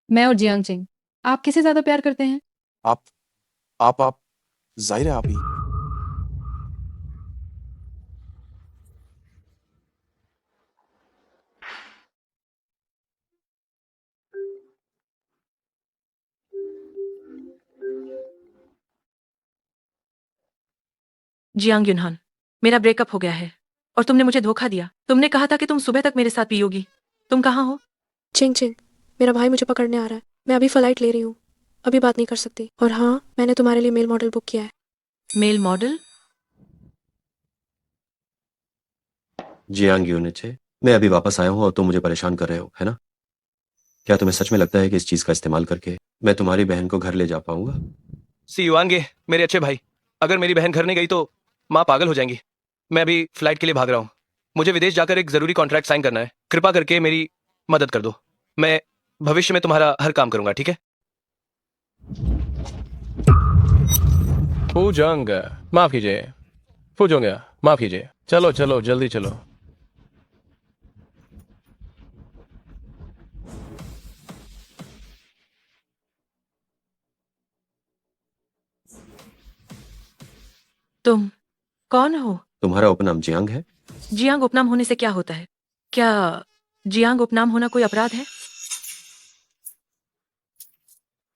मैं और जियांग चिंग। आप किसे ज्यादा प्यार करते हैं? आप आप जाहिर है आप ही। जियांग युनहान, मेरा ब्रेकअप हो गया है और तुमने मुझे धोखा दिया। तुमने कहा था कि तुम सुबह तक मेरे साथ पियोगी। तुम कहाँ हो? चिंग चिंग, मेरा भाई मुझे पकड़ने आ रहा है। मैं अभी फ्लाइट ले रही हूँ, अभी बात नहीं कर सकती। और हाँ, मैंने तुम्हारे लिए मेल मॉडल बुक किया है। Mail model? जियांग यूनिचे, मैं अभी वापस आया हूँ और तुम मुझे परेशान कर रहे हो, है ना? क्या तुम्हें सच में लगता है कि इस चीज का इस्तेमाल करके मैं तुम्हारी बहन को घर ले जा पाऊंगा? सी युआंगे, मेरे अच्छे भाई। अगर मेरी बहन घर नहीं गई तो माँ पागल हो जाएंगी। मैं अभी फ्लाइट के लिए भाग रहा हूँ। मुझे विदेश जाकर एक जरूरी कॉन्ट्रैक्ट साइन करना है। कृपा करके मेरी मदद कर दो। मैं भविष्य में तुम्हारा हर काम करूंगा, ठीक है? फूजंग, माफ कीजिए। फूजोंग, माफ कीजिए। चलो चलो, जल्दी चलो। तुम कौन हो? तुम्हारा उपनाम जियांग है? जियांग उपनाम होने से क्या होता है? क्या जियांग उपनाम होना कोई अपराध है?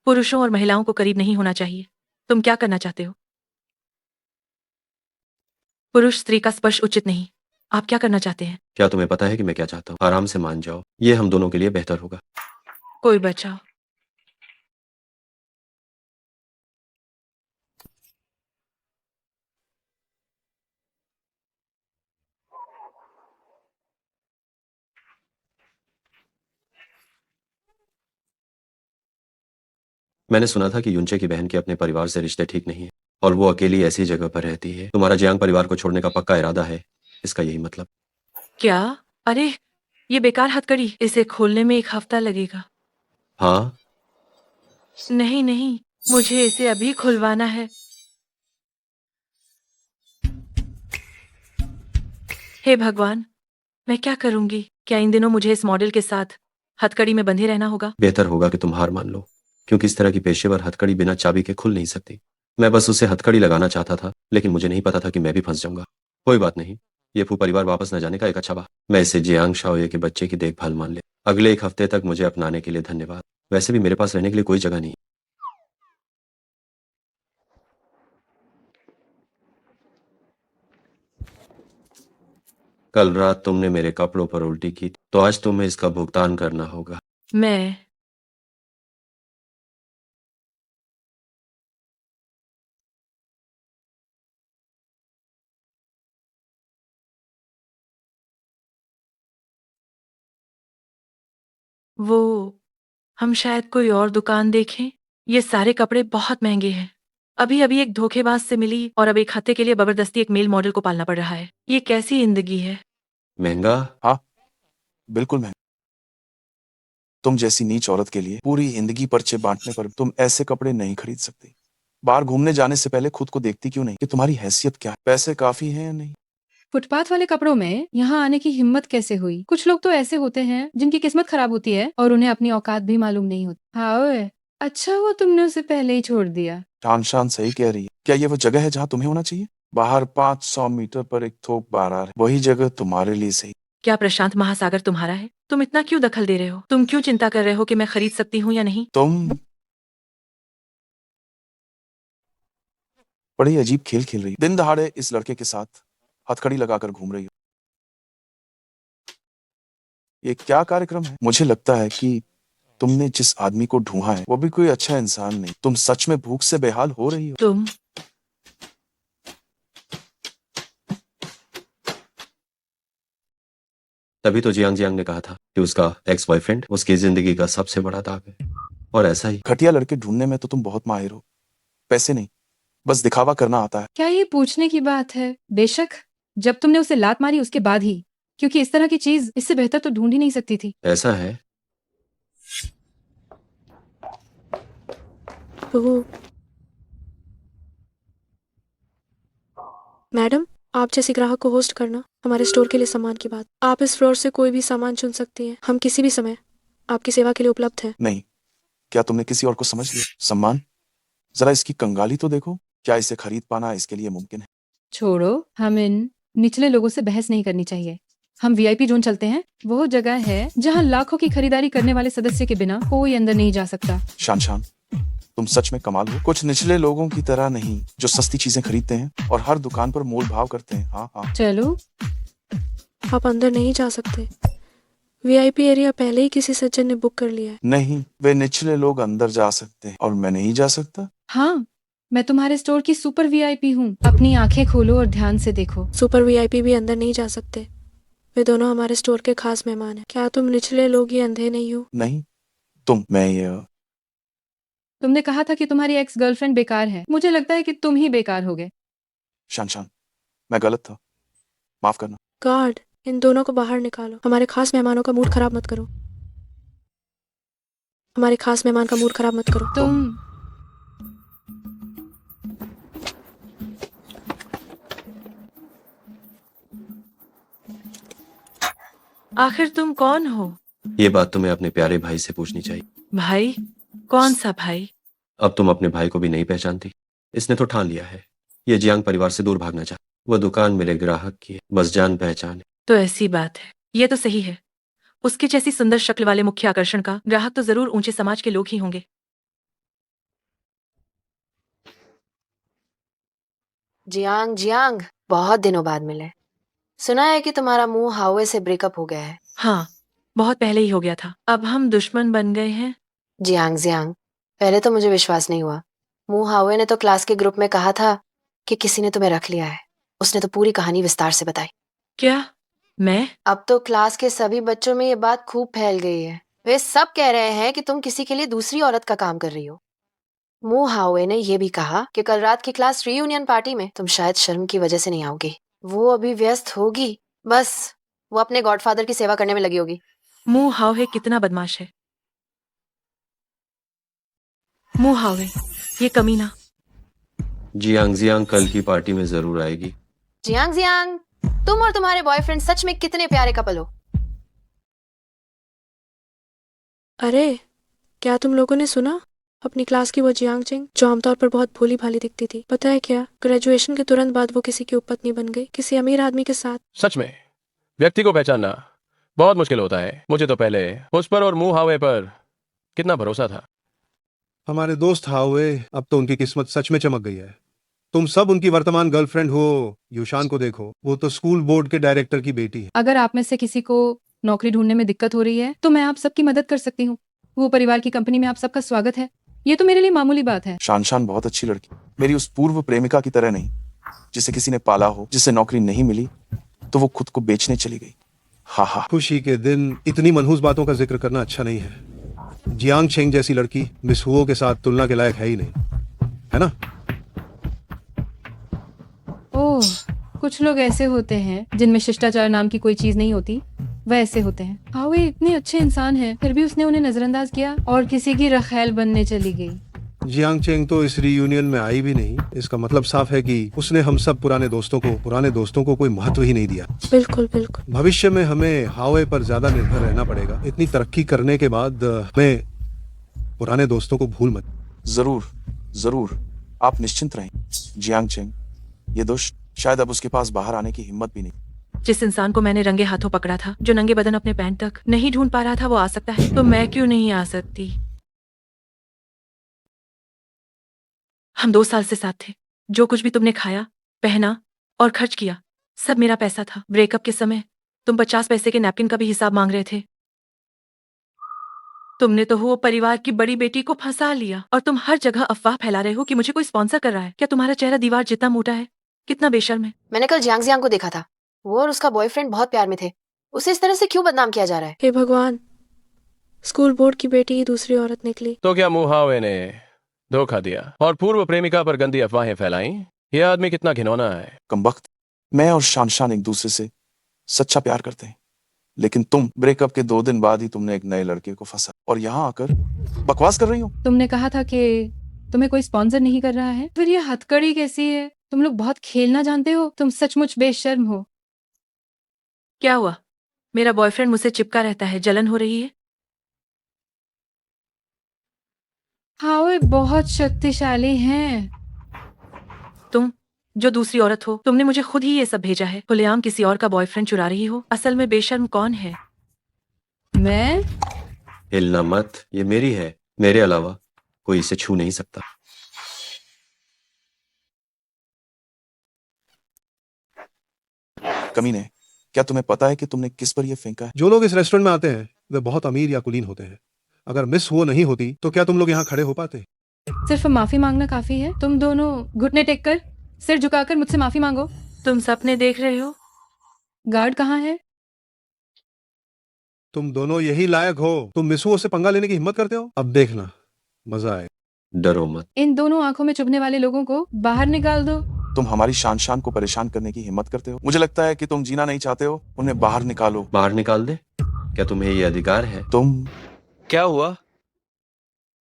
पुरुषों और महिलाओं को करीब नहीं होना चाहिए। तुम क्या करना चाहते हो? पुरुष स्त्री का स्पर्श उचित नहीं। आप क्या करना चाहते हैं? क्या तुम्हें पता है कि मैं क्या चाहता हूँ? आराम से मान जाओ, ये हम दोनों के लिए बेहतर होगा। कोई बचाओ। मैंने सुना था कि युनचे की बहन के अपने परिवार से रिश्ते ठीक नहीं है और वो अकेली ऐसी जगह पर रहती है। तुम्हारा जियांग परिवार को छोड़ने का पक्का इरादा है, इसका यही मतलब? क्या? अरे, ये बेकार हथकड़ी। इसे खोलने में 1 हफ्ता लगेगा। हाँ। नहीं नहीं, मुझे इसे अभी खुलवाना है। हे भगवान, मैं क्या करूंगी? क्या इन दिनों मुझे इस मॉडल के साथ हथकड़ी में बंधे रहना होगा? बेहतर होगा कि तुम हार मान लो, क्योंकि इस तरह की पेशेवर हथकड़ी बिना चाबी के खुल नहीं सकती। मैं बस उसे हथकड़ी लगाना चाहता था, लेकिन मुझे नहीं पता था कि मैं भी फंस जाऊंगा। कोई बात नहीं, ये फू परिवार वापस न जाने का एक अच्छा मैं इसे जियांग शाओये के बच्चे की देखभाल मान ले। अगले 1 हफ्ते तक मुझे अपनाने के लिए धन्यवाद। वैसे भी मेरे पास रहने के लिए कोई जगह नहीं। कल रात तुमने मेरे कपड़ों पर उल्टी की, तो आज तुम्हें इसका भुगतान करना होगा। मैं वो हम शायद कोई और दुकान देखें। ये सारे कपड़े बहुत महंगे हैं। अभी अभी एक धोखेबाज से मिली और अब 1 हफ्ते के लिए जबरदस्ती एक मेल मॉडल को पालना पड़ रहा है। ये कैसी जिंदगी है? महंगा? हाँ, बिल्कुल महंगा। तुम जैसी नीच औरत के लिए पूरी जिंदगी पर्चे बांटने पर तुम ऐसे कपड़े नहीं खरीद सकती। बाहर घूमने जाने से पहले खुद को देखती क्यों नहीं कि तुम्हारी हैसियत क्या है, पैसे काफी हैं या नहीं? फुटपाथ वाले कपड़ों में यहाँ आने की हिम्मत कैसे हुई? कुछ लोग तो ऐसे होते हैं जिनकी किस्मत खराब होती है और उन्हें अपनी औकात भी मालूम नहीं होती। हाँ ओए, अच्छा हुआ तुमने उसे पहले ही छोड़ दिया। शान शान सही कह रही है। क्या ये वो जगह है जहाँ तुम्हें होना चाहिए? बाहर 500 मीटर पर एक थोक बाजार है, वही जगह तुम्हारे लिए सही। क्या प्रशांत महासागर तुम्हारा है? तुम इतना क्यों दखल दे रहे हो? तुम क्यों चिंता कर रहे हो कि मैं खरीद सकती हूँ या नहीं? तुम बड़ी अजीब खेल खेल रही हो। दिन दहाड़े इस लड़के के साथ हथकड़ी लगाकर घूम रही हो। ये क्या कार्यक्रम है? मुझे लगता है कि तुमने जिस आदमी को ढूंढा है वो भी कोई अच्छा इंसान नहीं। तुम सच में भूख से बेहाल हो रही हो। तुम तभी तो जियांग जियांग ने कहा था कि उसका एक्स बॉयफ्रेंड उसकी जिंदगी का सबसे बड़ा दाग है। और ऐसा ही। घटिया लड़के ढूंढने में तो तुम बहुत माहिर हो। पैसे नहीं, बस दिखावा करना आता है। क्या ये पूछने की बात है? बेशक, जब तुमने उसे लात मारी उसके बाद ही, क्योंकि इस तरह की चीज इससे बेहतर तो ढूंढ ही नहीं सकती थी। ऐसा है। ओह, मैडम, आप जैसी ग्राहक को होस्ट करना हमारे स्टोर के लिए सम्मान की बात। आप इस फ्लोर से कोई भी सामान चुन सकती हैं। हम किसी भी समय आपकी सेवा के लिए उपलब्ध हैं। नहीं, क्या तुमने किसी और को समझ लिया? सम्मान, जरा इसकी कंगाली तो देखो। क्या इसे खरीद पाना इसके लिए मुमकिन है? छोड़ो, हम इन निचले लोगों से बहस नहीं करनी चाहिए। हम वीआईपी जोन चलते हैं। वो जगह है जहाँ लाखों की खरीदारी करने वाले सदस्य के बिना कोई अंदर नहीं जा सकता। शान शान, तुम सच में कमाल हो। कुछ निचले लोगों की तरह नहीं जो सस्ती चीजें खरीदते हैं और हर दुकान पर मोल भाव करते हैं। हाँ हाँ, चलो, आप अंदर नहीं जा सकते। वीआईपी एरिया पहले ही किसी सज्जन ने बुक कर लिया है। नहीं, वे निचले लोग अंदर जा सकते हैं और मैं नहीं जा सकता। हाँ, मैं तुम्हारे स्टोर की सुपर वीआईपी हूँ। अपनी आंखें खोलो और ध्यान से देखो। सुपर वीआईपी भी अंदर नहीं जा सकते। वे दोनों हमारे स्टोर के खास मेहमान हैं। क्या तुम निचले लोग ही अंधे नहीं हो? नहीं, मैं ये तुमने कहा था कि तुम्हारी एक्स गर्लफ्रेंड बेकार है। मुझे लगता है कि तुम ही बेकार हो गए। शान शान, मैं गलत था, माफ करना। गार्ड, इन दोनों को बाहर निकालो। हमारे खास मेहमानों का मूड खराब मत करो। हमारे खास मेहमान का मूड खराब मत करो। तुम आखिर तुम कौन हो? ये बात तुम्हें अपने प्यारे भाई से पूछनी चाहिए। भाई? कौन सा भाई? अब तुम अपने भाई को भी नहीं पहचानती। इसने तो ठान लिया है, ये जियांग परिवार से दूर भागना चाहता। वो दुकान मेरे ग्राहक की है, बस जान पहचान है। तो ऐसी बात है, ये तो सही है। उसकी जैसी सुंदर शक्ल वाले मुख्य आकर्षण का ग्राहक तो जरूर ऊंचे समाज के लोग ही होंगे। जियांग जियांग, बहुत दिनों बाद मिले। सुना है कि तुम्हारा मुंह हावे से ब्रेकअप हो गया है। हाँ, बहुत पहले ही हो गया था। अब हम दुश्मन बन गए हैं। जियांग जियांग, पहले तो मुझे विश्वास नहीं हुआ। मुंह हावे ने तो क्लास के ग्रुप में कहा था कि किसी ने तुम्हें रख लिया है। उसने तो पूरी कहानी विस्तार से बताई। क्या? मैं? अब तो क्लास के सभी बच्चों में ये बात खूब फैल गई है। वे सब कह रहे हैं कि तुम किसी के लिए दूसरी औरत का काम कर रही हो। मुंह हावे ने यह भी कहा कि कल रात की क्लास रीयूनियन पार्टी में तुम शायद शर्म की वजह से नहीं आओगी। वो अभी व्यस्त होगी, बस वो अपने गॉडफादर की सेवा करने में लगी होगी। मुंह हावे कितना बदमाश है। मुंह हावे, ये कमीना। जियांग जियांग कल की पार्टी में जरूर आएगी। जियांग जियांग, तुम और तुम्हारे बॉयफ्रेंड सच में कितने प्यारे कपल हो। अरे, क्या तुम लोगों ने सुना? अपनी क्लास की वो जियांग चिंग, जो आमतौर पर बहुत भोली भाली दिखती थी, पता है क्या, ग्रेजुएशन के तुरंत बाद वो किसी की उपपत्नी बन गई, किसी अमीर आदमी के साथ। सच में व्यक्ति को पहचानना बहुत मुश्किल होता है। मुझे तो पहले उस पर और मुंह हावे पर कितना भरोसा था। हमारे दोस्त हावे, अब तो उनकी किस्मत सच में चमक गई है। तुम सब उनकी वर्तमान गर्लफ्रेंड हो। युशान को देखो, वो तो स्कूल बोर्ड के डायरेक्टर की बेटी है। अगर आप में से किसी को नौकरी ढूंढने में दिक्कत हो रही है तो मैं आप सबकी मदद कर सकती हूँ। वो परिवार की कंपनी में आप सबका स्वागत है। ये तो मेरे लिए मामूली बात है। शान शान बहुत अच्छी लड़की, मेरी उस पूर्व प्रेमिका की तरह नहीं, जिसे किसी ने पाला हो, जिसे नौकरी नहीं मिली तो वो खुद को बेचने चली गई। हाँ हाँ, खुशी के दिन इतनी मनहूस बातों का जिक्र करना अच्छा नहीं है। जियांग चेंग जैसी लड़की मिस हुओ के साथ तुलना के लायक है ही नहीं, है ना? ओह, कुछ लोग ऐसे होते हैं जिनमें शिष्टाचार नाम की कोई चीज नहीं होती। वह ऐसे होते हैं। हाँ, वे इतने अच्छे इंसान हैं, फिर भी उसने उन्हें नजरअंदाज किया और किसी की रखैल बनने चली गई। जियांग चेंग तो इस रीयूनियन में आई भी नहीं। इसका मतलब साफ है कि उसने हम सब पुराने दोस्तों को कोई महत्व ही नहीं दिया। बिल्कुल बिल्कुल। भविष्य में हमें हावे पर ज्यादा निर्भर रहना पड़ेगा। इतनी तरक्की करने के बाद हमें पुराने दोस्तों को भूल मत। जरूर जरूर, आप निश्चिंत रहें। जियांग चेंग, ये दुष्ट शायद अब उसके पास बाहर आने की हिम्मत भी नहीं। जिस इंसान को मैंने रंगे हाथों पकड़ा था, जो नंगे बदन अपने पैंट तक नहीं ढूंढ पा रहा था, वो आ सकता है, तो मैं क्यों नहीं आ सकती? हम 2 साल से साथ थे। जो कुछ भी तुमने खाया, पहना और खर्च किया, सब मेरा पैसा था। ब्रेकअप के समय तुम 50 पैसे के नैपकिन का भी हिसाब मांग रहे थे। तुमने तो वो परिवार की बड़ी बेटी को फंसा लिया और तुम हर जगह अफवाह फैला रहे हो कि मुझे कोई स्पॉन्सर कर रहा है। क्या तुम्हारा चेहरा दीवार जितना मोटा है? कितना बेशर्म है। मैंने कल जियांग जियांग को देखा था। वो और उसका बॉयफ्रेंड बहुत प्यार में थे। उसे इस तरह से क्यों बदनाम किया जा रहा है? हे भगवान, स्कूल बोर्ड की बेटी ही दूसरी औरत निकली। तो क्या मुंह हावे ने धोखा दिया और पूर्व प्रेमिका पर गंदी अफवाहें फैलाई? यह आदमी कितना घिनौना है। कमबख्त, मैं और शान शान एक दूसरे से सच्चा प्यार करते हैं, लेकिन तुम ब्रेकअप के 2 दिन बाद ही तुमने एक नए लड़के को फंसा और यहाँ आकर बकवास कर रही हो। तुमने कहा था कि तुम्हें कोई स्पॉन्सर नहीं कर रहा है, फिर ये हथकड़ी कैसी है? तुम लोग बहुत खेलना जानते हो। तुम सचमुच बेशर्म हो। क्या हुआ? मेरा बॉयफ्रेंड मुझसे चिपका रहता है, जलन हो रही है? हाँ वे बहुत शक्तिशाली हैं। तुम जो दूसरी औरत हो, तुमने मुझे खुद ही ये सब भेजा है। खुलेआम किसी और का बॉयफ्रेंड चुरा रही हो। असल में बेशर्म कौन है? मैं हिलना मत, ये मेरी है। मेरे अलावा कोई इसे छू नहीं सकता। कमीने, क्या तुम्हें पता है कि तुमने किस पर यह फेंका है? जो लोग इस रेस्टोरेंट में आते हैं वे बहुत अमीर या कुलीन होते हैं। अगर मिस वो नहीं होती तो क्या तुम लोग यहाँ खड़े हो पाते? सिर्फ माफी मांगना काफी है। तुम दोनों घुटने टेक कर, सिर झुकाकर मुझसे माफी मांगो। तुम सपने देख रहे हो? गार्ड कहाँ है? तुम दोनों यही लायक हो। तुम मिसुओं से पंगा लेने की हिम्मत करते हो? अब देखना मजा आए। डरो मत। इन दोनों आंखों में चुभने वाले लोगों को बाहर निकाल दो। तुम हमारी शान को परेशान करने की हिम्मत करते हो। मुझे लगता है कि तुम जीना नहीं चाहते हो। उन्हें बाहर निकालो। बाहर निकाल दे? क्या तुम्हें ये अधिकार है? तुम क्या हुआ?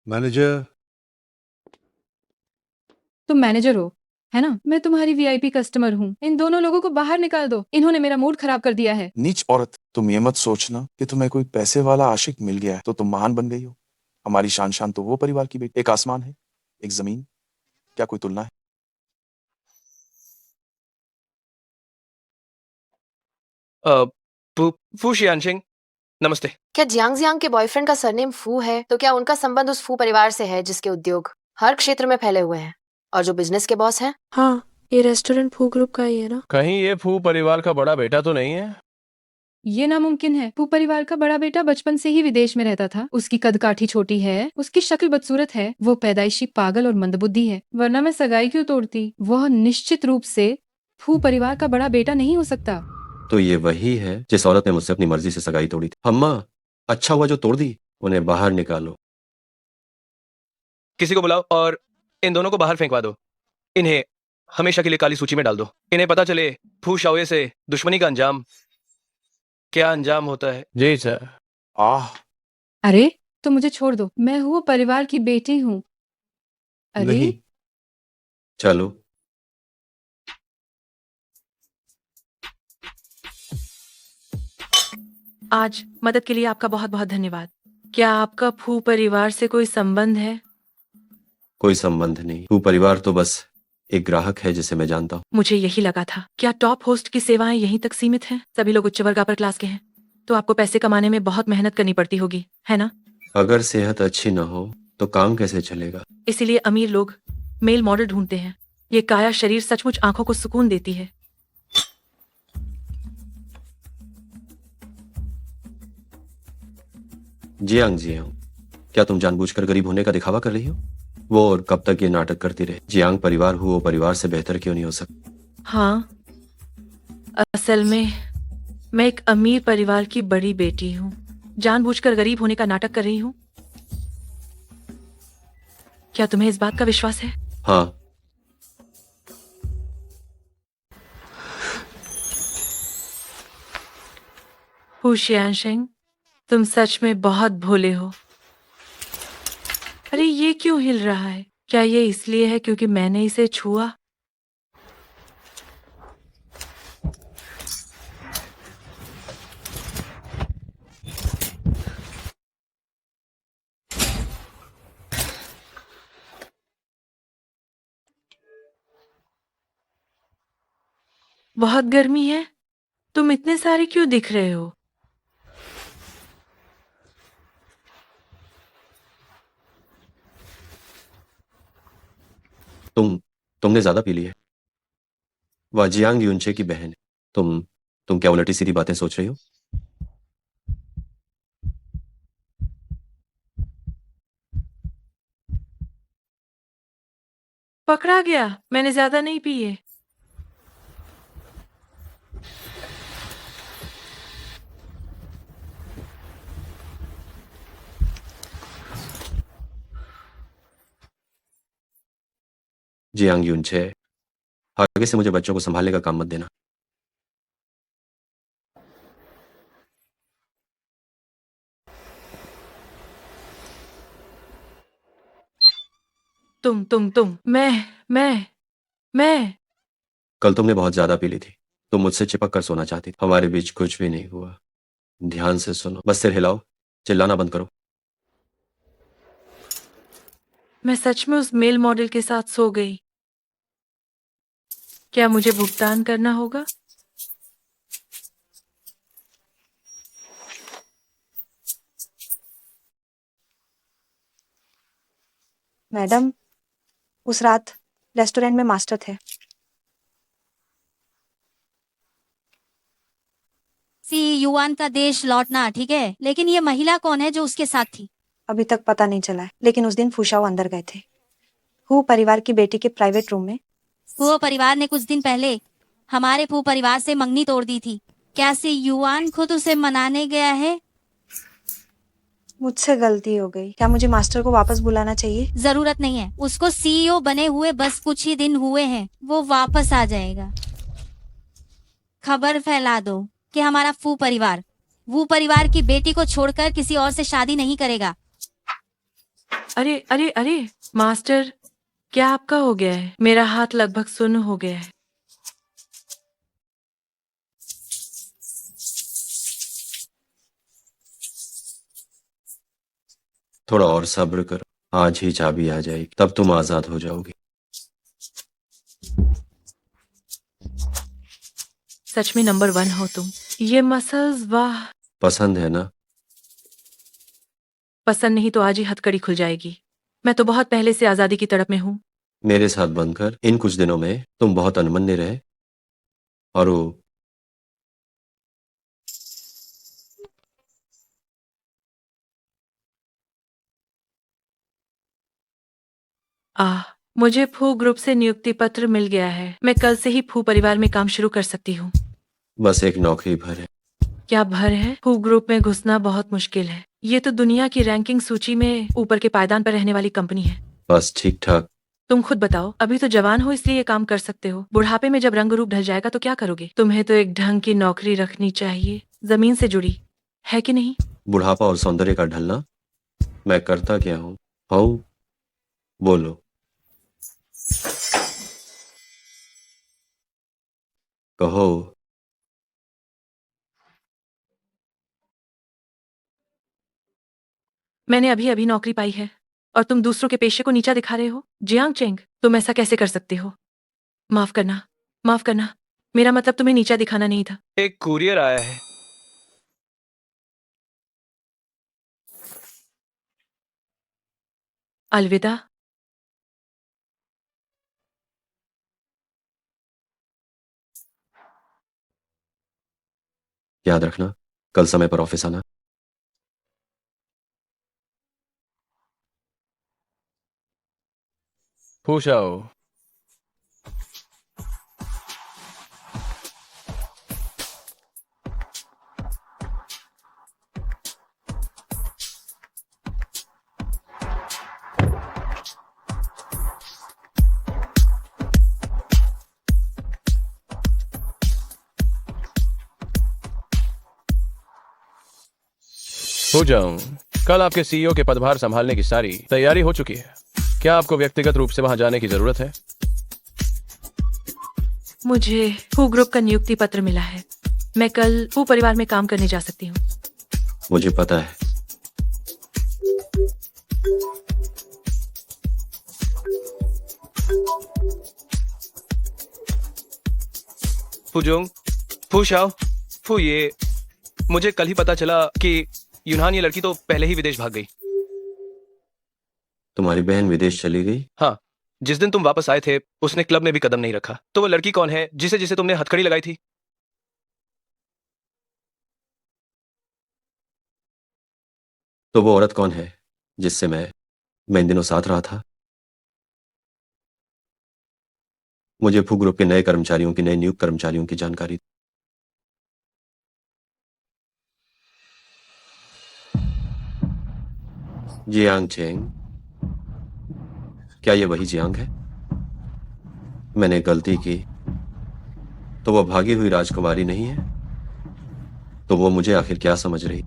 मैनेजर, तुम मैनेजर हो, है ना? मैं तुम्हारी वीआईपी कस्टमर हूँ। इन दोनों लोगों को बाहर निकाल दो। इन्होंने मेरा मूड खराब कर दिया है। नीच औरत, तुम ये मत सोचना कि तुम्हें कोई पैसे वाला आशिक मिल गया है तो तुम महान बन गई हो। हमारी शान तो वो परिवार की बेटी। एक आसमान है, एक जमीन, क्या कोई तुलना है? अ, फू फू शियानशिंग, नमस्ते। क्या जियांग जियांग के बॉयफ्रेंड का सरनेम फू है तो क्या उनका संबंध उस फू परिवार से है जिसके उद्योग हर क्षेत्र में फैले हुए हैं और जो बिजनेस के बॉस हैं? हाँ, ये रेस्टोरेंट फू ग्रुप का ही है ना? कहीं ये फू परिवार का बड़ा बेटा तो नहीं है? ये नामुमकिन है। फू परिवार का बड़ा बेटा बचपन से ही विदेश में रहता था। उसकी कदकाठी छोटी है, उसकी शक्ल बदसूरत है, वो पैदाइशी पागल और मंदबुद्धि है। वरना मैं सगाई क्यों तोड़ती? वह निश्चित रूप से फू परिवार का बड़ा बेटा नहीं हो सकता। तो ये वही है जिस औरत ने मुझसे अपनी मर्जी से सगाई तोड़ी थी। अम्मा, अच्छा हुआ जो तोड़ दी। उन्हें बाहर निकालो। किसी को बुलाओ और इन दोनों को बाहर फेंकवा दो। इन्हें हमेशा के लिए काली सूची में डाल दो। इन्हें पता चले फू शाओये से दुश्मनी का अंजाम क्या अंजाम होता है। जी सर। आह, अरे तो मुझे छोड़ दो। मैं हूँ परिवार की बेटी हूँ। अरे नहीं। चलो। आज मदद के लिए आपका बहुत बहुत धन्यवाद। क्या आपका फू परिवार से कोई संबंध है? कोई संबंध नहीं। तू परिवार तो बस एक ग्राहक है जिसे मैं जानता हूँ। मुझे यही लगा था। क्या टॉप होस्ट की सेवाएं यहीं तक सीमित हैं? सभी लोग उच्च वर्ग अपर क्लास के हैं, तो आपको पैसे कमाने में बहुत मेहनत करनी पड़ती होगी, है ना? अगर सेहत अच्छी न हो तो काम कैसे चलेगा? इसीलिए अमीर लोग मेल मॉडल ढूंढते हैं। ये काया शरीर सचमुच आंखों को सुकून देती है। जियांग जियांग, क्या तुम जानबूझकर गरीब होने का दिखावा कर रही हो? वो और कब तक ये नाटक करती रहे? जियांग परिवार हो, वो परिवार से बेहतर क्यों नहीं हो सकता? हाँ, असल में मैं एक अमीर परिवार की बड़ी बेटी हूँ। जानबूझकर गरीब होने का नाटक कर रही हूँ। क्या तुम्हें इस बात का विश्वास है? हाँ। हुशियानशेंग, तुम सच में बहुत भोले हो। अरे ये क्यों हिल रहा है? क्या ये इसलिए है क्योंकि मैंने इसे छुआ? बहुत गर्मी है। तुम इतने सारे क्यों दिख रहे हो? तुमने ज्यादा पी ली है। वह जियांग यूनचे की बहन है। तुम क्या उल्टी सीधी बातें सोच रही हो? पकड़ा गया। मैंने ज्यादा नहीं पिए। जियांग यूनचे, आगे से मुझे बच्चों को संभालने का काम मत देना। तुम मैं कल तुमने बहुत ज्यादा पी ली थी। तुम मुझसे चिपक कर सोना चाहती थी। हमारे बीच कुछ भी नहीं हुआ। ध्यान से सुनो, बस सिर हिलाओ, चिल्लाना बंद करो। मैं सच में उस मेल मॉडल के साथ सो गई। क्या मुझे भुगतान करना होगा? मैडम, उस रात रेस्टोरेंट में मास्टर थे। सी युआन का देश लौटना ठीक है, लेकिन ये महिला कौन है जो उसके साथ थी? अभी तक पता नहीं चला है, लेकिन उस दिन फूशाओ अंदर गए थे। हु परिवार की बेटी के प्राइवेट रूम में। फू परिवार ने कुछ दिन पहले हमारे फू परिवार से मंगनी तोड़ दी थी। क्या सी युआन खुद उसे मनाने गया है? मुझसे गलती हो गई। क्या मुझे मास्टर को वापस बुलाना चाहिए? जरूरत नहीं है, उसको सीईओ बने हुए बस कुछ ही दिन हुए हैं, वो वापस आ जाएगा। खबर फैला दो कि हमारा फू परिवार वो परिवार की बेटी को छोड़कर किसी और से शादी नहीं करेगा। अरे अरे अरे मास्टर, क्या आपका हो गया है? मेरा हाथ लगभग सुन्न हो गया है। थोड़ा और सब्र करो, आज ही चाबी आ जाएगी, तब तुम आजाद हो जाओगी। सच में नंबर 1 हो तुम। ये मसल्स, वाह। पसंद है ना? पसंद नहीं तो आज ही हथकड़ी खुल जाएगी। मैं तो बहुत पहले से आजादी की तड़प में हूँ। मेरे साथ बनकर इन कुछ दिनों में तुम बहुत अनमन्य रहे, और वो मुझे फू ग्रुप से नियुक्ति पत्र मिल गया है। मैं कल से ही फू परिवार में काम शुरू कर सकती हूँ। बस एक नौकरी भर है। क्या भर है? फू ग्रुप में घुसना बहुत मुश्किल है। ये तो दुनिया की रैंकिंग सूची में ऊपर के पायदान पर रहने वाली कंपनी है। बस ठीक ठाक। तुम खुद बताओ, अभी तो जवान हो इसलिए ये काम कर सकते हो। बुढ़ापे में जब रंग रूप ढल जाएगा तो क्या करोगे? तुम्हें तो एक ढंग की नौकरी रखनी चाहिए, जमीन से जुड़ी, है कि नहीं? बुढ़ापा और सौंदर्य का ढलना, मैं करता क्या हूँ? बोलो। कहो। मैंने अभी अभी नौकरी पाई है और तुम दूसरों के पेशे को नीचा दिखा रहे हो। जियांग चेंग, तुम ऐसा कैसे कर सकते हो? माफ करना, माफ करना। मेरा मतलब तुम्हें नीचा दिखाना नहीं था। एक कुरियर आया है। अलविदा। याद रखना, कल समय पर ऑफिस आना। फूशाओ, हो जाऊं। कल आपके सीईओ के पदभार संभालने की सारी तैयारी हो चुकी है। क्या आपको व्यक्तिगत रूप से वहां जाने की जरूरत है? मुझे फू ग्रुप का नियुक्ति पत्र मिला है। मैं कल फू परिवार में काम करने जा सकती हूँ। मुझे पता है। फूजोंग, फूशाओ, फू ये मुझे कल ही पता चला कि यूनान ये लड़की तो पहले ही विदेश भाग गई। तुम्हारी बहन विदेश चली गई? हाँ, जिस दिन तुम वापस आए थे उसने क्लब में भी कदम नहीं रखा। तो वो लड़की कौन है जिसे जिसे तुमने हथकड़ी लगाई थी? तो वो औरत कौन है जिससे मैं इन दिनों साथ रहा था? मुझे फू ग्रुप के नए कर्मचारियों की, नए नियुक्त कर्मचारियों की जानकारी। जियांग चेंग, क्या ये वही जियांग है? मैंने गलती की तो वो भागी हुई राजकुमारी नहीं है? तो वो मुझे आखिर क्या समझ रही?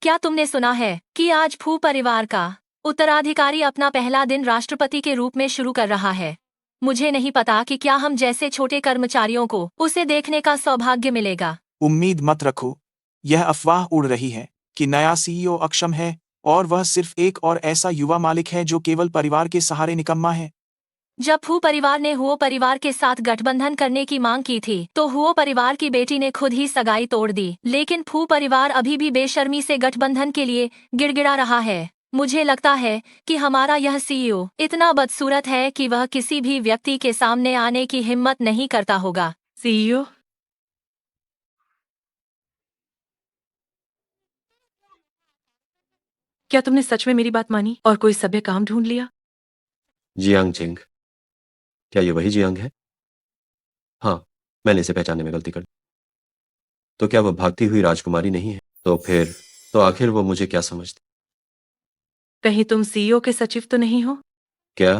क्या तुमने सुना है कि आज फू परिवार का उत्तराधिकारी अपना पहला दिन राष्ट्रपति के रूप में शुरू कर रहा है? मुझे नहीं पता कि क्या हम जैसे छोटे कर्मचारियों को उसे देखने का सौभाग्य मिलेगा। उम्मीद मत रखो। यह अफवाह उड़ रही है कि नया सीईओ अक्षम है और वह सिर्फ एक और ऐसा युवा मालिक है जो केवल परिवार के सहारे निकम्मा है। जब हु परिवार ने हुओ परिवार के साथ गठबंधन करने की मांग की थी तो हुओ परिवार की बेटी ने खुद ही सगाई तोड़ दी, लेकिन फू परिवार अभी भी बेशर्मी से गठबंधन के लिए गिड़गिड़ा रहा है। मुझे लगता है कि हमारा यह सीईओ इतना बदसूरत है कि वह किसी भी व्यक्ति के सामने आने की हिम्मत नहीं करता होगा। सीईओ, क्या तुमने सच में मेरी बात मानी और कोई सभ्य काम ढूंढ लिया? जियांग चिंग, क्या ये वही जियांग है? हाँ, मैंने इसे पहचानने में गलती कर दी। तो क्या वह भागती हुई राजकुमारी नहीं है? तो आखिर वो मुझे क्या समझती? कहीं तुम सीईओ के सचिव तो नहीं हो? क्या?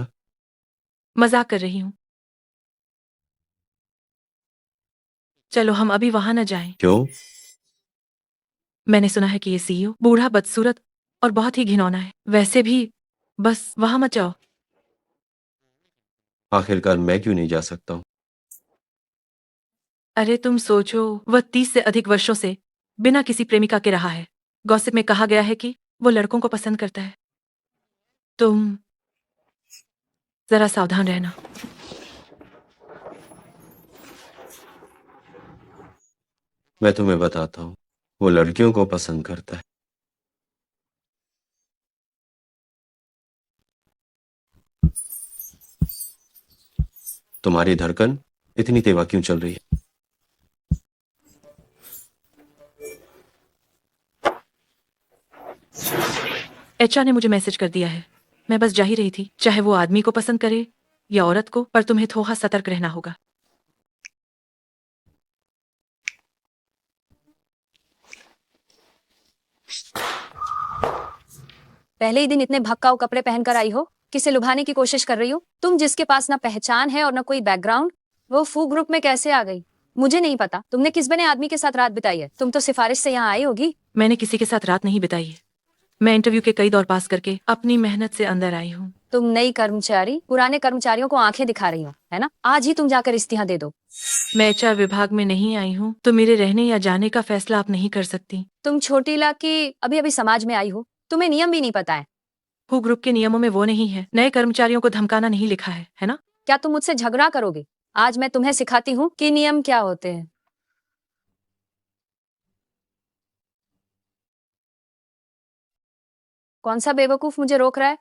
मजाक कर रही हूँ। चलो हम अभी वहां न जाएं। क्यों? मैंने सुना है कि ये सीईओ बूढ़ा, बदसूरत और बहुत ही घिनौना है। वैसे भी बस वहां मत जाओ। आखिरकार मैं क्यों नहीं जा सकता हूँ? अरे तुम सोचो, वह 30 से अधिक वर्षों से बिना किसी प्रेमिका के रहा है। गॉसिप में कहा गया है कि वो लड़कों को पसंद करता है। तुम जरा सावधान रहना। मैं तुम्हें बताता हूँ, वो लड़कियों को पसंद करता है। तुम्हारी धड़कन इतनी तेज क्यों चल रही है? एचआर ने मुझे मैसेज कर दिया है। मैं बस जा ही रही थी। चाहे वो आदमी को पसंद करे या औरत को, पर तुम्हें थोड़ा सतर्क रहना होगा। पहले ही दिन इतने भक्काऊ कपड़े पहनकर आई हो, किसे लुभाने की कोशिश कर रही हो? तुम जिसके पास ना पहचान है और ना कोई बैकग्राउंड, वो फू ग्रुप में कैसे आ गई? मुझे नहीं पता। तुमने किस बने आदमी के साथ रात बिताई है? तुम तो सिफारिश से यहाँ आई होगी। मैंने किसी के साथ रात नहीं बिताई है। मैं इंटरव्यू के कई दौर पास करके अपनी मेहनत से अंदर आई हूँ। तुम नई कर्मचारी पुराने कर्मचारियों को आंखें दिखा रही हो, है ना? आज ही तुम जाकर इस्तीहा दे दो। मैं एचआर विभाग में नहीं आई हूँ, तो मेरे रहने या जाने का फैसला आप नहीं कर सकती। तुम छोटी लाकी अभी अभी समाज में आई हो, तुम्हें नियम भी नहीं पता है। हु ग्रुप के नियमों में वो नहीं है। नए कर्मचारियों को धमकाना नहीं लिखा है ना? क्या तुम मुझसे झगड़ा करोगे? आज मैं तुम्हें सिखाती हूँ कि नियम क्या होते हैं। कौन सा बेवकूफ मुझे रोक रहा है?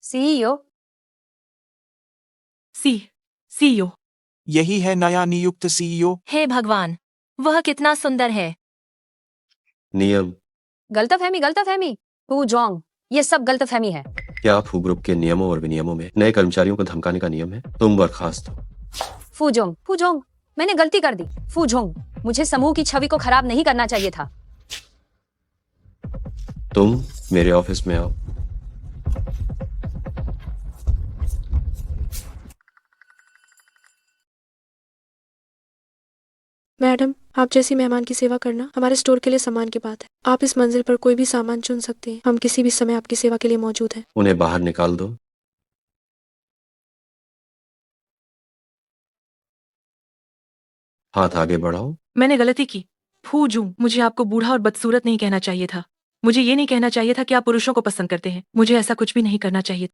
सीईओ। सीईओ। यही है नया नियुक्त सीईओ। हे भगवान, वह कितना सुंदर है। नियम? गलतफहमी गलतफहमी। हु जोंग, ये सब गलतफहमी है। क्या फू ग्रुप के नियमों और विनियमों में नए कर्मचारियों को धमकाने का नियम है? तुम बर्खास्त हो। फूजोंग, मैंने गलती कर दी। फूजोंग, मुझे समूह की छवि को खराब नहीं करना चाहिए था। तुम मेरे ऑफिस में आओ। मैडम, आप जैसी मेहमान की सेवा करना हमारे स्टोर के लिए सम्मान की बात है। आप इस मंजिल पर कोई भी सामान चुन सकते हैं। हम किसी भी समय आपकी सेवा के लिए मौजूद हैं। उन्हें बाहर निकाल दो। हाथ आगे बढ़ाओ। मैंने गलती की। फूजू, मुझे आपको बूढ़ा और बदसूरत नहीं कहना चाहिए था। मुझे ये नहीं कहना चाहिए था कि आप पुरुषों को पसंद करते हैं। मुझे ऐसा कुछ भी नहीं करना चाहिए।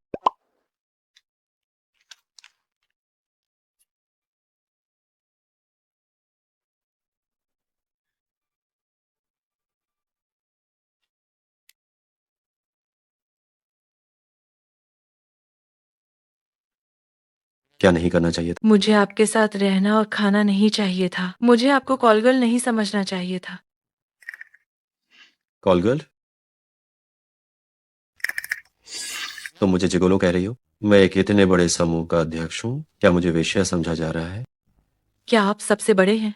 क्या नहीं करना चाहिए था? मुझे आपके साथ रहना और खाना नहीं चाहिए था। मुझे आपको कॉलगर्ल नहीं समझना चाहिए था। Call girl? तुम मुझे जिगोलो कह रही हो? मैं एक इतने बड़े समूह का अध्यक्ष हूँ। क्या मुझे वेश्या समझा जा रहा है? क्या आप सबसे बड़े हैं?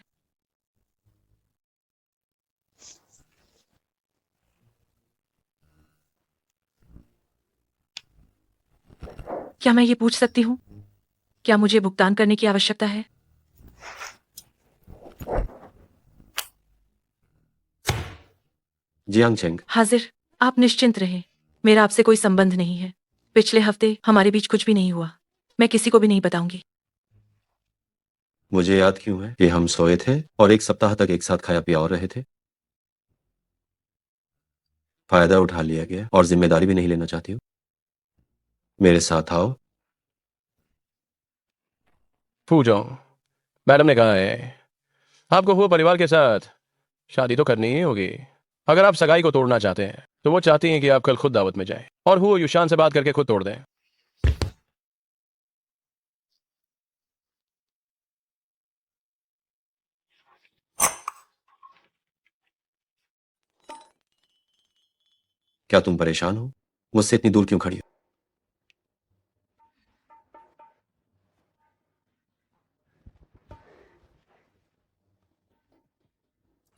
क्या मैं ये पूछ सकती हूँ, क्या मुझे भुगतान करने की आवश्यकता है? Jiang Cheng. हाजिर। आप निश्चिंत रहें, मेरा आपसे कोई संबंध नहीं है। पिछले हफ्ते हमारे बीच कुछ भी नहीं हुआ। मैं किसी को भी नहीं बताऊंगी। मुझे याद क्यों है कि हम सोए थे और एक सप्ताह तक एक साथ खाया पिया और रहे थे। फायदा उठा लिया गया और जिम्मेदारी भी नहीं लेना चाहती हो। मेरे साथ आओ। फूजोंग, मैडम ने कहा है आपको हुए परिवार के साथ शादी तो करनी ही होगी। अगर आप सगाई को तोड़ना चाहते हैं तो वो चाहती हैं कि आप कल खुद दावत में जाएं और हुओ युशान से बात करके खुद तोड़ दें। क्या तुम परेशान हो? मुझसे इतनी दूर क्यों खड़ी हो?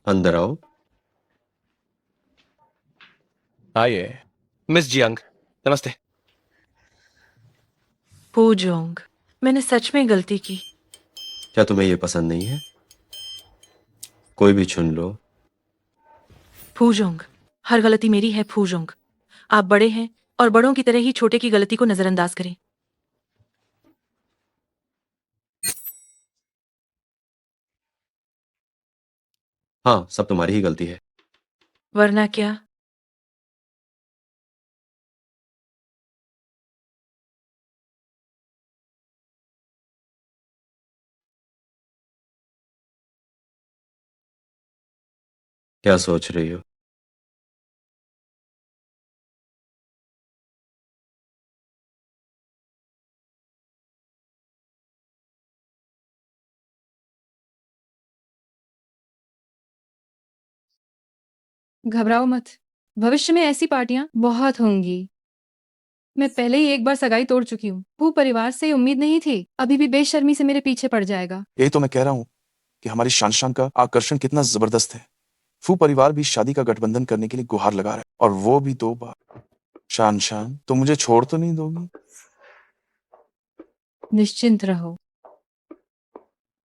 अंदर आओ। आइए। मिस जियांग, नमस्ते। पूजोंग, मैंने सच में गलती की। क्या तुम्हें ये पसंद नहीं है? कोई भी चुन लो। फूजोंग, हर गलती मेरी है फूजोंग। आप बड़े हैं और बड़ों की तरह ही छोटे की गलती को नजरअंदाज करें। हाँ, सब तुम्हारी ही गलती है। वरना क्या? क्या सोच रही हो? घबराओ मत, भविष्य में ऐसी पार्टियां बहुत होंगी। मैं पहले ही एक बार सगाई तोड़ चुकी हूँ। वो परिवार से उम्मीद नहीं थी, अभी भी बेशर्मी से मेरे पीछे पड़ जाएगा। यही तो मैं कह रहा हूँ कि हमारी शान का आकर्षण कितना जबरदस्त है। फू परिवार भी शादी का गठबंधन करने के लिए गुहार लगा रहा है, और वो भी 2 बार। शान, तुम मुझे छोड़ तो नहीं दोगी? निश्चिंत रहो,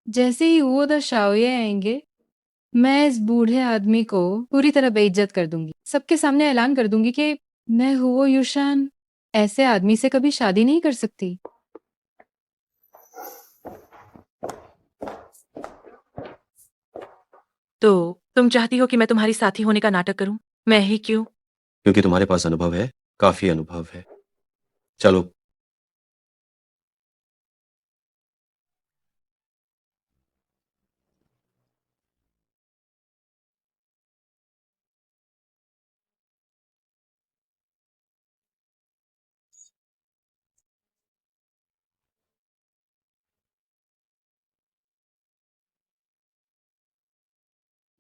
जैसे ही वो दर्शाओये आएंगे मैं इस बूढ़े आदमी को पूरी तरह बेइज्जत कर दूंगी। सबके सामने ऐलान कर दूंगी कि मैं हुओ युशान ऐसे आदमी से कभी शादी नहीं कर सकती। तो तुम चाहती हो कि मैं तुम्हारी साथी होने का नाटक करूं? मैं ही क्यों? क्योंकि तुम्हारे पास अनुभव है, काफी अनुभव है। चलो।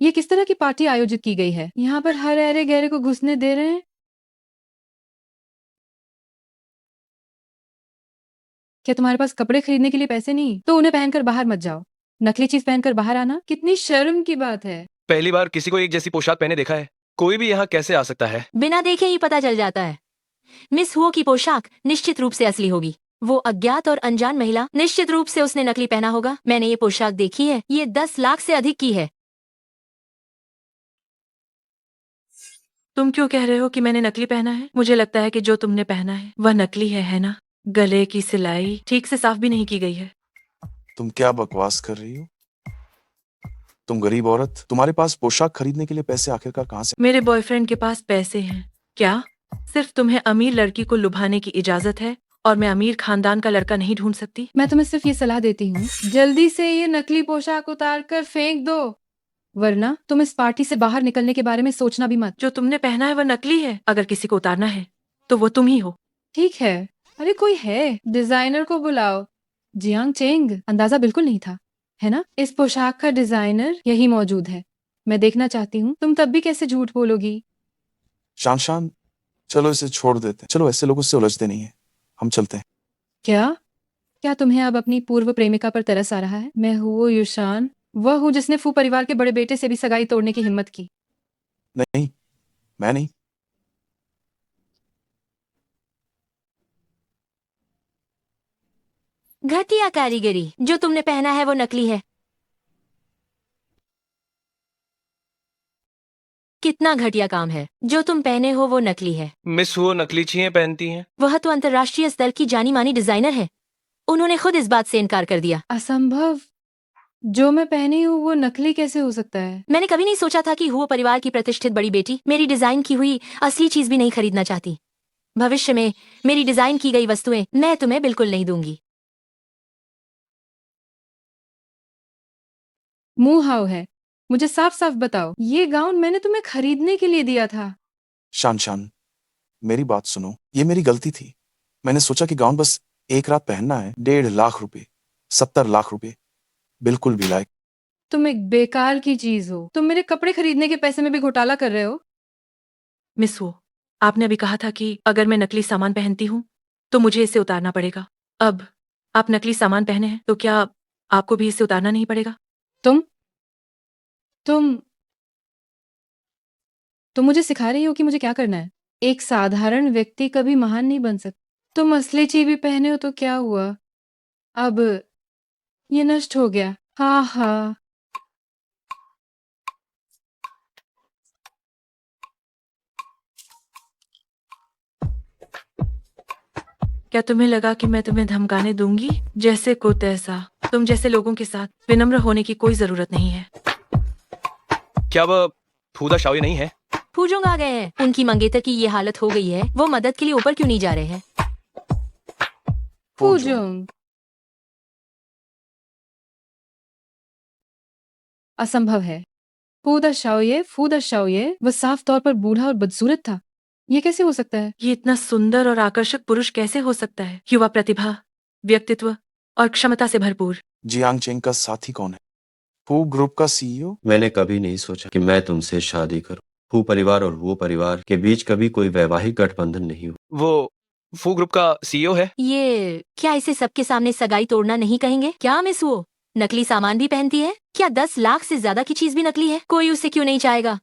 ये किस तरह की पार्टी आयोजित की गई है? यहाँ पर हर ऐरे गहरे को घुसने दे रहे हैं। क्या तुम्हारे पास कपड़े खरीदने के लिए पैसे नहीं? तो उन्हें पहनकर बाहर मत जाओ। नकली चीज पहनकर बाहर आना कितनी शर्म की बात है। पहली बार किसी को एक जैसी पोशाक पहने देखा है। कोई भी यहाँ कैसे आ सकता है? बिना देखे ही पता चल जाता है। मिस हुओ की पोशाक निश्चित रूप से असली होगी। वो अज्ञात और अनजान महिला, निश्चित रूप से उसने नकली पहना होगा। मैंने ये पोशाक देखी है, ये 10 लाख से अधिक की है। तुम क्यों कह रहे हो कि मैंने नकली पहना है? मुझे लगता है कि जो तुमने पहना है वह नकली है ना? गले की सिलाई ठीक से साफ भी नहीं की गई है। तुम क्या बकवास कर रही हो? तुम गरीब औरत, तुम्हारे पास पोशाक खरीदने के लिए पैसे आखिरकार कहाँ से? मेरे बॉयफ्रेंड के पास पैसे हैं। क्या सिर्फ तुम्हें अमीर लड़की को लुभाने की इजाजत है और मैं अमीर खानदान का लड़का नहीं ढूंढ सकती? मैं तुम्हें सिर्फ ये सलाह देती हूँ, जल्दी से ये नकली पोशाक उतार कर फेंक दो, वरना तुम इस पार्टी से बाहर निकलने के बारे में सोचना भी मत। जो तुमने पहना है वह नकली है। अगर किसी को उतारना है तो वो तुम ही हो। ठीक है, अरे कोई है, डिजाइनर को बुलाओ। जियांग चेंग, अंदाजा बिल्कुल नहीं था, है ना? इस पोशाक का डिजाइनर यही मौजूद है। मैं देखना चाहती हूँ तुम तब भी कैसे झूठ बोलोगी। शान, चलो इसे छोड़ देते हैं। चलो, ऐसे लोगों से उलझते नहीं है, हम चलते हैं। क्या क्या तुम्हें अब अपनी पूर्व प्रेमिका पर तरस आ रहा है? मैं हूँ युशान, वह हूँ जिसने फू परिवार के बड़े बेटे से भी सगाई तोड़ने की हिम्मत की। नहीं, मैं नहीं। घटिया कारीगरी, जो तुमने पहना है वो नकली है। कितना घटिया काम है। जो तुम पहने हो वो नकली है। मिस हुओ नकली चीजें पहनती हैं। वह तो अंतर्राष्ट्रीय स्तर की जानी मानी डिजाइनर है। उन्होंने खुद इस बात से इनकार कर दिया। असंभव। जो मैं पहनी हूँ वो नकली कैसे हो सकता है? मैंने कभी नहीं सोचा था कि हुओ परिवार की प्रतिष्ठित बड़ी बेटी मेरी डिजाइन की हुई असली चीज भी नहीं खरीदना चाहती। भविष्य में मेरी डिजाइन की गई वस्तुएं मैं तुम्हें बिल्कुल नहीं दूंगी। मुंह हाव है। मुझे साफ साफ बताओ, ये गाउन मैंने तुम्हें खरीदने के लिए दिया था। शान शान, मेरी बात सुनो, ये मेरी गलती थी। मैंने सोचा कि गाउन बस एक रात पहनना है। 1.5 लाख रुपए, 70 लाख रुपए, बिल्कुल भी लायक। तुम एक बेकार की चीज हो। तुम मेरे कपड़े खरीदने के पैसे में भी घोटाला कर रहे हो। मिस वो, आपने अभी कहा था कि अगर मैं नकली सामान पहनती हूँ तो मुझे इसे उतारना पड़ेगा। अब आप नकली सामान पहने हैं तो क्या आपको भी इसे उतारना नहीं पड़ेगा? तुम तुम तुम मुझे सिखा रही हो कि मुझे क्या करना है। एक साधारण व्यक्ति कभी महान नहीं बन सकता। तुम असली चीज भी पहने हो तो क्या हुआ? अब ये नष्ट हो गया। हाँ हाँ। क्या तुम्हें लगा कि मैं तुम्हें धमकाने दूंगी? जैसे को तैसा। तुम जैसे लोगों के साथ विनम्र होने की कोई जरूरत नहीं है। क्या वह फूदा शाओये नहीं है? फूजोंग आ गए हैं। उनकी मंगेतर की ये हालत हो गई है, वो मदद के लिए ऊपर क्यों नहीं जा रहे हैं? फूजोंग। असंभव है। फूदा शाओये वो साफ तौर पर बूढ़ा और बदसूरत था। ये कैसे हो सकता है? ये इतना सुंदर और आकर्षक पुरुष कैसे हो सकता है? युवा प्रतिभा, व्यक्तित्व और क्षमता से भरपूर। जियांग चेंग का साथी कौन है? फू ग्रुप का सीईओ? मैंने कभी नहीं सोचा कि मैं तुमसे शादी करूं। फू परिवार और वो परिवार के बीच कभी कोई वैवाहिक गठबंधन नहीं हुआ। वो फू ग्रुप का सीईओ है? ये क्या इसे सबके सामने सगाई तोड़ना नहीं कहेंगे? क्या मिस वो नकली सामान भी पहनती है? क्या 10 लाख से ज्यादा की चीज भी नकली है? कोई उसे क्यों नहीं चाहेगा?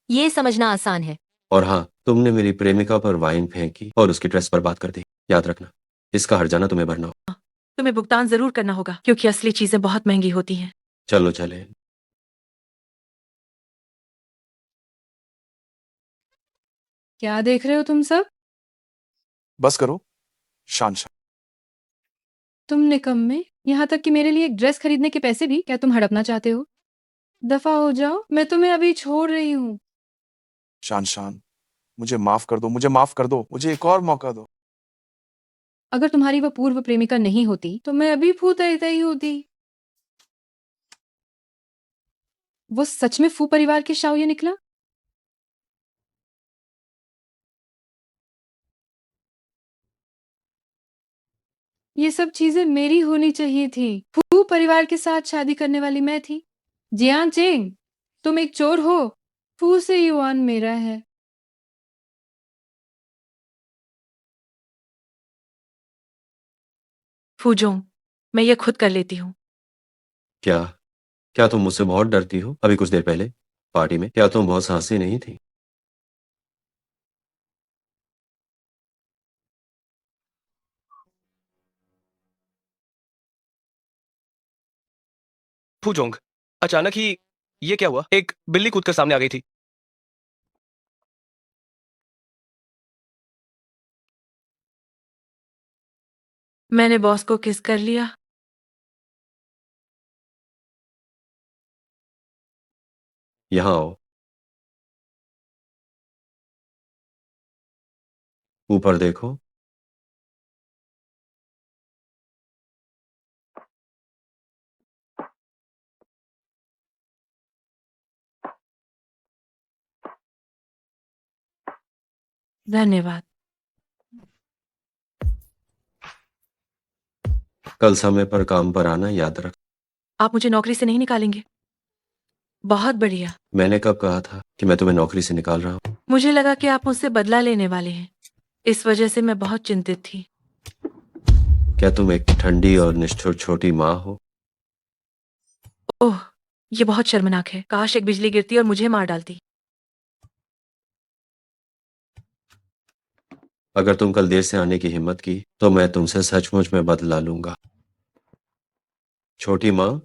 ये समझना आसान है। और हाँ, तुमने मेरी प्रेमिका पर वाइन फेंकी और उसकी ड्रेस पर बात कर दी। याद रखना, इसका हर्जाना तुम्हें भरना हो। तुम्हें भुगतान जरूर करना होगा क्योंकि असली चीजें बहुत महंगी होती हैं। चलो चले। क्या देख रहे हो तुम सब? बस करो शान शान। तुम निकम्मे। यहाँ तक कि मेरे लिए एक ड्रेस खरीदने के पैसे भी क्या तुम हड़पना चाहते हो? दफा हो जाओ, मैं तुम्हें अभी छोड़ रही हूँ। शान शान, मुझे माफ कर दो, मुझे माफ कर दो, मुझे एक और मौका दो। अगर तुम्हारी वह पूर्व प्रेमिका नहीं होती तो मैं अभी फूता ही होती। वो सच में फू परिवार के शाओये निकला? ये सब चीजें मेरी होनी चाहिए थी। फू परिवार के साथ शादी करने वाली मैं थी। जियान चेंग, तुम एक चोर हो। फू से युआन मेरा है। फूजोंग, मैं ये खुद कर लेती हूँ। क्या क्या तुम मुझसे बहुत डरती हो? अभी कुछ देर पहले पार्टी में क्या तुम बहुत साहसी नहीं थी? फूजोंग, अचानक ही ये क्या हुआ? एक बिल्ली कूदकर सामने आ गई थी। मैंने बॉस को किस कर लिया। यहाँ आओ। ऊपर देखो। धन्यवाद। कल समय पर काम पर आना याद रख। आप मुझे नौकरी से नहीं निकालेंगे? बहुत बढ़िया। मैंने कब कहा था कि मैं तुम्हें नौकरी से निकाल रहा हूँ? मुझे लगा कि आप मुझसे बदला लेने वाले हैं। इस वजह से मैं बहुत चिंतित थी। क्या तुम एक ठंडी और निष्ठुर छोटी माँ हो? ओह, ये बहुत शर्मनाक है। काश एक बिजली गिरती और मुझे मार डालती। अगर तुम कल देर से आने की हिम्मत की तो मैं तुमसे सचमुच में बदला लूंगा। छोटी माँ।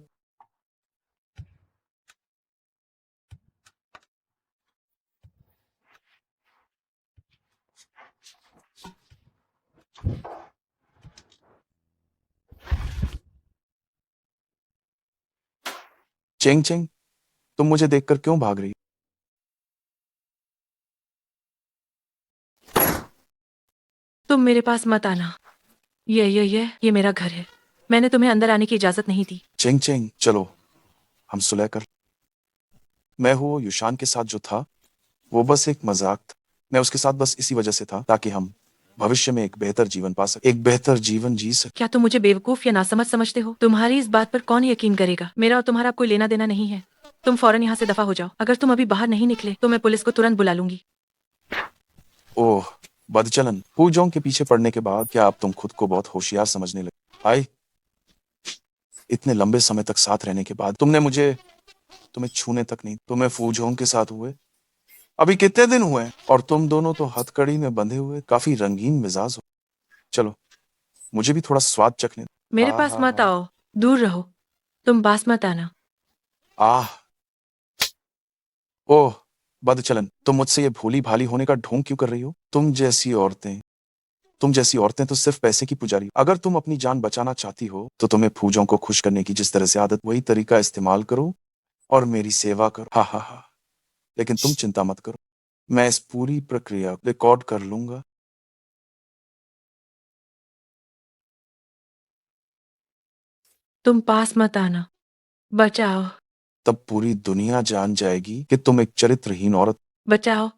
चेंग चेंग, तुम मुझे देखकर क्यों भाग रही? तुम मेरे पास मत आना। ये मेरा घर है। मैंने तुम्हें अंदर आने की इजाजत नहीं दी। चेंग चेंग, चलो हम सुलह कर। मैं वो युशान के साथ जो था वो बस एक मजाक था। मैं उसके साथ बस इसी वजह से था ताकि हम भविष्य में एक बेहतर जीवन पा सके, एक बेहतर जीवन जी सके। क्या तुम मुझे बेवकूफ या नासमझ समझते हो? तुम्हारी इस बात पर कौन यकीन करेगा? मेरा और तुम्हारा अब कोई लेना देना नहीं है। तुम फौरन यहाँ से दफा हो जाओ। अगर तुम अभी बाहर नहीं निकले तो मैं पुलिस को तुरंत बुला लूंगी। ओह, बदचलन, हुजोंग के पीछे पड़ने के बाद क्या अब तुम खुद को बहुत होशियार समझने लगे? आई, इतने लंबे समय तक साथ रहने के बाद तुमने मुझे तुम्हें छूने तक नहीं। तुम्हें फूजोंग के साथ हुए अभी कितने दिन हुए हैं? और तुम दोनों तो हथकड़ी में बंधे हुए काफी रंगीन मिजाज हो। चलो मुझे भी थोड़ा स्वाद चखने दो। मेरे पास मत आओ, दूर रहो। तुम पास मत आना। आह, ओह, बदचलन, तुम मुझसे ये भोली भाली होने का ढोंग क्यों कर रही हो? तुम जैसी औरतें तो सिर्फ पैसे की पुजारी। अगर तुम अपनी जान बचाना चाहती हो तो तुम्हें फूजों को खुश करने की जिस तरह से आदत, वही तरीका इस्तेमाल करो और मेरी सेवा करो। हा हा हा। लेकिन तुम चिंता मत करो, मैं इस पूरी प्रक्रिया को रिकॉर्ड कर लूंगा। तुम पास मत आना। बचाओ, तब पूरी दुनिया जान जाएगी कि तुम एक चरित्रहीन औरत। बचाओ,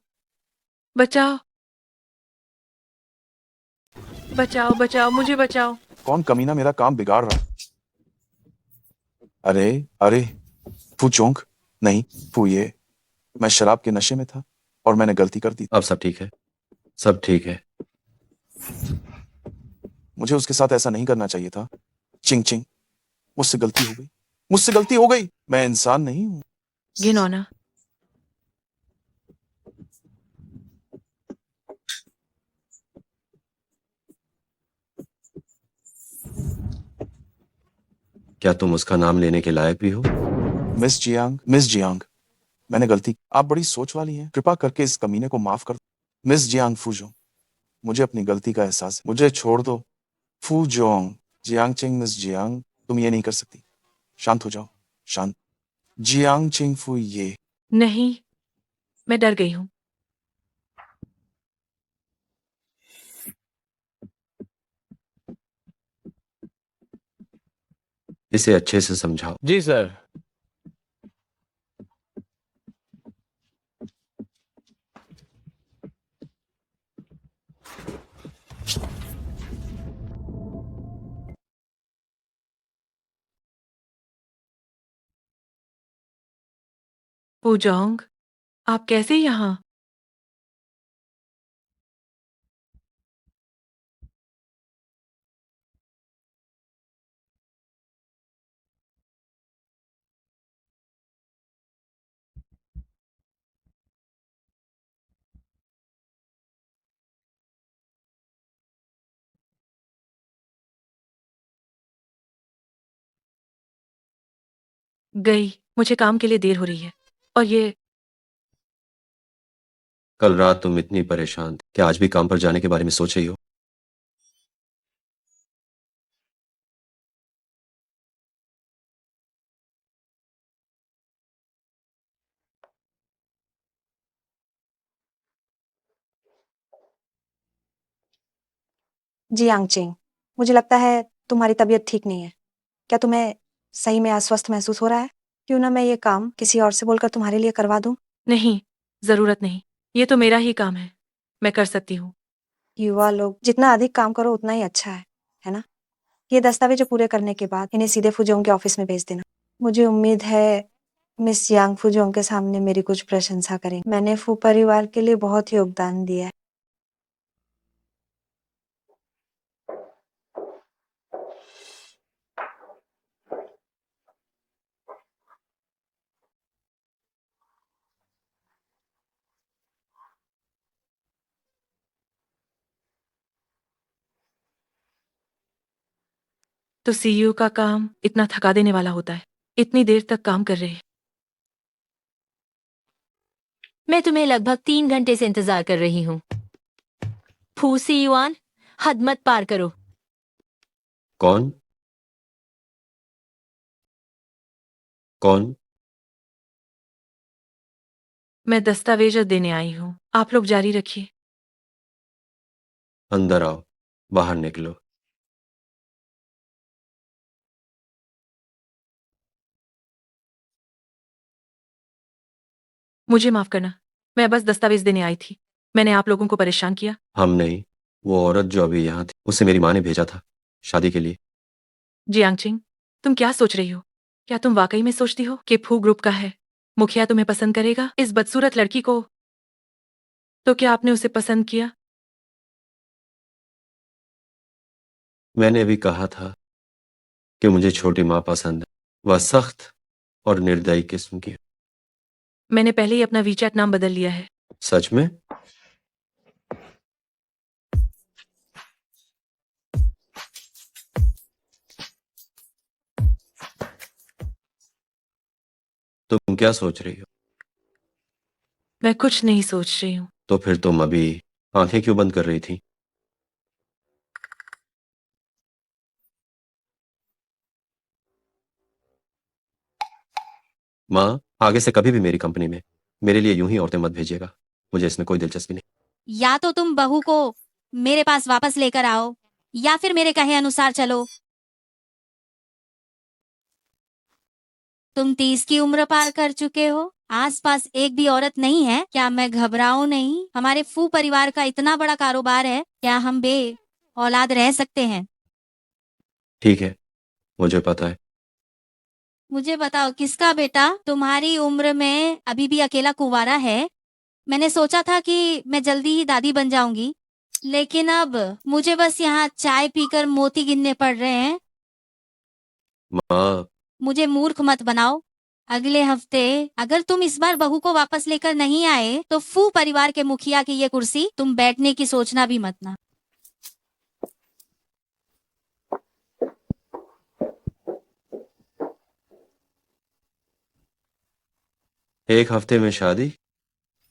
बचाओ, बचाओ, बचाओ, मुझे बचाओ। कौन कमीना मेरा काम बिगाड़ रहा है? अरे अरे, फूचोंग, नहीं, फू ये, मैं शराब के नशे में था और मैंने गलती कर दी। अब सब ठीक है, सब ठीक है। मुझे उसके साथ ऐसा नहीं करना चाहिए था। चिंग चिंग, मुझसे गलती हो गई, मुझसे गलती हो गई। मैं इंसान नहीं हूं। घिनौना। क्या तुम उसका नाम लेने के लायक भी हो? मिस जियांग, मैंने गलती। आप बड़ी सोच वाली हैं, कृपा करके इस कमीने को माफ कर दो। मिस जियांग फूजोंग, मुझे अपनी गलती का एहसास है, मुझे छोड़ दो। फूजोंग, जियांग चिंग, मिस जियांग, तुम ये नहीं कर सकती। शांत हो जाओ, शांत। जियांग चिंग फू ये। नहीं, मैं डर गई हूँ। इसे अच्छे से समझाओ। जी सर। पूजोंग, आप कैसे यहाँ? गई, मुझे काम के लिए देर हो रही है। और ये कल रात तुम इतनी परेशान थी, क्या आज भी काम पर जाने के बारे में सोच रही हो? जी आंगचिंग, मुझे लगता है तुम्हारी तबीयत ठीक नहीं है। क्या तुम्हें सही में अस्वस्थ महसूस हो रहा है? क्यों ना मैं ये काम किसी और से बोलकर तुम्हारे लिए करवा दूं? नहीं, जरूरत नहीं। ये तो मेरा ही काम है, मैं कर सकती हूँ। युवा लोग जितना अधिक काम करो उतना ही अच्छा है ना? ये दस्तावेज पूरे करने के बाद इन्हें सीधे फुजोंग के ऑफिस में भेज देना। मुझे उम्मीद है मिस यांग फुजोंग के सामने मेरी कुछ प्रशंसा करें। मैंने फू परिवार के लिए बहुत योगदान दिया है। तो सीईओ का काम इतना थका देने वाला होता है, इतनी देर तक काम कर रहे हैं। मैं तुम्हें लगभग 3 घंटे से इंतजार कर रही हूँ। फूसी युआन, हद मत पार करो। कौन? कौन? मैं दस्तावेज देने आई हूँ। आप लोग जारी रखिए। अंदर आओ, बाहर निकलो। मुझे माफ करना, मैं बस दस्तावेज देने आई थी। मैंने आप लोगों को परेशान किया। हम नहीं, वो औरत जो अभी यहाँ थी, उसे मेरी माँ ने भेजा था शादी के लिए। जियांगचिंग, तुम क्या सोच रही हो? क्या तुम वाकई में सोचती हो कि फू ग्रुप का है मुखिया तुम्हें पसंद करेगा, इस बदसूरत लड़की को? तो क्या आपने उसे पसंद किया? मैंने अभी कहा था कि मुझे छोटी माँ पसंद है। वह सख्त और निर्दयी किस्म की है। मैंने पहले ही अपना वीचैट नाम बदल लिया है। सच में? तुम क्या सोच रही हो? मैं कुछ नहीं सोच रही हूँ। तो फिर तुम अभी आंखें क्यों बंद कर रही थी? माँ, आगे से कभी भी मेरी कंपनी में मेरे लिए यूं ही औरतें मत भेजिएगा। मुझे इसमें कोई दिलचस्पी नहीं। या तो तुम बहू को मेरे पास वापस लेकर आओ या फिर मेरे कहे अनुसार चलो। तुम 30 की उम्र पार कर चुके हो, आसपास एक भी औरत नहीं है। क्या मैं घबराऊं नहीं? हमारे फू परिवार का इतना बड़ा कारोबार है, क्या हम बे औलाद रह सकते हैं? ठीक है, मुझे पता है। मुझे बताओ, किसका बेटा तुम्हारी उम्र में अभी भी अकेला कुंवारा है? मैंने सोचा था कि मैं जल्दी ही दादी बन जाऊंगी, लेकिन अब मुझे बस यहाँ चाय पीकर मोती गिनने पड़ रहे हैं। माँ, मुझे मूर्ख मत बनाओ। अगले हफ्ते अगर तुम इस बार बहू को वापस लेकर नहीं आए तो फू परिवार के मुखिया की ये कुर्सी तुम बैठने की सोचना भी मत ना। एक हफ्ते में शादी?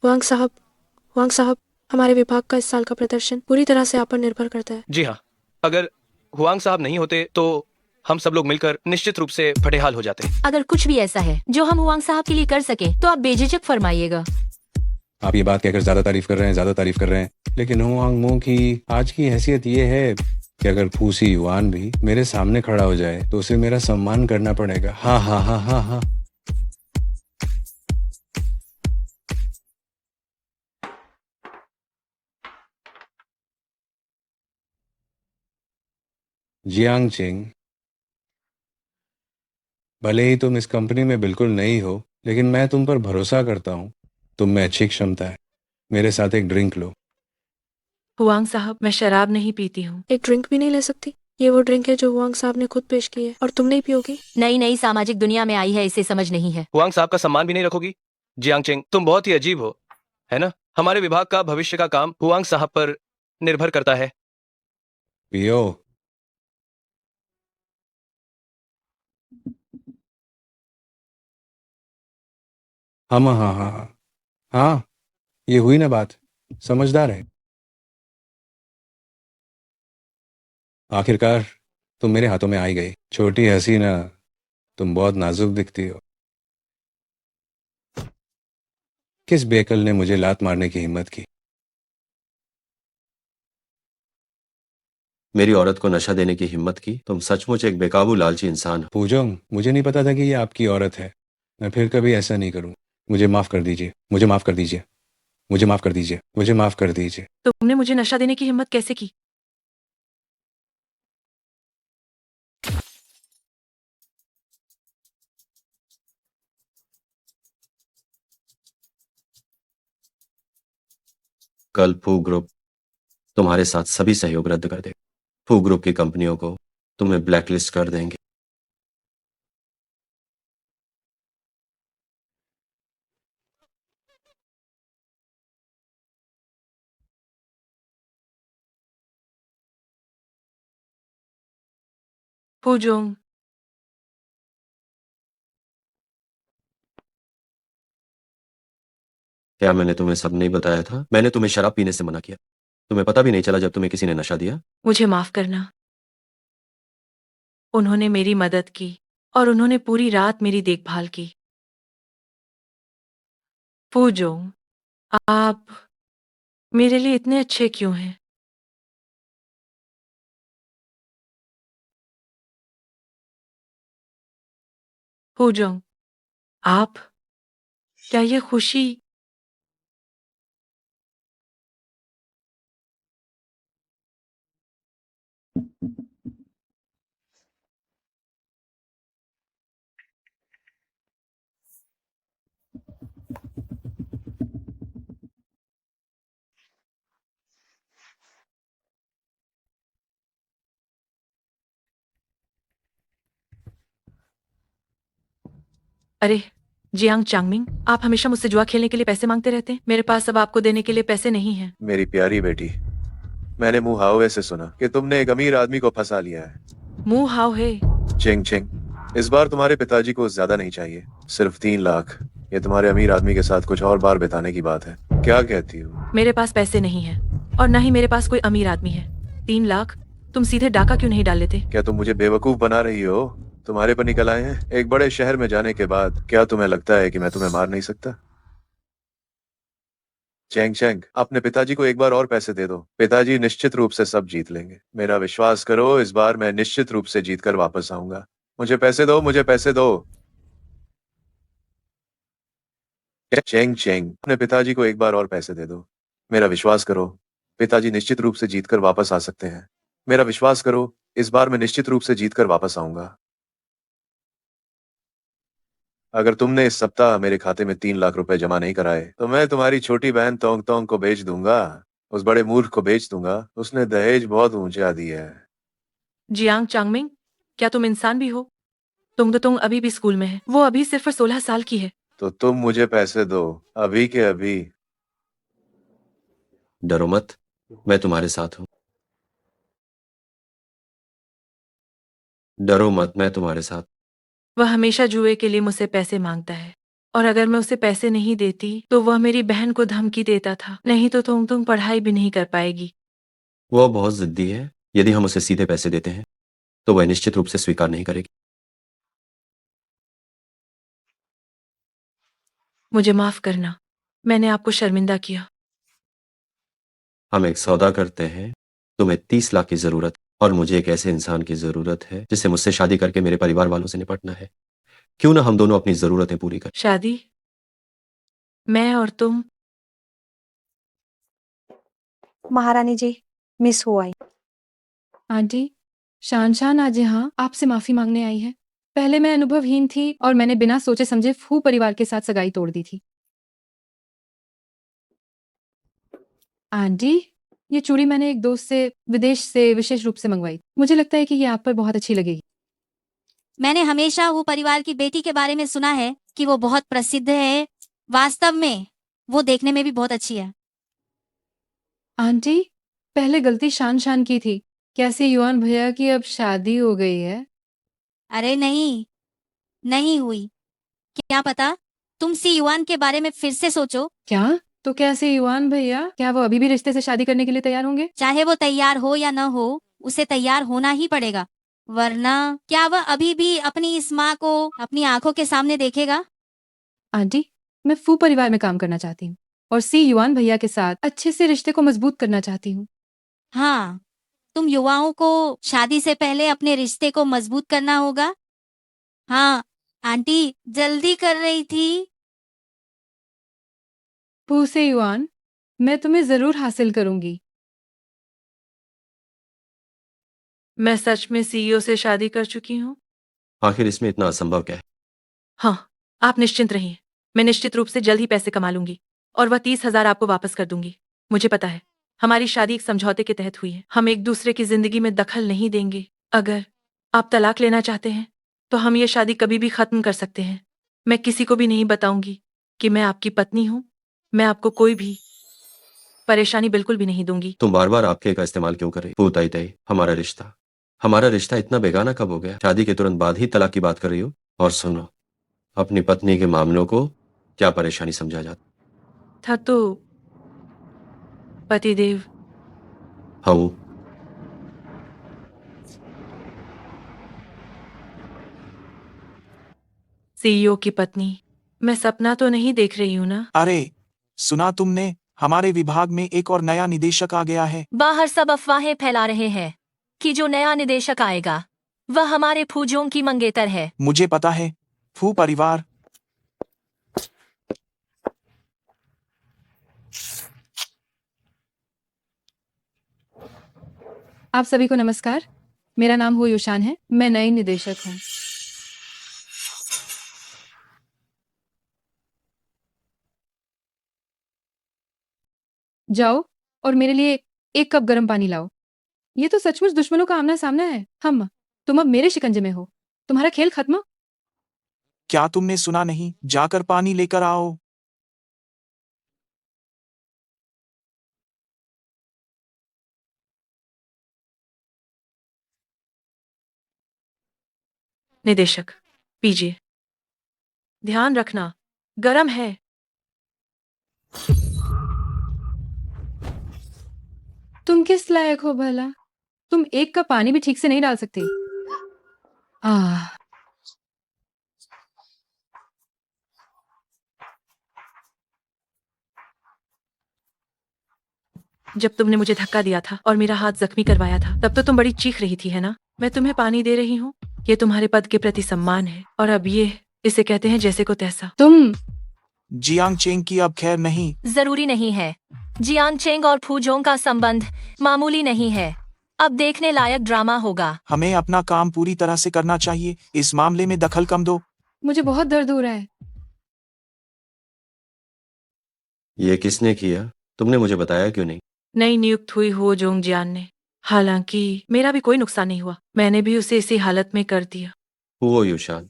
वांग साहब, हमारे विभाग का इस साल का प्रदर्शन पूरी तरह से आप पर निर्भर करता है। जी हाँ, अगर हुआंग साहब नहीं होते तो हम सब लोग मिलकर निश्चित रूप से फटेहाल हो जाते। अगर कुछ भी ऐसा है जो हम हुआंग साहब के लिए कर सके तो आप बेझिझक फरमाइएगा। आप ये बात कहकर ज्यादा तारीफ कर रहे हैं, लेकिन हुआंग मो की आज की हैसियत ये है कि अगर फूसी युआन भी मेरे सामने खड़ा हो जाए तो उसे मेरा सम्मान करना पड़ेगा। हाँ हाँ हाँ हाँ हाँ। जियांग चिंग, भले ही तुम इस कंपनी में बिल्कुल नई हो, लेकिन मैं तुम पर भरोसा करता हूँ। तुम में अच्छी क्षमता है। मेरे साथ एक ड्रिंक लो। हुआंग साहब, मैं शराब नहीं पीती हूँ। एक ड्रिंक भी नहीं ले सकती? ये वो ड्रिंक है जो वांग साहब ने खुद पेश की है और तुम नहीं पियोगी? नई नई सामाजिक दुनिया में आई है, इसे समझ नहीं है। हुआंग साहब का सम्मान भी नहीं रखोगी? जियांग चेंग, तुम बहुत ही अजीब हो, है ना? हमारे विभाग का भविष्य का काम हुआंग साहब पर निर्भर करता है। पियो। हाँ हाँ हाँ हाँ हाँ हाँ, ये हुई ना बात। समझदार है। आखिरकार तुम मेरे हाथों में आई गई। छोटी हसीना, तुम बहुत नाजुक दिखती हो। किस बेकल ने मुझे लात मारने की हिम्मत की? मेरी औरत को नशा देने की हिम्मत की? तुम सचमुच एक बेकाबू लालची इंसान हो। पूजोंग, मुझे नहीं पता था कि ये आपकी औरत है। मैं फिर कभी ऐसा नहीं करूं। मुझे माफ कर दीजिए, मुझे माफ कर दीजिए, मुझे माफ कर दीजिए, मुझे माफ कर दीजिए। तुमने मुझे नशा देने की हिम्मत कैसे की? कल फू ग्रुप तुम्हारे साथ सभी सहयोग रद्द कर देगा। फू ग्रुप की कंपनियों को तुम्हें ब्लैकलिस्ट कर देंगे। फूजोंग, क्या मैंने तुम्हें सब नहीं बताया था? मैंने तुम्हें शराब पीने से मना किया। तुम्हें पता भी नहीं चला जब तुम्हें किसी ने नशा दिया। मुझे माफ करना। उन्होंने मेरी मदद की और उन्होंने पूरी रात मेरी देखभाल की। फूजो, आप मेरे लिए इतने अच्छे क्यों हैं? फूजो, आप क्या ये खुशी अरे जियांग चांगमिंग, आप हमेशा मुझसे जुआ खेलने के लिए पैसे मांगते रहते हैं। मेरे पास अब आपको देने के लिए पैसे नहीं हैं। मेरी प्यारी बेटी, मैंने मुंह हावे से सुना कि तुमने एक अमीर आदमी को फंसा लिया है। मुंह हाव है। चिंग चिंग, इस बार तुम्हारे पिताजी को ज्यादा नहीं चाहिए, सिर्फ 3 लाख। ये तुम्हारे अमीर आदमी के साथ कुछ और बार बिताने की बात है। क्या कहती हो? मेरे पास पैसे नहीं हैं और न ही मेरे पास कोई अमीर आदमी है। 3 लाख? तुम सीधे डाका क्यों नहीं डाल लेते? क्या तुम मुझे बेवकूफ बना रही हो? तुम्हारे पर निकल आए हैं एक बड़े शहर में जाने के बाद। क्या तुम्हें लगता है कि मैं तुम्हें मार नहीं सकता? चैंग चैंग, अपने पिताजी को एक बार और पैसे दे दो। पिताजी निश्चित रूप से सब जीत लेंगे। मेरा विश्वास करो, इस बार मैं निश्चित रूप से जीत कर वापस आऊंगा। मुझे पैसे दो, मुझे पैसे दो। चैंग चैंग, अपने पिताजी को एक बार और पैसे दे दो। मेरा विश्वास करो, पिताजी निश्चित रूप से जीत कर वापस आ सकते हैं। मेरा विश्वास करो, इस बार मैं निश्चित रूप से जीत कर वापस आऊंगा। अगर तुमने इस सप्ताह मेरे खाते में 3 लाख रुपए जमा नहीं कराए तो मैं तुम्हारी छोटी बहन तोंग तोंग को बेच दूंगा। उस बड़े मूर्ख को बेच दूंगा, उसने दहेज बहुत ऊंचा दिया है। जियांग चांगमिंग, क्या तुम इंसान भी हो? तुंग अभी भी स्कूल में है। वो अभी सिर्फ 16 साल की है। तो तुम मुझे पैसे दो, अभी के अभी। डरो मत, मैं तुम्हारे साथ हूं। डरो मत, मैं तुम्हारे साथ। वह हमेशा जुए के लिए मुझसे पैसे मांगता है और अगर मैं उसे पैसे नहीं देती तो वह मेरी बहन को धमकी देता था। नहीं तो तुंग पढ़ाई भी नहीं कर पाएगी। वो बहुत जिद्दी है। यदि हम उसे सीधे पैसे देते हैं तो वह निश्चित रूप से स्वीकार नहीं करेगी। मुझे माफ करना, मैंने आपको शर्मिंदा किया। हम एक सौदा करते हैं। तुम्हें 30 लाख की जरूरत और मुझे एक ऐसे इंसान की जरूरत है जिससे मुझसे शादी करके मेरे परिवार वालों से निपटना है। क्यों ना हम दोनों अपनी जरूरतें पूरी करें। शादी? मैं और तुम? महारानी जी, मिस हो आई। आंटी, शान आज यहाँ आपसे माफी मांगने आई है। पहले मैं अनुभवहीन थी और मैंने बिना सोचे समझे फू परिवार के साथ सगाई तोड़ दी थी। आंटी, ये चूड़ी मैंने एक दोस्त से विदेश से विशेष रूप से मंगवाई। मुझे लगता है कि ये आप पर बहुत अच्छी लगेगी। मैंने हमेशा वो परिवार की बेटी के बारे में सुना है कि वो बहुत प्रसिद्ध है। वास्तव में वो देखने में भी बहुत अच्छी है। आंटी, पहले गलती शान की थी। कैसे युवान भैया की अब शादी हो गई है? अरे नहीं, नहीं हुई। क्या पता तुम सी युआन के बारे में फिर से सोचो। क्या? तो कैसे युवान भैया, क्या वो अभी भी रिश्ते से शादी करने के लिए तैयार होंगे? चाहे वो तैयार हो या न हो, उसे तैयार होना ही पड़ेगा। वरना क्या वह अभी भी अपनी इस माँ को अपनी आंखों के सामने देखेगा? आंटी, मैं फू परिवार में काम करना चाहती हूँ और सी युवान भैया के साथ अच्छे से रिश्ते को मजबूत करना चाहती हूँ। हाँ, तुम युवाओं को शादी से पहले अपने रिश्ते को मजबूत करना होगा। हाँ, आंटी जल्दी कर रही थी। फू से युवान, मैं तुम्हें जरूर हासिल करूंगी। मैं सच में सीईओ से शादी कर चुकी हूँ। आखिर इसमें इतना असंभव क्या है? हाँ, आप निश्चिंत रहिए। मैं निश्चित रूप से जल्द ही पैसे कमा लूंगी और वह 30,000 आपको वापस कर दूंगी। मुझे पता है, हमारी शादी एक समझौते के तहत हुई है। हम एक दूसरे की जिंदगी में दखल नहीं देंगे। अगर आप तलाक लेना चाहते हैं तो हम ये शादी कभी भी खत्म कर सकते हैं। मैं किसी को भी नहीं बताऊंगी कि मैं आपकी पत्नी हूँ। मैं आपको कोई भी परेशानी बिल्कुल भी नहीं दूंगी। तुम बार बार आपके का इस्तेमाल क्यों कर रही? पूताई तई, हमारा रिश्ता इतना बेगाना कब हो गया? शादी के तुरंत बाद ही तलाक की बात कर रही हो। और सुनो, अपनी पत्नी के मामलों को क्या परेशानी समझा जाता? था तो पतिदेव। हाँ, सीईओ की पत्नी मैं सपना तो नहीं देख रही हूँ ना। अरे सुना तुमने, हमारे विभाग में एक और नया निदेशक आ गया है। बाहर सब अफवाहें फैला रहे हैं कि जो नया निदेशक आएगा वह हमारे फूजों की मंगेतर है। मुझे पता है, फू परिवार। आप सभी को नमस्कार। मेरा नाम हो युशान है, मैं नई निदेशक हूँ। जाओ और मेरे लिए 1 कप गर्म पानी लाओ। ये तो सचमुच दुश्मनों का आमना सामना है। तुम अब मेरे शिकंजे में हो। तुम्हारा खेल खत्म। क्या तुमने सुना नहीं? जाकर पानी लेकर आओ। निदेशक, पीजिए। ध्यान रखना, गरम है। तुम किस लायक हो भला? तुम 1 कप पानी भी ठीक से नहीं डाल सकते। आह, जब तुमने मुझे धक्का दिया था और मेरा हाथ जख्मी करवाया था, तब तो तुम बड़ी चीख रही थी, है ना? मैं तुम्हें पानी दे रही हूँ। ये तुम्हारे पद के प्रति सम्मान है। और अब ये इसे कहते हैं जैसे को तैसा। तुम जियांग चेंग की अब खैर नहीं। जरूरी नहीं है। जियांग चेंग और फूजों का संबंध मामूली नहीं है। अब देखने लायक ड्रामा होगा। हमें अपना काम पूरी तरह से करना चाहिए। इस मामले में दखल कम दो। मुझे बहुत दर्द हो रहा है। ये किसने किया? तुमने मुझे बताया क्यों नहीं? नई नियुक्त हुई हो जोंग जियान ने। हालांकि मेरा भी कोई नुकसान नहीं हुआ, मैंने भी उसे इसी हालत में कर दिया। हुओ युशान।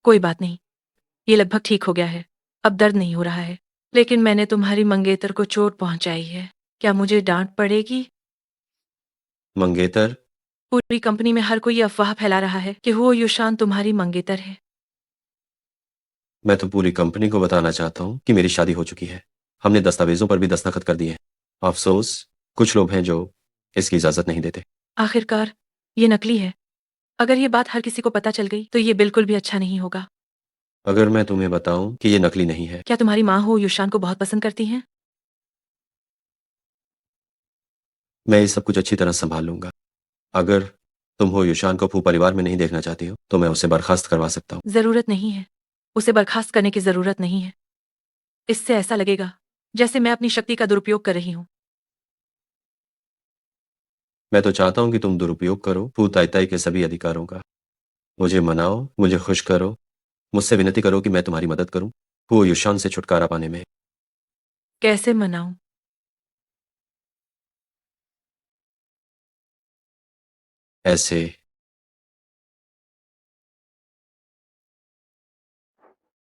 कोई बात नहीं, ये लगभग ठीक हो गया है। अब दर्द नहीं हो रहा है। लेकिन मैंने तुम्हारी मंगेतर को चोट पहुंचाई है। क्या मुझे डांट पड़ेगी? मंगेतर? पूरी कंपनी में हर कोई ये अफवाह फैला रहा है कि वो युशान तुम्हारी मंगेतर है। मैं तो पूरी कंपनी को बताना चाहता हूँ कि मेरी शादी हो चुकी है। हमने दस्तावेजों पर भी दस्तखत कर दिए हैं। अफसोस, कुछ लोग हैं जो इसकी इजाजत नहीं देते। आखिरकार ये नकली है। अगर ये बात हर किसी को पता चल गई तो ये बिल्कुल भी अच्छा नहीं होगा। अगर मैं तुम्हें बताऊं कि ये नकली नहीं है। क्या तुम्हारी माँ हो युशान को बहुत पसंद करती हैं? मैं ये सब कुछ अच्छी तरह संभाल लूंगा। अगर तुम हो युशान को फू परिवार में नहीं देखना चाहती हो तो मैं उसे बर्खास्त करवा सकता हूँ। जरूरत नहीं है। उसे बर्खास्त करने की जरूरत नहीं है। इससे ऐसा लगेगा जैसे मैं अपनी शक्ति का दुरुपयोग कर रही हूँ। मैं तो चाहता हूँ कि तुम दुरुपयोग करो फू ताई के सभी अधिकारों का। मुझे मनाओ, मुझे खुश करो, मुझसे विनती करो कि मैं तुम्हारी मदद करूं फू युशान से छुटकारा पाने में। कैसे मनाऊं? ऐसे।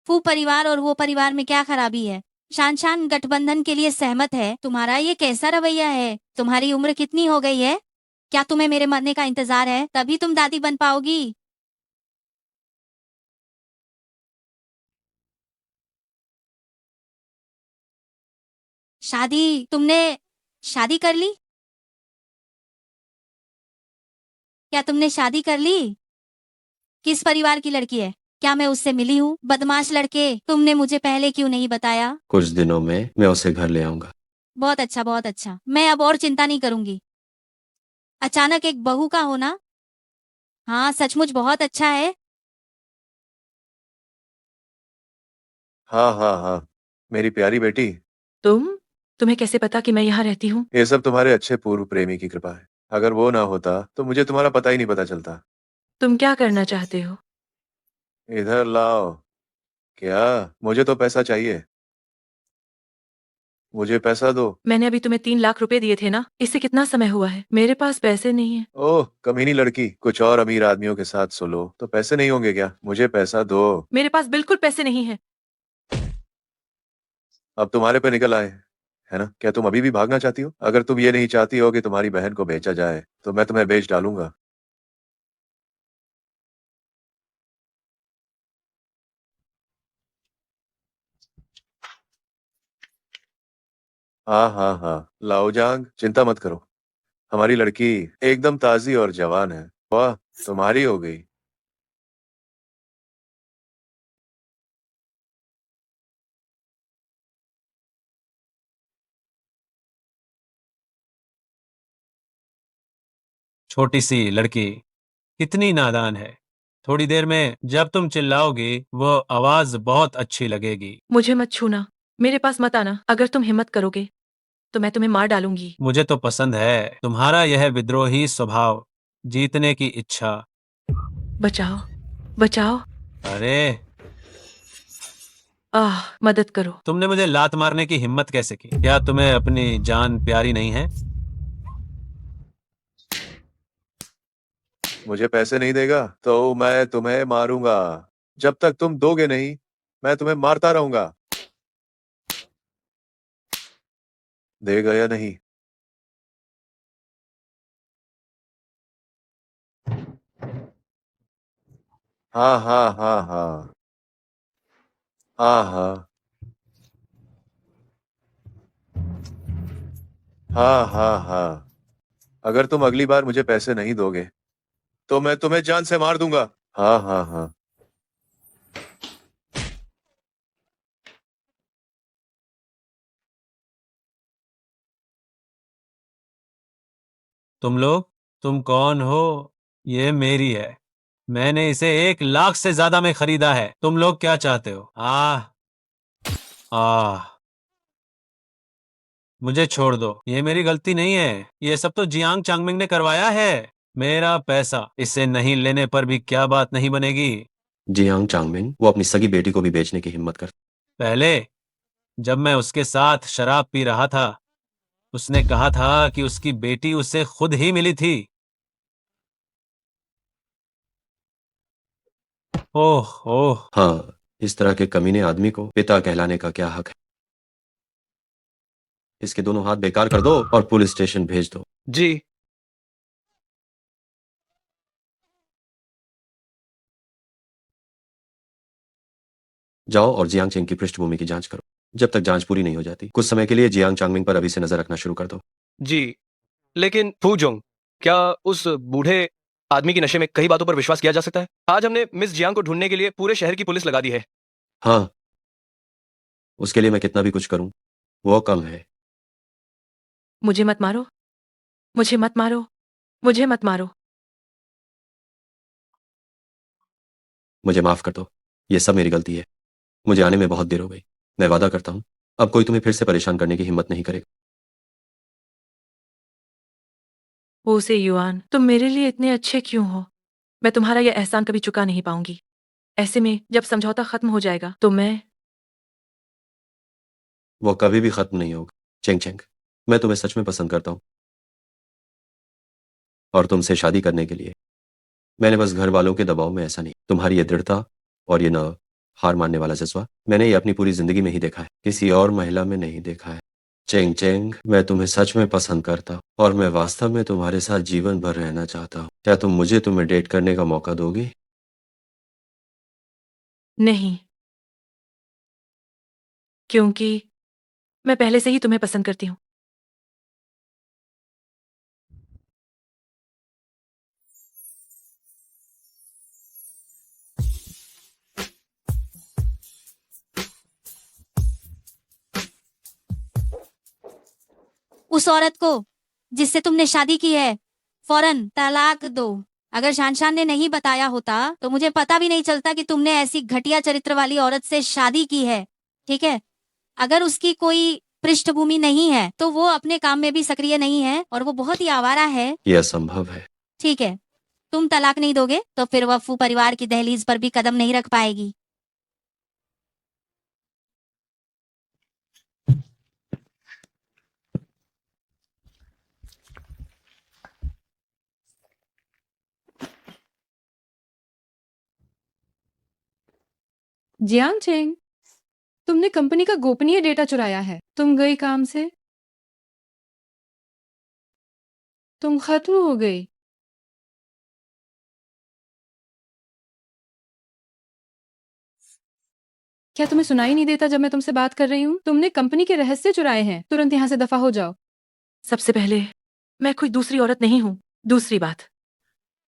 फू परिवार और वो परिवार में क्या खराबी है? शान शान गठबंधन के लिए सहमत है। तुम्हारा ये कैसा रवैया है? तुम्हारी उम्र कितनी हो गई है? क्या तुम्हें मेरे मरने का इंतजार है? तभी तुम दादी बन पाओगी। तुमने शादी कर ली? क्या तुमने शादी कर ली? किस परिवार की लड़की है? क्या मैं उससे मिली हूँ? बदमाश लड़के, तुमने मुझे पहले क्यों नहीं बताया? कुछ दिनों में मैं उसे घर ले आऊंगा। बहुत अच्छा, बहुत अच्छा। मैं अब और चिंता नहीं करूंगी। अचानक एक बहू का होना, हाँ सचमुच बहुत अच्छा है। हाँ हाँ हाँ, मेरी प्यारी बेटी। तुम्हें कैसे पता कि मैं यहाँ रहती हूँ? ये सब तुम्हारे अच्छे पूर्व प्रेमी की कृपा है। अगर वो ना होता तो मुझे तुम्हारा पता ही नहीं पता चलता। तुम क्या करना चाहते हो? इधर लाओ। क्या? मुझे तो पैसा चाहिए। मुझे पैसा दो। मैंने अभी तुम्हें 3 लाख रुपए दिए थे ना? इससे कितना समय हुआ है? मेरे पास पैसे नहीं है। ओह कमीनी लड़की, कुछ और अमीर आदमियों के साथ सुलो तो पैसे नहीं होंगे क्या? मुझे पैसा दो। मेरे पास बिल्कुल पैसे नहीं है। अब तुम्हारे पे निकल आए, है ना? क्या तुम अभी भी भागना चाहती हो? अगर तुम ये नहीं चाहती हो कि तुम्हारी बहन को बेचा जाए तो मैं तुम्हें बेच डालूंगा। हाँ हाँ हाँ, लाओजांग चिंता मत करो। हमारी लड़की एकदम ताजी और जवान है। वाह, तुम्हारी हो गई। छोटी सी लड़की कितनी नादान है। थोड़ी देर में जब तुम चिल्लाओगी वो आवाज बहुत अच्छी लगेगी। मुझे मत छूना, मेरे पास मत आना। अगर तुम हिम्मत करोगे तो मैं तुम्हें मार डालूंगी। मुझे तो पसंद है तुम्हारा यह विद्रोही स्वभाव, जीतने की इच्छा। बचाओ, बचाओ। अरे मदद करो। तुमने मुझे लात मारने की हिम्मत कैसे की? क्या तुम्हें अपनी जान प्यारी नहीं है? मुझे पैसे नहीं देगा तो मैं तुम्हें मारूंगा। जब तक तुम दोगे नहीं, मैं तुम्हें मारता रहूंगा। देगा या नहीं? हाँ हाँ हाँ हाँ हाँ हाँ हाँ हाँ हाँ। अगर तुम अगली बार मुझे पैसे नहीं दोगे तो मैं तुम्हें जान से मार दूंगा। हाँ हाँ हाँ। तुम लोग, तुम कौन हो? ये मेरी है, मैंने इसे 1 लाख से ज्यादा में खरीदा है। तुम लोग क्या चाहते हो? मुझे छोड़ दो, ये मेरी गलती नहीं है। ये सब तो जियांग चांगमिंग ने करवाया है। मेरा पैसा, इसे नहीं लेने पर भी क्या बात नहीं बनेगी? जियांग चांगमिन वो अपनी सगी बेटी को भी बेचने की हिम्मत कर। पहले जब मैं उसके साथ शराब पी रहा था, उसने कहा था कि उसकी बेटी उसे खुद ही मिली थी। ओह ओह। हाँ, इस तरह के कमीने आदमी को पिता कहलाने का क्या हक है? इसके दोनों हाथ बेकार कर दो और पुलिस स्टेशन भेज दो। जी। जाओ और जियांग चेंग की पृष्ठभूमि की जांच करो। जब तक जांच पूरी नहीं हो जाती, कुछ समय के लिए जियांग चांगमिंग पर अभी से नजर रखना शुरू कर दो। जी, लेकिन फूजोंग, क्या उस बूढ़े आदमी की नशे में कई बातों पर विश्वास किया जा सकता है? आज हमने मिस जियांग को ढूंढने के लिए पूरे शहर की पुलिस लगा दी है। हाँ, उसके लिए मैं कितना भी कुछ करूं वो कम है। मुझे मत मारो, मुझे मत मारो, मुझे मत मारो। मुझे माफ कर दो, ये सब मेरी गलती है। मुझे आने में बहुत देर हो गई। मैं वादा करता हूं अब कोई तुम्हें फिर से परेशान करने की हिम्मत नहीं करेगा। ओसे युआन, तुम मेरे लिए इतने अच्छे क्यों हो? मैं तुम्हारा यह एहसान कभी चुका नहीं पाऊंगी। ऐसे में जब समझौता खत्म हो जाएगा तो मैं वो कभी भी खत्म नहीं होगा। चेंग चेंग, मैं तुम्हें सच में पसंद करता हूं और तुमसे शादी करने के लिए मैंने बस घर वालों के दबाव में ऐसा नहीं, तुम्हारी ये दृढ़ता और ये न हार मानने वाला जज्बा मैंने ये अपनी पूरी जिंदगी में ही देखा है, किसी और महिला में नहीं देखा है। चेंग चेंग, मैं तुम्हें सच में पसंद करता हूँ और मैं वास्तव में तुम्हारे साथ जीवन भर रहना चाहता हूँ। क्या तुम मुझे तुम्हें डेट करने का मौका दोगी? नहीं, क्योंकि मैं पहले से ही तुम्हें पसंद करती हूँ। उस औरत को जिससे तुमने शादी की है फौरन तलाक दो। अगर शानशान ने नहीं बताया होता तो मुझे पता भी नहीं चलता कि तुमने ऐसी घटिया चरित्र वाली औरत से शादी की है। ठीक है, अगर उसकी कोई पृष्ठभूमि नहीं है तो वो अपने काम में भी सक्रिय नहीं है और वो बहुत ही आवारा है। यह असंभव है। ठीक है, तुम तलाक नहीं दोगे तो फिर वह फू परिवार की दहलीज पर भी कदम नहीं रख पाएगी। जियांग चेंग, तुमने कंपनी का गोपनीय डेटा चुराया है। तुम गई काम से, तुम खत्म हो गई। क्या तुम्हें सुनाई नहीं देता जब मैं तुमसे बात कर रही हूँ? तुमने कंपनी के रहस्य चुराए हैं। तुरंत यहाँ से दफा हो जाओ। सबसे पहले मैं कोई दूसरी औरत नहीं हूँ। दूसरी बात,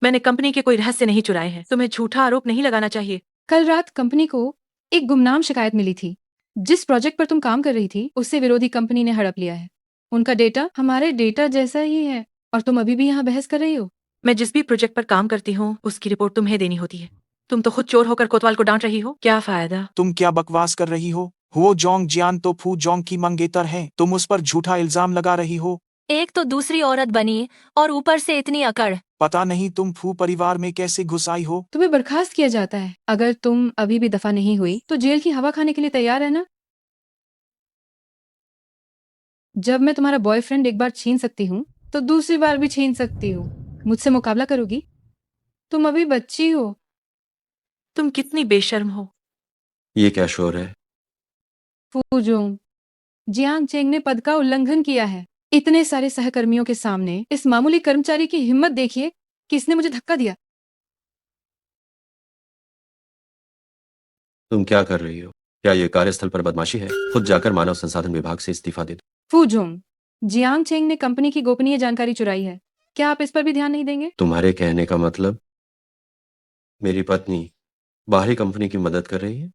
मैंने कंपनी के कोई रहस्य नहीं चुराए हैं। तुम्हें झूठा आरोप नहीं लगाना चाहिए। कल रात कंपनी को एक गुमनाम शिकायत मिली थी। जिस प्रोजेक्ट पर तुम काम कर रही थी उससे विरोधी कंपनी ने हड़प लिया है। उनका डेटा हमारे डेटा जैसा ही है और तुम अभी भी यहाँ बहस कर रही हो। मैं जिस भी प्रोजेक्ट पर काम करती हूँ उसकी रिपोर्ट तुम्हें देनी होती है। तुम तो खुद चोर होकर कोतवाल को डांट रही हो, क्या फायदा? तुम क्या बकवास कर रही हो? हुओ जोंग जियान तो फू जोंग की मंगेतर है, तुम उस पर झूठा इल्जाम लगा रही हो। एक तो दूसरी औरत बनी और ऊपर से इतनी अकड़। पता नहीं तुम फू परिवार में कैसे घुस आई हो। तुम्हें बर्खास्त किया जाता है। अगर तुम अभी भी दफा नहीं हुई तो जेल की हवा खाने के लिए तैयार है ना? जब मैं तुम्हारा बॉयफ्रेंड एक बार छीन सकती हूँ तो दूसरी बार भी छीन सकती हूँ। मुझसे मुकाबला करोगी? तुम अभी बच्ची हो। तुम कितनी बेशर्म हो। ये क्या शोर है? फूजोंग, जियांग चेंग ने पद का उल्लंघन किया है। इतने सारे सहकर्मियों के सामने इस मामूली कर्मचारी की हिम्मत देखिए कि इसने मुझे धक्का दिया। तुम क्या कर रही हो? क्या ये कार्यस्थल पर बदमाशी है? खुद जाकर मानव संसाधन विभाग से इस्तीफा दे दो। फूजोंग, जियांग चेंग ने कंपनी की गोपनीय जानकारी चुराई है। क्या आप इस पर भी ध्यान नहीं देंगे? तुम्हारे कहने का मतलब मेरी पत्नी बाहरी कंपनी की मदद कर रही है?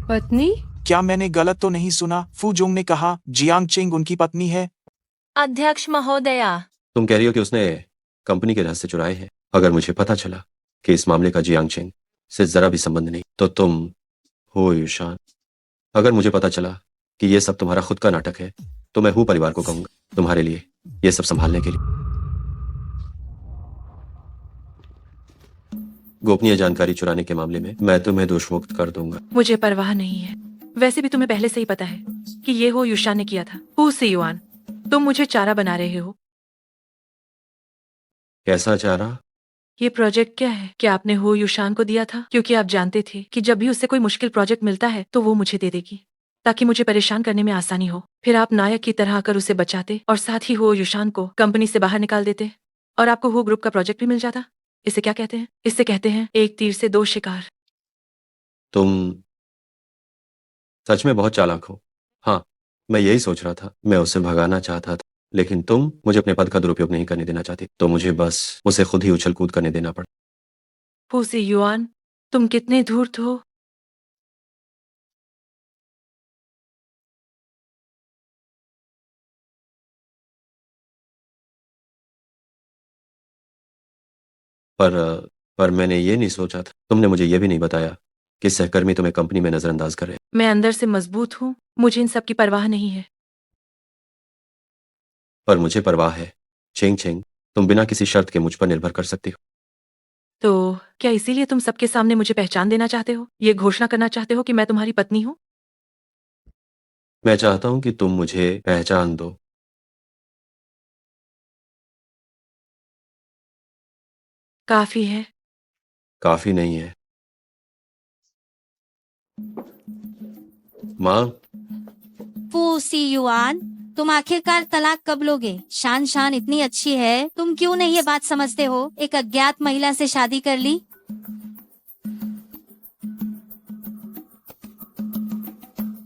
पत्नी? क्या मैंने गलत तो नहीं सुना? फू जोंग ने कहा जियांग चेंग उनकी पत्नी है। अध्यक्ष महोदया, तुम कह रही हो कि उसने कंपनी के रहस्य चुराए हैं? अगर मुझे पता चला कि इस मामले का जियांग चेंग से जरा भी संबंध नहीं तो तुम हो युशान। अगर मुझे पता चला कि ये सब तुम्हारा खुद का नाटक है तो मैं हूँ परिवार को कहूंगा तुम्हारे लिए ये सब संभालने के लिए। गोपनीय जानकारी चुराने के मामले में मैं तुम्हें दोषमुक्त कर दूंगा। मुझे परवाह नहीं है। वैसे भी तुम्हें पहले से ही पता है कि ये हो युशान ने किया था। हु सी युआन, तुम मुझे चारा बना रहे हो। कैसा चारा? ये प्रोजेक्ट क्या है? क्या आपने हो युशान को दिया था क्योंकि आप जानते थे कि जब भी उससे कोई मुश्किल प्रोजेक्ट मिलता है तो वो मुझे दे देगी ताकि मुझे परेशान करने में आसानी हो। फिर आप नायक की तरह आकर उसे बचाते और साथ ही हो युशान को कंपनी से बाहर निकाल देते और आपको हो ग्रुप का प्रोजेक्ट भी मिल जाता। इसे क्या कहते हैं? इसे कहते हैं एक तीर से दो शिकार। तुम सच में बहुत चालाक हो। हाँ, मैं यही सोच रहा था। मैं उसे भगाना चाहता था लेकिन तुम मुझे अपने पद का दुरुपयोग नहीं करने देना चाहती तो मुझे बस उसे खुद ही उछल कूद करने देना पड़ा। हु सी युआन, तुम कितने धूर्त हो। पर पर मैंने ये नहीं सोचा था। तुमने मुझे ये भी नहीं बताया कि सहकर्मी तुम्हें कंपनी में नजरअंदाज कर रहे हैं। मैं अंदर से मजबूत हूँ, मुझे इन सब की परवाह नहीं है। पर मुझे परवाह है। चेंग चेंग, तुम बिना किसी शर्त के मुझ पर निर्भर कर सकती हो। तो क्या इसीलिए तुम सबके सामने मुझे पहचान देना चाहते हो? ये घोषणा करना चाहते हो कि मैं तुम्हारी पत्नी हूँ? मैं चाहता हूं कि तुम मुझे पहचान दो। काफी है। काफी नहीं है। माँ, फू सी युआन, तुम आखिरकार तलाक कब लोगे? शान शान इतनी अच्छी है, तुम क्यों नहीं ये बात समझते हो? एक अज्ञात महिला से शादी कर ली।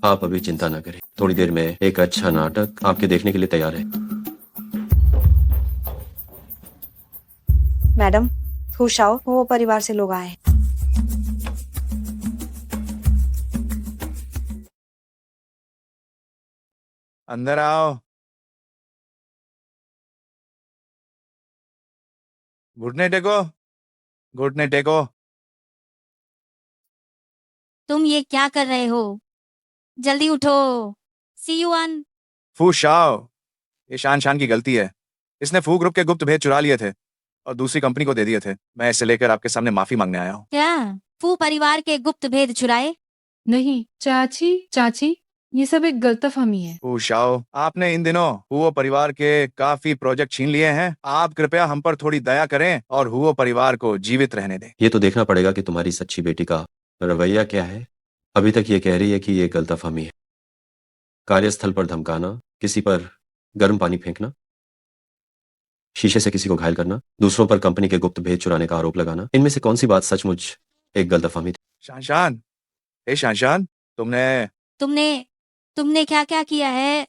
आप अभी चिंता न करें। थोड़ी देर में एक अच्छा नाटक आपके देखने के लिए तैयार है। मैडम, खुश आओ, वो परिवार से लोग आए हैं। अंदर आओ। घुटने टेको, घुटने टेको। तुम ये क्या कर रहे हो? जल्दी उठो। सी युआन, फू शाओ, ये शान शान की गलती है। इसने फू ग्रुप के गुप्त भेद चुरा लिए थे और दूसरी कंपनी को दे दिए थे। मैं इसे लेकर आपके सामने माफी मांगने आया हूँ। क्या फू परिवार के गुप्त भेद चुराए? नहीं चाची, चाची, ये सब एक गलतफहमी है। फू शाओ, आपने इन दिनों हुओ परिवार के काफी प्रोजेक्ट छीन लिए हैं। आप कृपया हम पर थोड़ी दया करें और हुओ परिवार को जीवित रहने दें। ये तो देखना पड़ेगा कि तुम्हारी सच्ची बेटी का रवैया क्या है। अभी तक ये कह रही है कि ये गलतफहमी है। कार्यस्थल पर धमकाना, किसी पर गर्म पानी फेंकना, शीशे से किसी को घायल करना, दूसरों पर कंपनी के गुप्त भेद चुराने का आरोप लगाना, इनमें से कौन सी बात सचमुच एक गलतफहमी थी? शानशान, ए शानशान, तुमने तुमने क्या क्या किया है?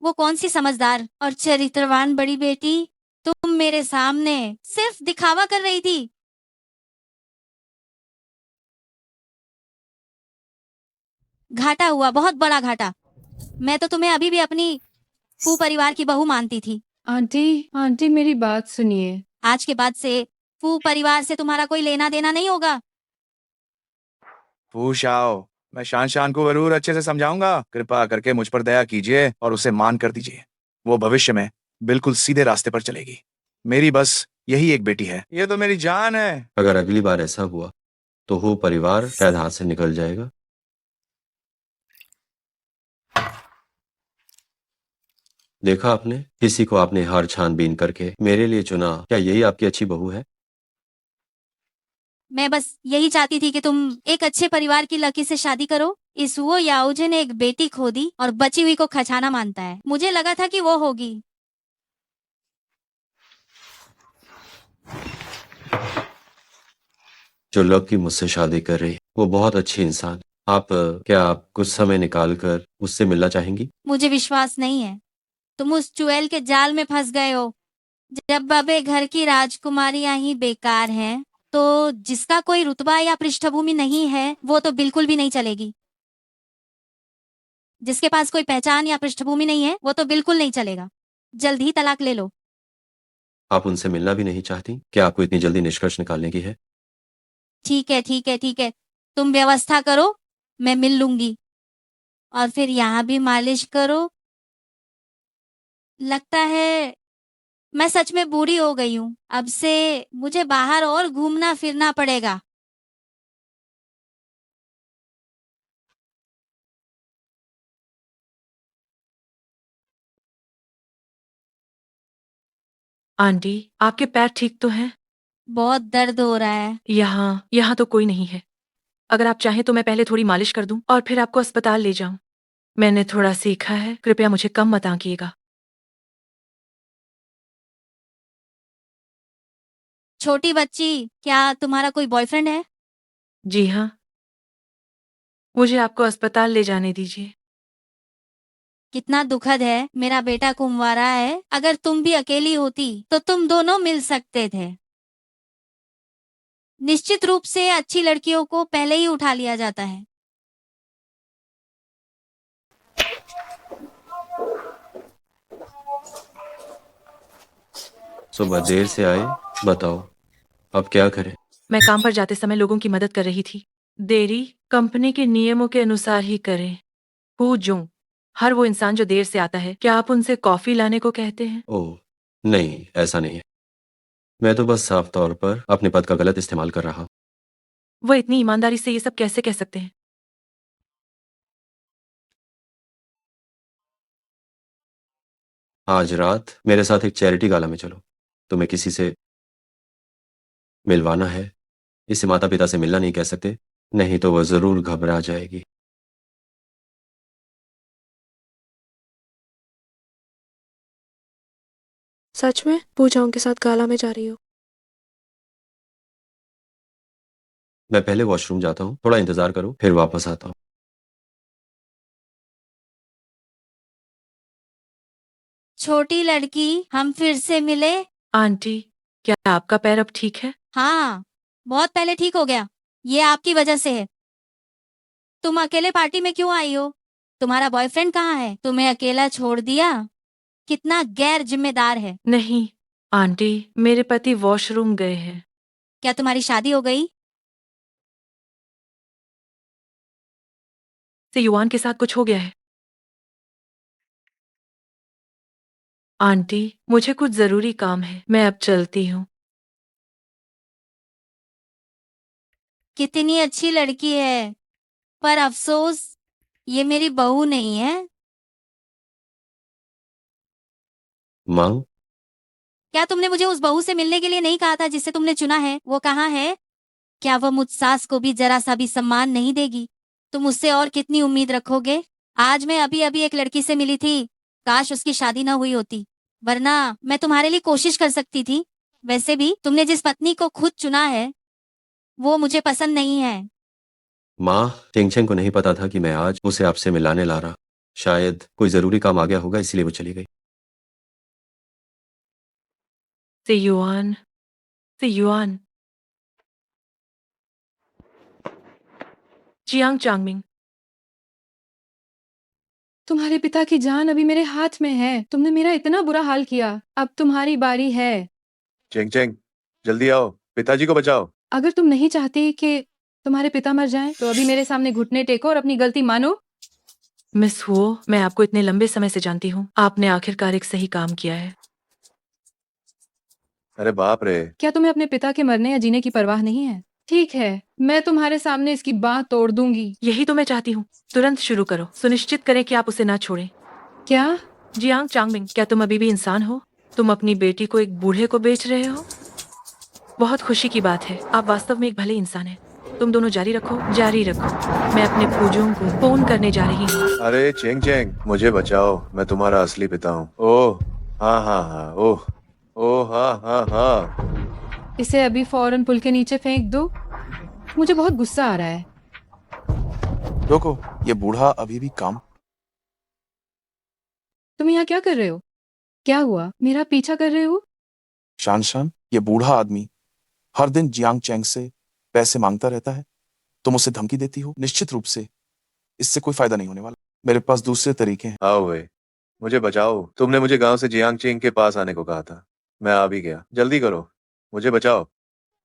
वो कौन सी समझदार और चरित्रवान बड़ी बेटी तुम मेरे सामने सिर्फ दिखावा कर रही थी। घाटा हुआ, बहुत बड़ा घाटा। मैं तो तुम्हें अभी भी अपनी फू परिवार की बहू मानती थी। आंटी, आंटी मेरी बात सुनिए। आज के बाद से फू परिवार से तुम्हारा कोई लेना देना नहीं होगा। फूशाओ, मैं शान शान को जरूर अच्छे से समझाऊंगा। कृपा करके मुझ पर दया कीजिए और उसे मान कर दीजिए। वो भविष्य में बिल्कुल सीधे रास्ते पर चलेगी। मेरी बस यही एक बेटी है, ये तो मेरी जान है। अगर अगली बार ऐसा हुआ तो वो परिवार शायद हाथ से निकल जाएगा। देखा आपने, किसी को आपने हार छानबीन करके मेरे लिए चुना। क्या यही आपकी अच्छी बहू है? मैं बस यही चाहती थी कि तुम एक अच्छे परिवार की लकी से शादी करो। इस वो याओजे ने एक बेटी खो दी और बची हुई को खजाना मानता है। मुझे लगा था कि वो होगी। जो लकी मुझसे शादी कर रही है वो बहुत अच्छी इंसान है। क्या आप कुछ समय निकाल कर उससे मिलना चाहेंगी? मुझे विश्वास नहीं है। तुम उस चुड़ैल के जाल में फंस गए हो। जब बबे घर की राजकुमारियां ही बेकार हैं, तो जिसका कोई रुतबा या पृष्ठभूमि नहीं है वो तो बिल्कुल भी नहीं चलेगी। जिसके पास कोई पहचान या पृष्ठभूमि नहीं है वो तो बिल्कुल नहीं चलेगा। जल्द ही तलाक ले लो। आप उनसे मिलना भी नहीं चाहती? क्या आपको इतनी जल्दी निष्कर्ष निकालने की है? ठीक है, ठीक है, ठीक है। तुम व्यवस्था करो, मैं मिल लूंगी। और फिर यहाँ भी मालिश करो। लगता है मैं सच में बूढ़ी हो गई हूँ। अब से मुझे बाहर और घूमना फिरना पड़ेगा। आंटी, आपके पैर ठीक तो हैं? बहुत दर्द हो रहा है। यहाँ यहाँ तो कोई नहीं है। अगर आप चाहें तो मैं पहले थोड़ी मालिश कर दूं और फिर आपको अस्पताल ले जाऊं। मैंने थोड़ा सीखा है, कृपया मुझे कम मत आंकिएगा। छोटी बच्ची, क्या तुम्हारा कोई बॉयफ्रेंड है? जी हाँ, मुझे आपको अस्पताल ले जाने दीजिए। कितना दुखद है, मेरा बेटा कुंवारा है। अगर तुम भी अकेली होती तो तुम दोनों मिल सकते थे। निश्चित रूप से अच्छी लड़कियों को पहले ही उठा लिया जाता है। सुबह देर से आए, बताओ अब क्या करें? मैं काम पर जाते समय लोगों की मदद कर रही थी। देरी कंपनी के नियमों के अनुसार ही करें। हु जुंग, हर वो इंसान जो देर से आता है, क्या आप उनसे कॉफी लाने को कहते हैं? ओह नहीं, ऐसा नहीं है। मैं तो बस साफ तौर पर अपने पद का गलत इस्तेमाल कर रहा हूँ। वह इतनी ईमानदारी से ये सब कैसे कह सकते हैं? आज रात मेरे साथ एक चैरिटी गाला में चलो। तुम्हें किसी से मिलवाना है। इसे माता पिता से मिलना नहीं कह सकते, नहीं तो वह जरूर घबरा जाएगी। सच में पूजाओं के साथ गाला में जा रही हो? मैं पहले वॉशरूम जाता हूँ, थोड़ा इंतजार करो, फिर वापस आता हूँ। छोटी लड़की, हम फिर से मिले। आंटी, क्या आपका पैर अब ठीक है? हाँ, बहुत पहले ठीक हो गया। ये आपकी वजह से है। तुम अकेले पार्टी में क्यों आई हो? तुम्हारा बॉयफ्रेंड कहाँ है? तुम्हें अकेला छोड़ दिया? कितना गैर जिम्मेदार है। नहीं आंटी, मेरे पति वॉशरूम गए हैं। क्या तुम्हारी शादी हो गई? से युवान के साथ कुछ हो गया है। आंटी, मुझे कुछ जरूरी काम है, मैं अब चलती हूँ। कितनी अच्छी लड़की है, पर अफसोस ये मेरी बहू नहीं है। माँ, क्या तुमने मुझे उस बहू से मिलने के लिए नहीं कहा था जिसे तुमने चुना है? वो कहाँ है? क्या वह मुझ सास को भी जरा सा भी सम्मान नहीं देगी? तुम उससे और कितनी उम्मीद रखोगे? आज मैं अभी अभी एक लड़की से मिली थी। काश उसकी शादी ना हुई होती, वरना मैं तुम्हारे लिए कोशिश कर सकती थी। वैसे भी तुमने जिस पत्नी को खुद चुना है वो मुझे पसंद नहीं है। माँ, टिंगचेंग को नहीं पता था कि मैं आज उसे आपसे मिलाने ला रहा। शायद कोई जरूरी काम आ गया होगा, इसलिए वो चली गई। से युआन, से युआन। जियांग चांगमिंग, तुम्हारे पिता की जान अभी मेरे हाथ में है। तुमने मेरा इतना बुरा हाल किया, अब तुम्हारी बारी है। चेंग चेंग, जल्दी आओ, पिताजी को बचाओ। अगर तुम नहीं चाहती कि तुम्हारे पिता मर जाएं, तो अभी मेरे सामने घुटने टेको और अपनी गलती मानो। मिस हुओ, मैं आपको इतने लंबे समय से जानती हूँ। आपने आखिरकार एक सही काम किया है। अरे बाप रे। क्या तुम्हें अपने पिता के मरने या जीने की परवाह नहीं है? ठीक है, मैं तुम्हारे सामने इसकी बाह तोड़ दूंगी। यही तो मैं चाहती हूँ। तुरंत शुरू करो। सुनिश्चित करें कि आप उसे ना छोड़ें। क्या? जियांग चांगमिंग, क्या तुम अभी भी इंसान हो? तुम अपनी बेटी को एक बूढ़े को बेच रहे हो? बहुत खुशी की बात है, आप वास्तव में एक भले इंसान हैं। तुम दोनों जारी रखो, जारी रखो। मैं अपने पूजों को फोन करने जा रही हूँ। अरे चेंग चेंग, मुझे बचाओ, मैं तुम्हारा असली पिता हूँ। ओह, हाँ हाँ हाँ, ओह, ओह हाँ हाँ हाँ। इसे अभी फौरन पुल के नीचे फेंक दो। मुझे बहुत गुस्सा आ रहा है। रोको, ये बूढ़ा अभी भी काम। तुम यहाँ क्या कर रहे हो? क्या हुआ, मेरा पीछा कर रहे हो? शान शान, ये बूढ़ा आदमी हर दिन जियांग चैंग से पैसे मांगता रहता है। तुम उसे धमकी देती हो। निश्चित रूप से इससे कोई फायदा नहीं होने वाला। मेरे पास दूसरे तरीके हैं। आओ वे, मुझे बचाओ। तुमने मुझे गांव से जियांग चेंग के पास आने को कहा था, मैं आ भी गया। जल्दी करो, मुझे बचाओ।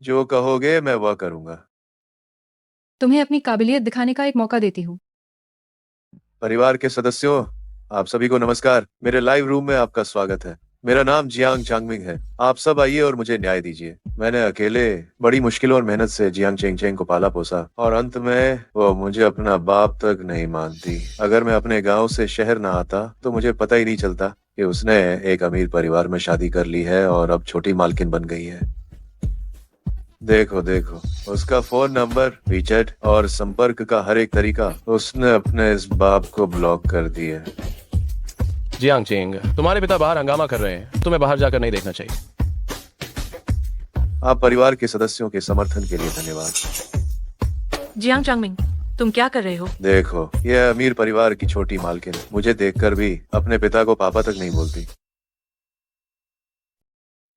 जो कहोगे मैं वह करूंगा। तुम्हें अपनी काबिलियत दिखाने का एक मौका देती हूँ। परिवार के सदस्यों, आप सभी को नमस्कार। मेरे लाइव रूम में आपका स्वागत है। मेरा नाम जियांग चांगमिंग है। आप सब आइए और मुझे न्याय दीजिए। मैंने अकेले बड़ी मुश्किलों और मेहनत से जियांग चेंग चेंग को पाला पोसा, और अंत में वो मुझे अपना बाप तक नहीं मानती। अगर मैं अपने गांव से शहर ना आता तो मुझे पता ही नहीं चलता कि उसने एक अमीर परिवार में शादी कर ली है और अब छोटी मालकिन बन गई है। देखो देखो, उसका फोन नंबर, फीचर और संपर्क का हर एक तरीका उसने अपने इस बाप को ब्लॉक कर दिया। जियांग चेंग, तुम्हारे पिता बाहर हंगामा कर रहे हैं। तुम्हें बाहर जाकर नहीं देखना चाहिए। आप परिवार के सदस्यों के समर्थन के लिए धन्यवाद। जियांग चांगमिंग, तुम क्या कर रहे हो? देखो, यह अमीर परिवार की छोटी मालकिन मुझे देखकर भी अपने पिता को पापा तक नहीं बोलती।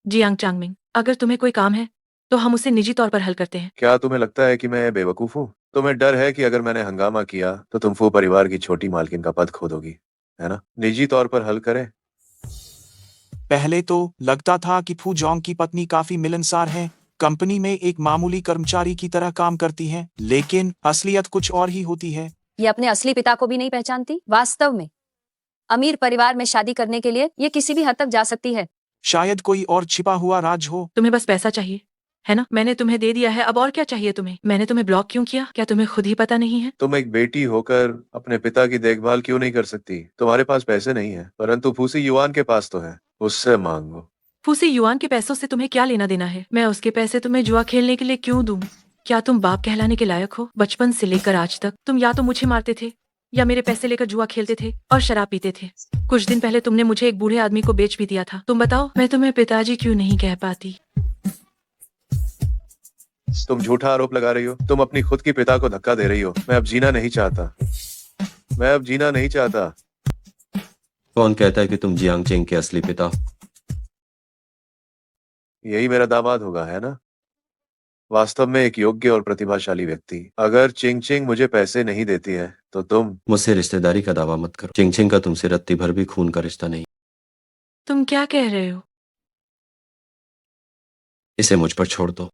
जियांग चांगमिंग, अगर तुम्हें कोई काम है तो हम उसे निजी तौर पर हल करते हैं। क्या तुम्हें लगता है कि मैं बेवकूफ हूँ? तुम्हें डर है कि अगर मैंने हंगामा किया तो तुम फू परिवार की छोटी मालकिन का पद खो दोगी, है ना? निजी तौर पर हल करें। पहले तो लगता था कि फू जोंग की पत्नी काफी मिलनसार है, कंपनी में एक मामूली कर्मचारी की तरह काम करती है, लेकिन असलियत कुछ और ही होती है। ये अपने असली पिता को भी नहीं पहचानती। वास्तव में अमीर परिवार में शादी करने के लिए ये किसी भी हद तक जा सकती है। शायद कोई और छिपा हुआ राज हो। तुम्हें बस पैसा चाहिए, है ना? मैंने तुम्हें दे दिया है, अब और क्या चाहिए तुम्हें? मैंने तुम्हें ब्लॉक क्यों किया? क्या तुम्हें खुद ही पता नहीं है? तुम एक बेटी होकर अपने पिता की देखभाल क्यों नहीं कर सकती? तुम्हारे पास पैसे नहीं है, परंतु फूसी युवान के पास तो है, उससे मांगो। फूसी युआन के पैसों से तुम्हें क्या लेना देना है? मैं उसके पैसे तुम्हें जुआ खेलने के लिए क्यों दूं? क्या तुम बाप कहलाने के लायक हो? बचपन से लेकर आज तक तुम या तो मुझे मारते थे या मेरे पैसे लेकर जुआ खेलते थे और शराब पीते थे। कुछ दिन पहले तुमने मुझे एक बूढ़े आदमी को बेच भी दिया था। तुम बताओ, मैं तुम्हें पिताजी क्यों नहीं कह पाती? तुम झूठा आरोप लगा रही हो। तुम अपनी खुद की पिता को धक्का दे रही हो। मैं अब जीना नहीं चाहता। मैं अब जीना नहीं चाहता। कौन कहता है कि तुम जियांग चेंग के असली पिता हो? यही मेरा दामाद होगा, है ना? वास्तव में एक योग्य और प्रतिभाशाली व्यक्ति। अगर चिंग चिंग मुझे पैसे नहीं देती है तो तुम मुझसे रिश्तेदारी का दावा मत करो। चिंग चिंग का तुमसे रत्ती भर भी खून का रिश्ता नहीं। तुम क्या कह रहे हो? इसे मुझ पर छोड़ दो।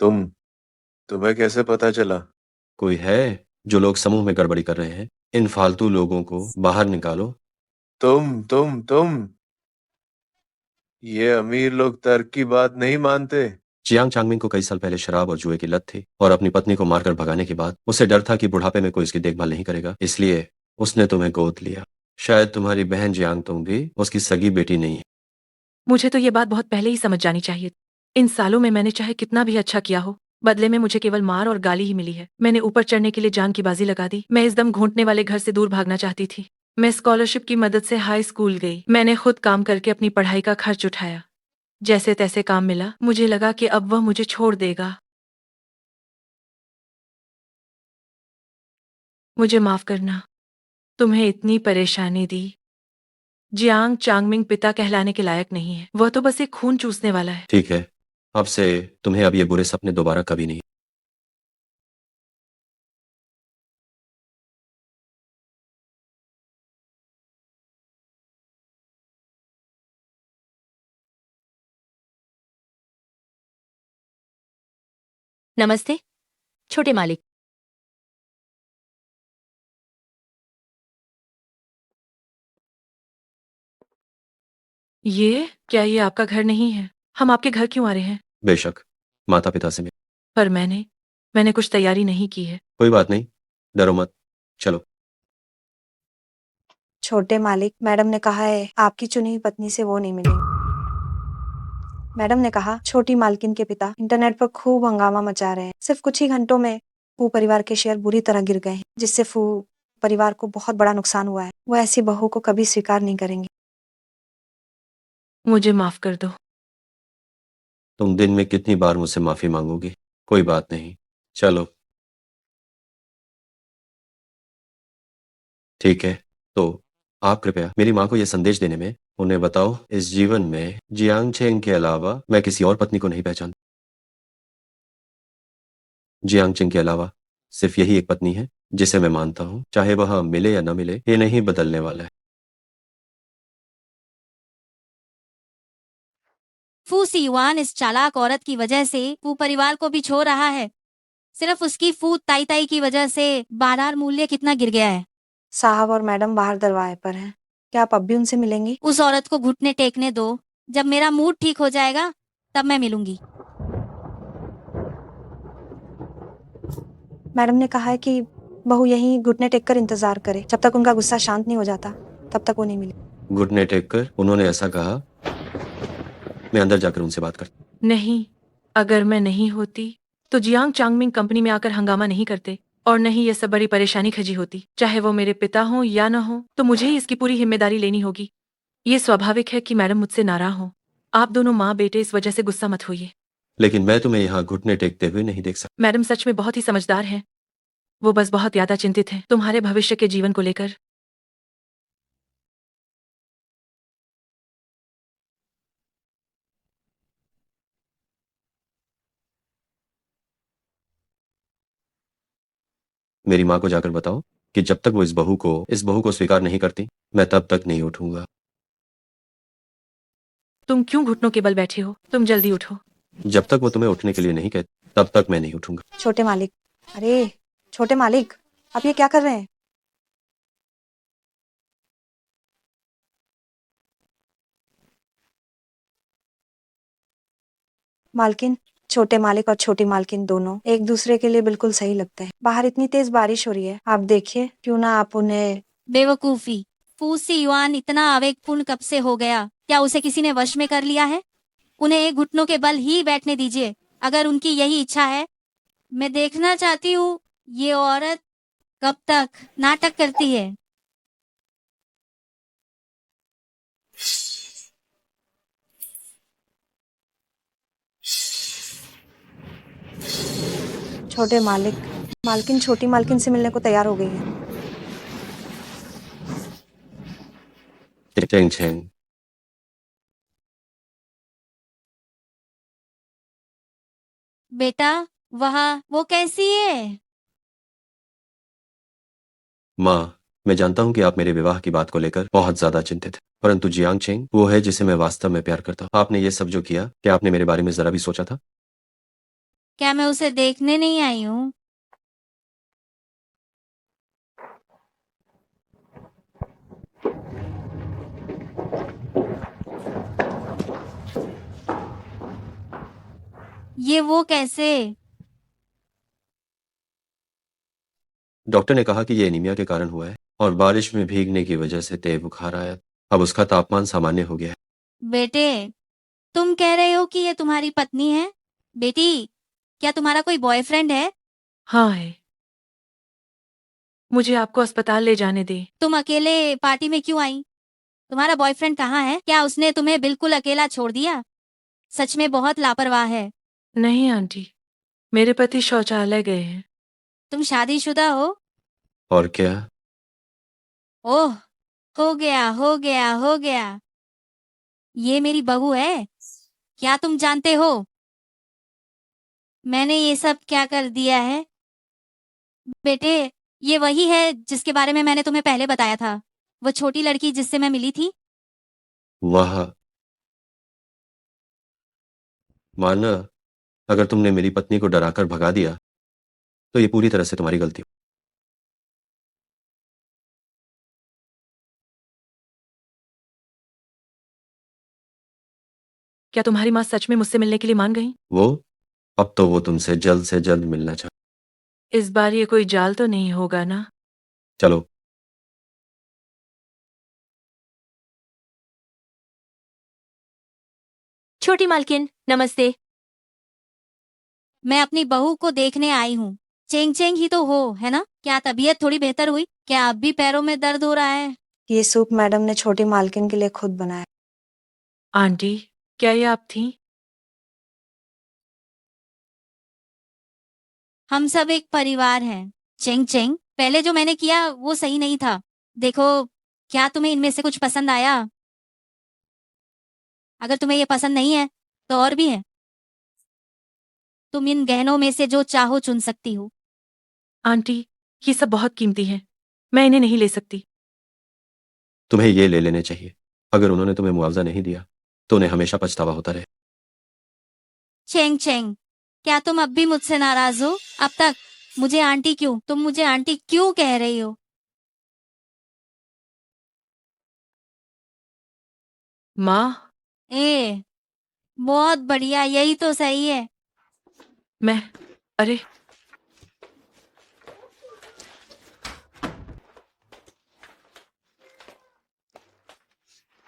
तुम्हें कैसे पता चला? कोई है जो लोग समूह में गड़बड़ी कर रहे हैं? इन फालतू लोगों को बाहर निकालो। तुम ये अमीर लोग तर्क की बात नहीं मानते। जियांग चांगमिंग को कई साल पहले शराब और जुए की लत थी, और अपनी पत्नी को मारकर भगाने के बाद उसे डर था कि बुढ़ापे में कोई इसकी देखभाल नहीं करेगा, इसलिए उसने तुम्हें गोद लिया। शायद तुम्हारी बहन जियांग तुंग भी उसकी सगी बेटी नहीं है। मुझे तो ये बात बहुत पहले ही समझ जानी चाहिए। इन सालों में मैंने चाहे कितना भी अच्छा किया हो, बदले में मुझे केवल मार और गाली ही मिली है। मैंने ऊपर चढ़ने के लिए जान की बाजी लगा दी। मैं इस दम घोंटने वाले घर से दूर भागना चाहती थी। मैं स्कॉलरशिप की मदद से हाई स्कूल गई। मैंने खुद काम करके अपनी पढ़ाई का खर्च उठाया। जैसे तैसे काम मिला। मुझे लगा कि अब वह मुझे छोड़ देगा। मुझे माफ करना, तुम्हें इतनी परेशानी दी। जियांग चांगमिंग पिता कहलाने के लायक नहीं है। वह तो बस एक खून चूसने वाला है। ठीक है, अब से तुम्हें अब ये बुरे सपने दोबारा कभी नहीं नमस्ते छोटे मालिक। ये आपका घर नहीं है? हम आपके घर क्यों आ रहे हैं? बेशक, माता पिता से मिल। पर मैंने कुछ तैयारी नहीं की है। कोई बात नहीं, डरो मत। चलो। छोटे मालिक, मैडम ने कहा है आपकी चुनी हुई पत्नी से वो नहीं मिलेंगे। मैडम ने कहा छोटी मालकिन के पिता इंटरनेट पर खूब हंगामा मचा रहे हैं। सिर्फ कुछ ही घंटों में फू परिवार के शेयर बुरी तरह गिर गए हैं, जिससे फू परिवार को बहुत बड़ा नुकसान हुआ है। वो ऐसी बहू को कभी स्वीकार नहीं करेंगे। मुझे माफ कर दो। तुम दिन में कितनी बार मुझसे माफी मांगोगी? कोई बात नहीं, चलो। ठीक है, तो आप कृपया मेरी माँ को यह संदेश देने में उन्हें बताओ, इस जीवन में जियांग चेंग के अलावा मैं किसी और पत्नी को नहीं पहचानता। जियांग चेंग के अलावा सिर्फ यही एक पत्नी है जिसे मैं मानता हूँ, चाहे वह मिले या न मिले, ये नहीं बदलने वाला है। फू सीवान इस चालाक औरत की वजह से फू परिवार को भी छोड़ रहा है। सिर्फ उसकी फू ताई ताई की वजह से बाजार मूल्य कितना गिर गया है। साहब और मैडम बाहर दरवाजे पर हैं। क्या आप अब भी उनसे मिलेंगी? उस औरत को घुटने टेकने दो। जब मेरा मूड ठीक हो जाएगा तब मैं मिलूंगी। मैडम ने कहा है कि बहू यहीं घुटने टेक कर इंतजार करे, जब तक उनका गुस्सा शांत नहीं हो जाता तब तक वो नहीं मिले। घुटने टेक कर उन्होंने ऐसा कहा? मैं अंदर जाकर उनसे बात करता। नहीं, अगर मैं नहीं होती तो जियांग चांगमिंग कंपनी में आकर हंगामा नहीं करते, और नहीं ये सब बड़ी परेशानी खजी होती। चाहे वो मेरे पिता हो या न हो, तो मुझे ही इसकी पूरी जिम्मेदारी लेनी होगी। ये स्वाभाविक है कि मैडम मुझसे नाराज हो। आप दोनों माँ बेटे इस वजह से गुस्सा मत होइए। लेकिन मैं तुम्हें यहाँ घुटने टेकते हुए नहीं देख सकता। मैडम सच में बहुत ही समझदार हैं। वो बस बहुत ज्यादा चिंतित हैं तुम्हारे भविष्य के जीवन को लेकर। मेरी माँ को जाकर बताओ कि जब तक वो इस बहू को स्वीकार नहीं करती, मैं तब तक नहीं उठूंगा। तुम क्यों घुटनों के बल बैठे हो? तुम जल्दी उठो। जब तक वो तुम्हें उठने के लिए नहीं कहती, तब तक मैं नहीं उठूंगा। छोटे मालिक, अरे छोटे मालिक, आप ये क्या कर रहे हैं? मालकिन, छोटे मालिक और छोटी मालकिन दोनों एक दूसरे के लिए बिल्कुल सही लगते हैं। बाहर इतनी तेज बारिश हो रही है, आप देखिए, क्यों ना आप उन्हें। बेवकूफी। फू सीवान इतना आवेगपूर्ण कब से हो गया? क्या उसे किसी ने वश में कर लिया है? उन्हें एक घुटनों के बल ही बैठने दीजिए, अगर उनकी यही इच्छा है। मैं देखना चाहती हूँ ये औरत कब तक नाटक करती है। छोटे मालिक, मालकिन छोटी मालकिन से मिलने को तैयार हो गई है। चेंग चेंग, बेटा, वो कैसी है? माँ, मैं जानता हूँ कि आप मेरे विवाह की बात को लेकर बहुत ज्यादा चिंतित हैं, परंतु जियांग चेंग वो है जिसे मैं वास्तव में प्यार करता हूँ। आपने ये सब जो किया, क्या आपने मेरे बारे में जरा भी सोचा था? क्या मैं उसे देखने नहीं आई हूँ? ये वो कैसे? डॉक्टर ने कहा कि ये एनीमिया के कारण हुआ है और बारिश में भीगने की वजह से तेज बुखार आया। अब उसका तापमान सामान्य हो गया है। बेटे, तुम कह रहे हो कि ये तुम्हारी पत्नी है? बेटी, क्या तुम्हारा कोई बॉयफ्रेंड है? हाँ है। मुझे आपको अस्पताल ले जाने दे। तुम अकेले पार्टी में क्यों आई? तुम्हारा बॉयफ्रेंड कहाँ है? क्या उसने तुम्हें बिल्कुल अकेला छोड़ दिया? सच में बहुत लापरवाह है। नहीं आंटी, मेरे पति शौचालय गए हैं। तुम शादीशुदा हो? और क्या? ओह, हो गया हो गया हो गया। ये मेरी बहू है। क्या तुम जानते हो मैंने ये सब क्या कर दिया है? बेटे, ये वही है जिसके बारे में मैंने तुम्हें पहले बताया था। वो छोटी लड़की जिससे मैं मिली थी। वह माना, अगर तुमने मेरी पत्नी को डराकर भगा दिया तो ये पूरी तरह से तुम्हारी गलती। क्या तुम्हारी माँ सच में मुझसे मिलने के लिए मान गई? वो अब तो वो तुमसे जल्द से जल्द मिलना चाह। इस बार ये कोई जाल तो नहीं होगा ना? चलो। छोटी मालकिन नमस्ते। मैं अपनी बहू को देखने आई हूँ। चेंग चेंग ही तो हो, है ना? क्या तबीयत थोड़ी बेहतर हुई? क्या अब भी पैरों में दर्द हो रहा है? ये सूप मैडम ने छोटी मालकिन के लिए खुद बनाया। आंटी, क्या ये आप थी? हम सब एक परिवार हैं। चेंग चेंग, पहले जो मैंने किया वो सही नहीं था। देखो, क्या तुम्हें इनमें से कुछ पसंद आया? अगर तुम्हें ये पसंद नहीं है तो और भी है। तुम इन गहनों में से जो चाहो चुन सकती हो। आंटी, ये सब बहुत कीमती है, मैं इन्हें नहीं ले सकती। तुम्हें ये ले लेने चाहिए। अगर उन्होंने तुम्हें मुआवजा नहीं दिया तो उन्हें हमेशा पछतावा होता रहे। चेंग चेंग, क्या तुम अब भी मुझसे नाराज हो? अब तक मुझे आंटी क्यों, तुम मुझे आंटी क्यों कह रही हो? माँ, ए, बहुत बढ़िया, यही तो सही है। मैं अरे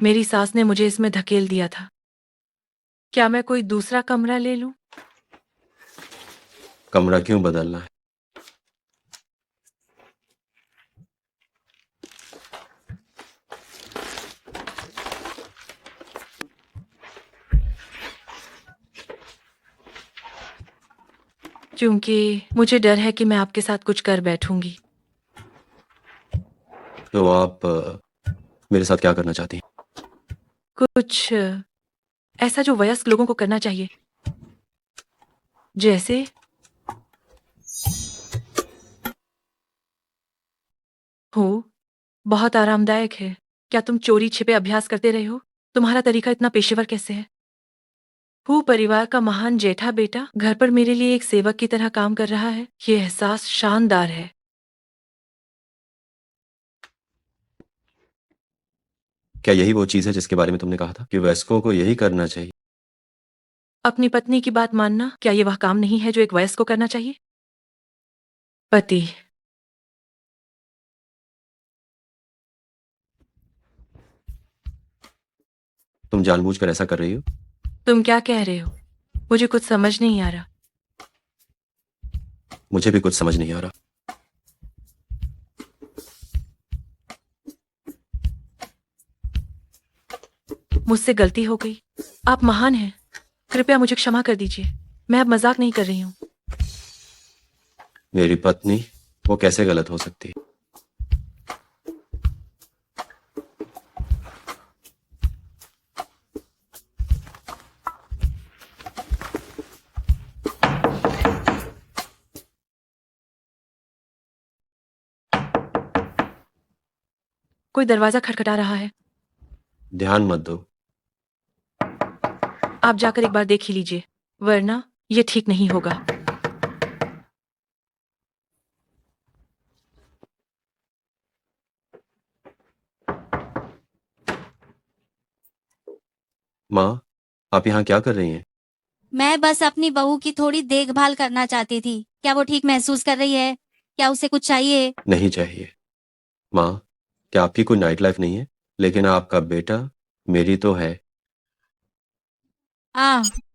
मेरी सास ने मुझे इसमें धकेल दिया था। क्या मैं कोई दूसरा कमरा ले लूं? कमरा क्यों बदलना है? क्योंकि मुझे डर है कि मैं आपके साथ कुछ कर बैठूंगी। तो आप मेरे साथ क्या करना चाहती हैं? कुछ ऐसा जो वयस्क लोगों को करना चाहिए, जैसे हो बहुत आरामदायक है। क्या तुम चोरी छिपे अभ्यास करते रहे हो? तुम्हारा तरीका इतना पेशेवर कैसे है? हूँ परिवार का महान जेठा बेटा घर पर मेरे लिए एक सेवक की तरह काम कर रहा है। ये एहसास शानदार है। क्या यही वो चीज है जिसके बारे में तुमने कहा था कि वयस्कों को यही करना चाहिए? अपनी पत्नी की बात मानना, क्या ये वह काम नहीं है जो एक वयस्क को करना चाहिए? पति। तुम जानबूझकर ऐसा कर रही हो? तुम क्या कह रहे हो? मुझे कुछ समझ नहीं आ रहा। मुझे भी कुछ समझ नहीं आ रहा। मुझसे गलती हो गई। आप महान हैं। कृपया मुझे क्षमा कर दीजिए। मैं अब मजाक नहीं कर रही हूँ। मेरी पत्नी, वो कैसे गलत हो सकती है? कोई दरवाजा खटखटा रहा है। ध्यान मत दो। आप जाकर एक बार देख ही लीजिए, वरना ये ठीक नहीं होगा। माँ, आप यहाँ क्या कर रही हैं? मैं बस अपनी बहू की थोड़ी देखभाल करना चाहती थी। क्या वो ठीक महसूस कर रही है? क्या उसे कुछ चाहिए? नहीं चाहिए। माँ, क्या आपकी कोई नाइट लाइफ नहीं है? लेकिन आपका बेटा मेरी तो है।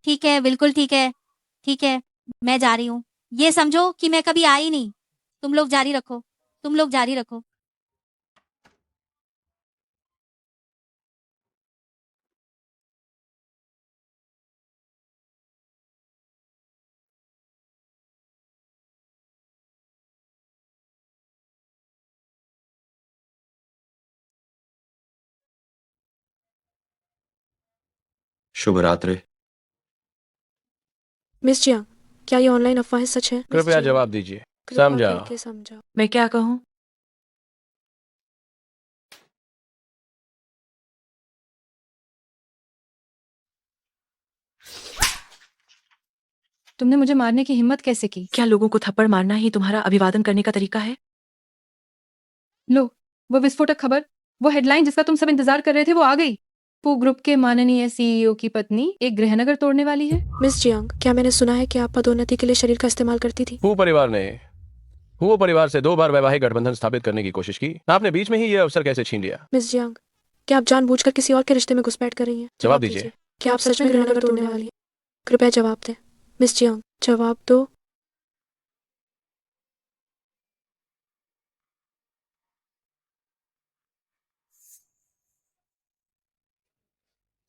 ठीक है, बिल्कुल ठीक है। ठीक है, मैं जा रही हूँ। ये समझो कि मैं कभी आई नहीं। तुम लोग जारी रखो। तुम लोग जारी रखो। शुभ रात्रि। मिस जियांग, क्या ये ऑनलाइन अफवाहें सच है? मिस कृपया जियांग, जवाब दीजिए। कृपा समझा। करके समझाओ। मैं क्या कहूँ? तुमने मुझे मारने की हिम्मत कैसे की? क्या लोगों को थप्पड़ मारना ही तुम्हारा अभिवादन करने का तरीका है? लो, वो विस्फोटक खबर, वो हेडलाइन जिसका तुम सब इंतजार कर रहे थे, वो आ गई। पू ग्रुप के माननीय सीईओ की पत्नी एक गृहनगर तोड़ने वाली है। मिस जियांग, क्या मैंने सुना है कि आप पदोन्नति के लिए शरीर का इस्तेमाल करती थी? हु परिवार ने हुओ परिवार से 2 बार वैवाहिक गठबंधन स्थापित करने की कोशिश की। आपने बीच में ही यह अवसर कैसे छीन लिया? मिस जियांग, क्या आप जानबूझकर किसी और के रिश्ते में घुसपैठ कर रही हैं? जवाब दीजिए। क्या आप सच में गृहनगर तोड़ने वाली हैं? कृपया जवाब दें। मिस जियांग, जवाब दो।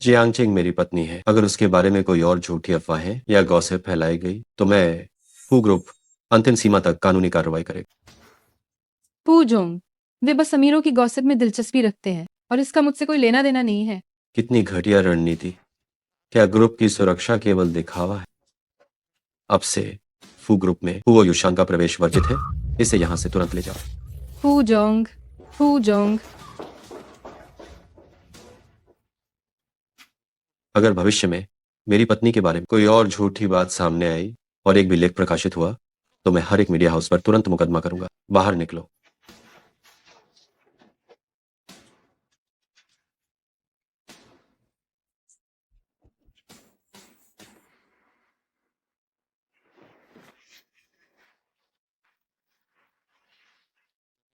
जियांगचिंग मेरी पत्नी है। अगर उसके बारे में कोई और झूठी अफवाहें या गॉसिप फैलाई गई तो मैं हु ग्रुप अंतिम सीमा तक कानूनी कार्रवाई करेगा। पू जोंग, वे बस अमीरों की गॉसिप में दिलचस्पी रखते हैं और इसका मुझसे कोई लेना देना नहीं है। कितनी घटिया रणनीति। क्या ग्रुप की सुरक्षा केवल दिखावा है? अब से फू ग्रुप में हुओ युशान का प्रवेश वर्जित है। इसे यहां से तुरंत ले जाओ। पू जोंग, पू जोंग। अगर भविष्य में मेरी पत्नी के बारे में कोई और झूठी बात सामने आई और एक भी लेख प्रकाशित हुआ तो मैं हर एक मीडिया हाउस पर तुरंत मुकदमा करूंगा। बाहर निकलो।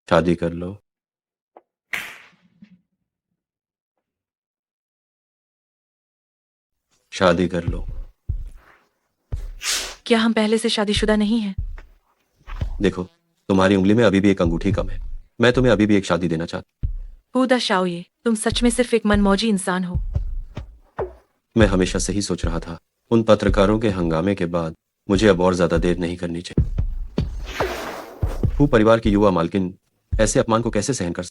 शादी कर लो। शादी कर लो। क्या हम पहले से शादीशुदा नहीं हैं? देखो, तुम्हारी उंगली में अभी भी एक अंगूठी कम है। मैं तुम्हें अभी भी एक शादी देना चाहता हुदा शाओये, तुम सच में सिर्फ एक मनमौजी इंसान हो। मैं हमेशा से ही सोच रहा था। उन पत्रकारों के हंगामे के बाद मुझे अब और ज्यादा देर नहीं करनी चाहिए। हु परिवार की युवा मालकिन ऐसे अपमान को कैसे सहन कर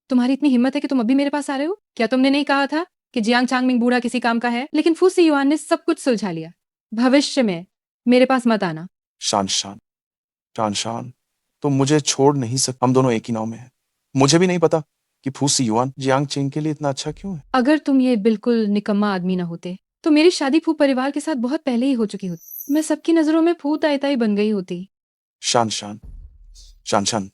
तुम्हारी इतनी हिम्मत है कि तुम अभी मेरे पास आ रहे हो? क्या तुमने नहीं कहा था कि जियांग चांगमिंग बूढ़ा किसी काम का है? लेकिन फू सी युआन ने सब कुछ सुलझा लिया। भविष्य में मेरे पास मत आना। शान शान, शान शान, तुम मुझे छोड़ नहीं सकते। हम दोनों एक ही नाव में हैं। मुझे भी नहीं पता कि फूसी युआन जियांग चेंग के लिए इतना अच्छा क्यों है। अगर तुम ये बिल्कुल निकम्मा आदमी न होते तो मेरी शादी फू परिवार के साथ बहुत पहले ही हो चुकी होती। मैं सबकी नजरों में फू ताई ताई बन गई होती। शान शान, शान शान,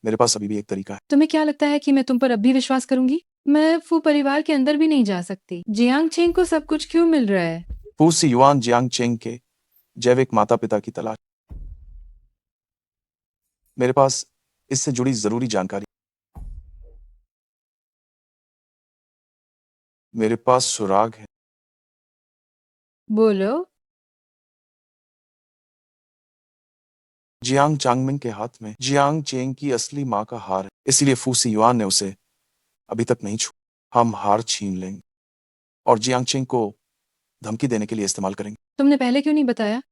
मेरे पास अभी भी एक तरीका है। तुम्हें क्या लगता है कि मैं तुम पर अब भी विश्वास करूंगी? मैं फू परिवार के अंदर भी नहीं जा सकती। जियांग चेंग को सब कुछ क्यों मिल रहा है? फूसी युआन जियांग चेंग के जैविक माता पिता की तलाश। मेरे पास इससे जुड़ी जरूरी जानकारी। मेरे पास सुराग है। बोलो। जियांग चांगमिंग के हाथ में जियांग चेंग की असली मां का हार है। इसीलिए फूसी युआन ने उसे अभी तक नहीं छुआ। हम हार छीन लेंगे और जियांग चेंग को धमकी देने के लिए इस्तेमाल करेंगे। तुमने पहले क्यों नहीं बताया?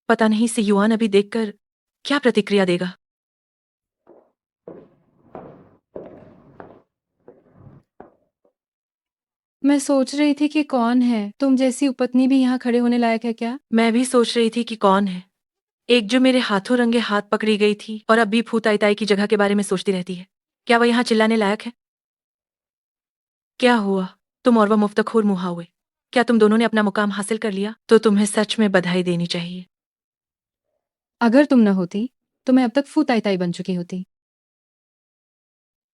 पता नहीं से युआन अभी देखकर क्या प्रतिक्रिया देगा। मैं सोच रही थी कि कौन है तुम जैसी उपपत्नी भी यहाँ खड़े होने लायक है क्या? मैं भी सोच रही थी कि कौन है एक जो मेरे हाथों रंगे हाथ पकड़ी गई थी और अब भी फूताई ताई की जगह के बारे में सोचती रहती है। क्या वह यहाँ चिल्लाने लायक है? क्या हुआ? तुम और वह मुफ्तखोर मुहा हुए। क्या तुम दोनों ने अपना मुकाम हासिल कर लिया? तो तुम्हें सच में बधाई देनी चाहिए। अगर तुम न होती तो मैं अब तक फू ताई ताई बन चुकी होती।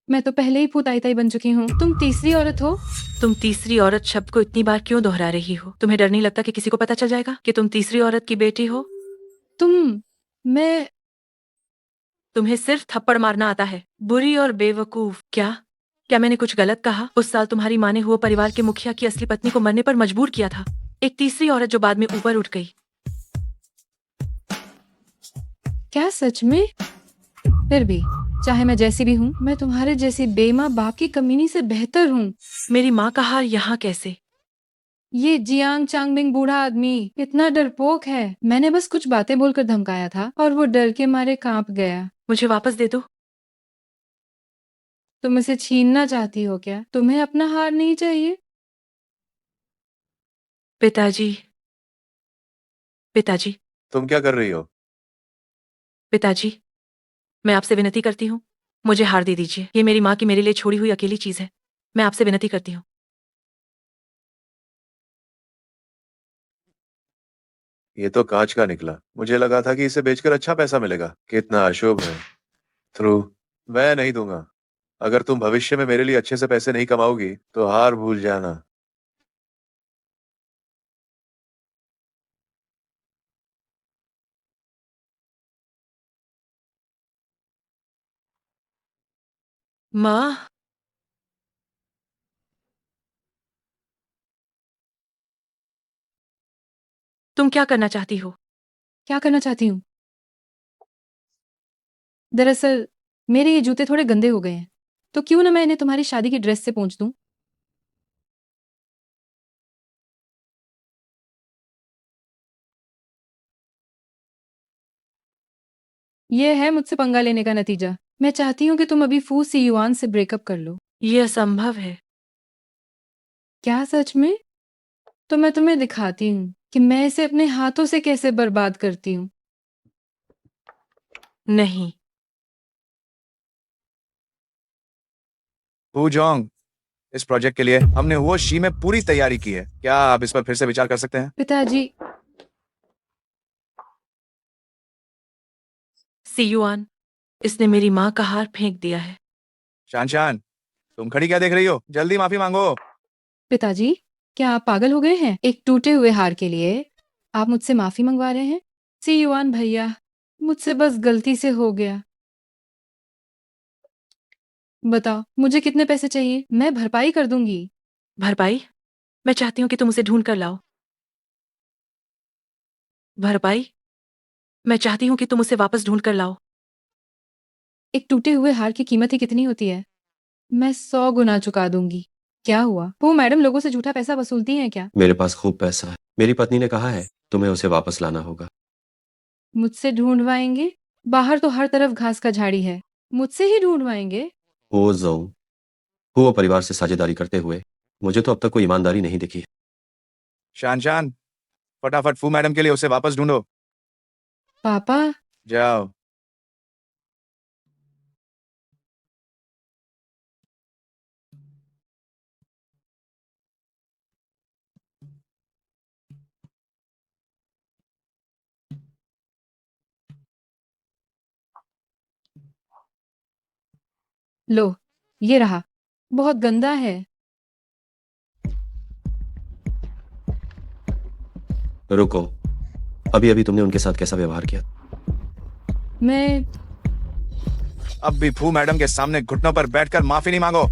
मैं तो पहले ही फू ताई ताई बन चुकी हूँ। तुम तीसरी औरत हो। तुम तीसरी औरत शब्द को इतनी बार क्यों दोहरा रही हो? तुम्हें डर नहीं लगता कि किसी को पता चल जाएगा कि तुम तीसरी औरत की बेटी हो? मैं तुम्हें सिर्फ थप्पड़ मारना आता है। बुरी और बेवकूफ। क्या मैंने कुछ गलत कहा? उस साल तुम्हारी माँ ने हुआ परिवार के मुखिया की असली पत्नी को मरने पर मजबूर किया था। एक तीसरी औरत जो बाद में ऊपर उठ गई। क्या सच में? फिर भी चाहे मैं जैसी भी हूँ, मैं तुम्हारे जैसी बेमाँ बाप की कमीनी से बेहतर हूँ। मेरी माँ का हार यहाँ कैसे? ये जियांग चांगमिंग बूढ़ा आदमी इतना डरपोक है। मैंने बस कुछ बातें बोलकर धमकाया था और वो डर के मारे कांप गया। मुझे वापस दे दो। तुम इसे छीनना चाहती हो क्या? तुम्हें अपना हार नहीं चाहिए? पिताजी, पिताजी, तुम क्या कर रही हो? पिताजी, मैं आपसे विनती करती हूँ मुझे हार दे दीजिए। ये मेरी माँ की मेरे लिए छोड़ी हुई अकेली चीज है। मैं आपसे विनती करती हूँ। ये तो कांच का निकला। मुझे लगा था कि इसे बेचकर अच्छा पैसा मिलेगा। कितना अशुभ है। ध्रुव, मैं नहीं दूंगा। अगर तुम भविष्य में मेरे लिए अच्छे से पैसे नहीं कमाओगी तो हार भूल जाना। माँ, तुम क्या करना चाहती हो? क्या करना चाहती हूँ? दरअसल मेरे ये जूते थोड़े गंदे हो गए हैं, तो क्यों ना मैं इन्हें तुम्हारी शादी की ड्रेस से पोंछ दूं? ये है मुझसे पंगा लेने का नतीजा। मैं चाहती हूँ कि तुम अभी फू सी युआन से ब्रेकअप कर लो। ये असंभव है। क्या सच में? तो मैं तुम्हें दिखाती हूँ कि मैं इसे अपने हाथों से कैसे बर्बाद करती हूँ। नहीं। हु जोंग, इस प्रोजेक्ट के लिए हमने वो शी में पूरी तैयारी की है। क्या आप इस पर फिर से विचार कर सकते हैं? पिताजी, सीयुआन, इसने मेरी माँ का हार फेंक दिया है। शान शान, तुम खड़ी क्या देख रही हो? जल्दी माफी मांगो। पिताजी, क्या आप पागल हो गए हैं? एक टूटे हुए हार के लिए आप मुझसे माफी मंगवा रहे हैं? सी युआन भैया, मुझसे बस गलती से हो गया। बताओ, मुझे कितने पैसे चाहिए? मैं भरपाई कर दूंगी। भरपाई? मैं चाहती हूँ कि तुम उसे ढूंढ कर लाओ। भरपाई? मैं चाहती हूँ कि तुम उसे वापस ढूंढ कर लाओ। एक टूटे हुए हार की कीमत ही कितनी होती है? मैं 100 गुना चुका दूंगी। क्या हुआ? वो मैडम लोगों से झूठा पैसा वसूलती हैं क्या? मेरे पास खूब पैसा है। मेरी पत्नी ने कहा है तुम्हें उसे वापस लाना होगा। मुझसे ढूंढवाएंगे? बाहर तो हर तरफ घास का झाड़ी है। मुझसे ही ढूंढवाएंगे? हो जाऊं, वो परिवार से साझेदारी करते हुए मुझे तो अब तक कोई ईमानदारी नहीं दिखी है। शान शान, फटाफट फू मैडम के लिए उसे वापस ढूंढो। पापा, जाओ। लो, ये रहा। बहुत गंदा है। रुको, अभी अभी तुमने उनके साथ कैसा व्यवहार किया? मैं अब भी फू मैडम के सामने घुटनों पर बैठकर माफी नहीं मांगो।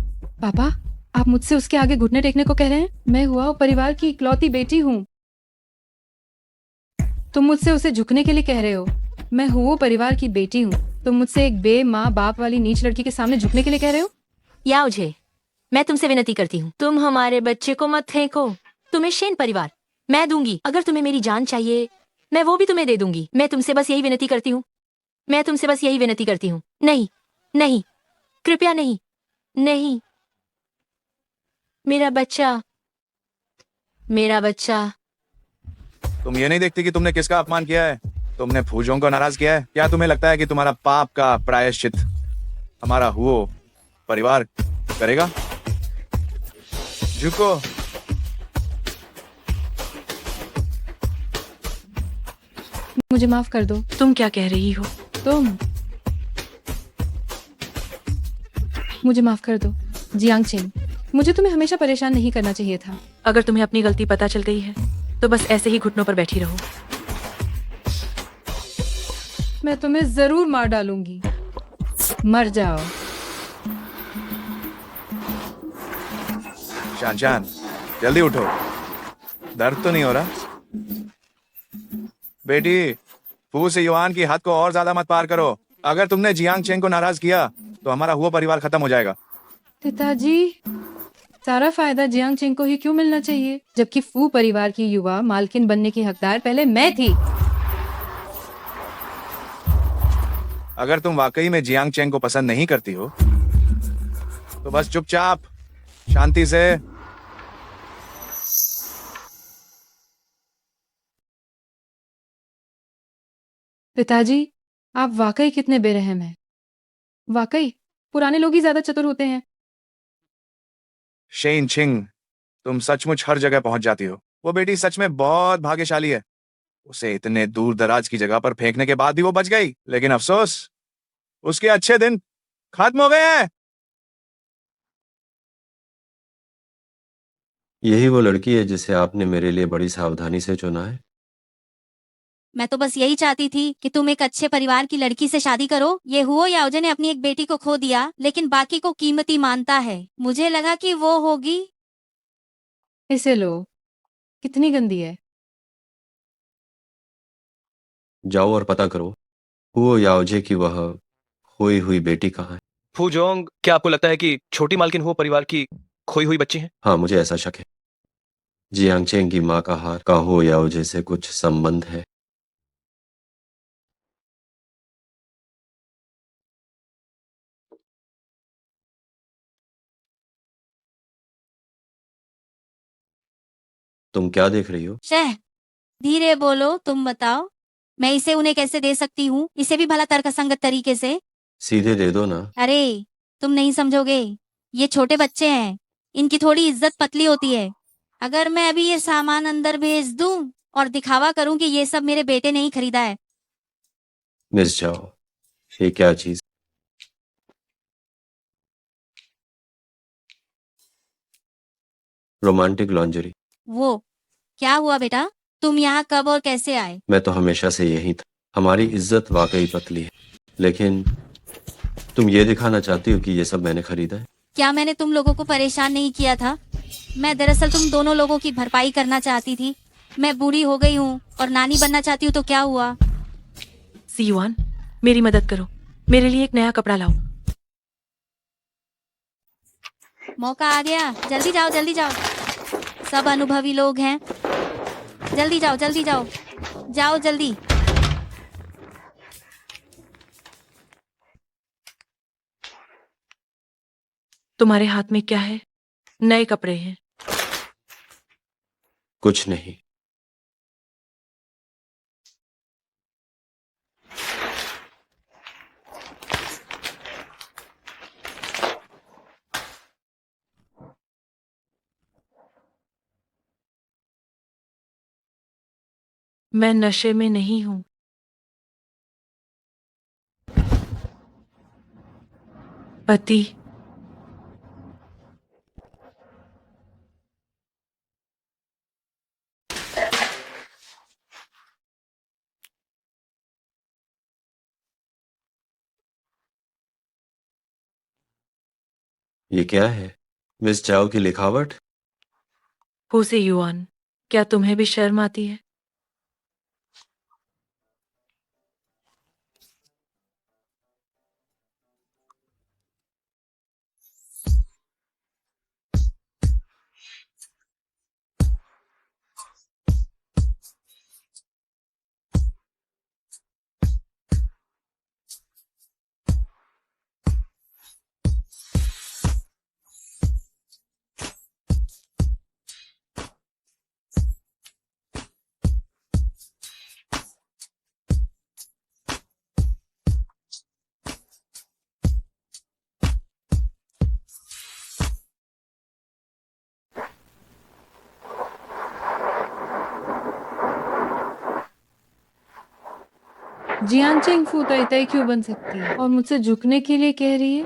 पापा, आप मुझसे उसके आगे घुटने टेकने को कह रहे हैं? मैं हुआ परिवार की इकलौती बेटी हूँ। तुम मुझसे उसे झुकने के लिए कह रहे हो? मैं हूँ परिवार की बेटी हूँ। तुम मुझसे एक बे माँ बाप वाली नीच लड़की के सामने झुकने के लिए कह रहे हो? याओजे, मैं तुमसे विनती करती हूँ, तुम हमारे बच्चे को मत फेंको। तुम्हें शेन परिवार मैं दूंगी। अगर तुम्हें मेरी जान चाहिए, मैं वो भी तुम्हें दे दूंगी। मैं तुमसे बस यही विनती करती हूँ। मैं तुमसे बस यही विनती करती हूँ। नहीं, नहीं, कृपया नहीं, नहीं। मेरा बच्चा, मेरा बच्चा। तुम ये नहीं देखती कि तुमने किसका अपमान किया है? तुमने फूजों को नाराज किया है। क्या तुम्हें लगता है कि तुम्हारा पाप का प्रायश्चित हमारा हुओ परिवार करेगा? झुको। मुझे माफ कर दो। तुम क्या कह रही हो? तुम मुझे माफ कर दो। जियांग चेंग, मुझे तुम्हें हमेशा परेशान नहीं करना चाहिए था। अगर तुम्हें अपनी गलती पता चल गई है तो बस ऐसे ही घुटनों पर बैठी रहो। मैं तुम्हें जरूर मार डालूंगी। मर जाओ। शान शान, जल्दी उठो। दर्द तो नहीं हो रहा? बेटी, फू से युआन की हद को और ज्यादा मत पार करो। अगर तुमने जियांग चेंग को नाराज किया तो हमारा हुआ परिवार खत्म हो जाएगा। पिताजी, सारा फायदा जियांग चेंग को ही क्यों मिलना चाहिए, जबकि फू परिवार की युवा मालकिन बनने की हकदार पहले मैं थी। अगर तुम वाकई में जियांग चेंग को पसंद नहीं करती हो तो बस चुपचाप शांति से पिताजी, आप वाकई कितने बेरहम हैं। वाकई पुराने लोग ही ज्यादा चतुर होते हैं। शेन छिंग, तुम सचमुच हर जगह पहुंच जाती हो। वो बेटी सच में बहुत भाग्यशाली है। उसे इतने दूर दराज की जगह पर फेंकने के बाद भी वो बच गई, लेकिन अफसोस, उसके अच्छे दिन खत्म हो गए हैं। यही वो लड़की है जिसे आपने मेरे लिए बड़ी सावधानी से चुना है। मैं तो बस यही चाहती थी कि तुम एक अच्छे परिवार की लड़की से शादी करो। ये हुओ याओजे ने अपनी एक बेटी को खो दिया, लेकिन बाकी को कीमती मानता है। मुझे लगा कि वो होगी। इसे लो। कितनी गंदी है। जाओ और पता करो हुओ याओजे की वह खोई हुई बेटी कहाँ है। फूजोंग, क्या आपको लगता है कि छोटी मालकिन हो परिवार की खोई हुई बच्ची है? हाँ, मुझे ऐसा शक है। जियांगचेंग की माँ का हार का हो याओजे से कुछ संबंध है। तुम क्या देख रही हो? शह, धीरे बोलो, तुम बताओ। मैं इसे उन्हें कैसे दे सकती हूँ, इसे भी भला तर्कसंगत तरीके से। सीधे दे दो ना। अरे, तुम नहीं समझोगे। ये छोटे बच्चे हैं, इनकी थोड़ी इज्जत पतली होती है। अगर मैं अभी ये सामान अंदर भेज दूं और दिखावा करूं कि ये सब मेरे बेटे ने ही खरीदा है। मिस जाओ, ये क्या चीज? Romantic lingerie. वो क्या हुआ बेटा? तुम यहाँ कब और कैसे आए? मैं तो हमेशा से यही था। हमारी इज्जत वाकई पतली है, लेकिन तुम ये दिखाना चाहती हो कि ये सब मैंने खरीदा है। क्या मैंने तुम लोगों को परेशान नहीं किया था? मैं दरअसल तुम दोनों लोगों की भरपाई करना चाहती थी। मैं बूढ़ी हो गई हूँ और नानी बनना चाहती हूँ, तो क्या हुआ? सीयुआन, मेरी मदद करो। मेरे लिए एक नया कपड़ा लाओ। मौका आ गया, जल्दी जाओ जल्दी जाओ। सब अनुभवी लोग हैं। जल्दी जाओ जल्दी जाओ। जाओ जल्दी। तुम्हारे हाथ में क्या है? नए कपड़े हैं। कुछ नहीं। मैं नशे में नहीं हूं। पति। ये क्या है? मिस जाओ की लिखावट। हुसे युआन, क्या तुम्हें भी शर्म आती है? जियांगचेंग फू तय क्यों बन सकती है और मुझसे झुकने के लिए कह रही है?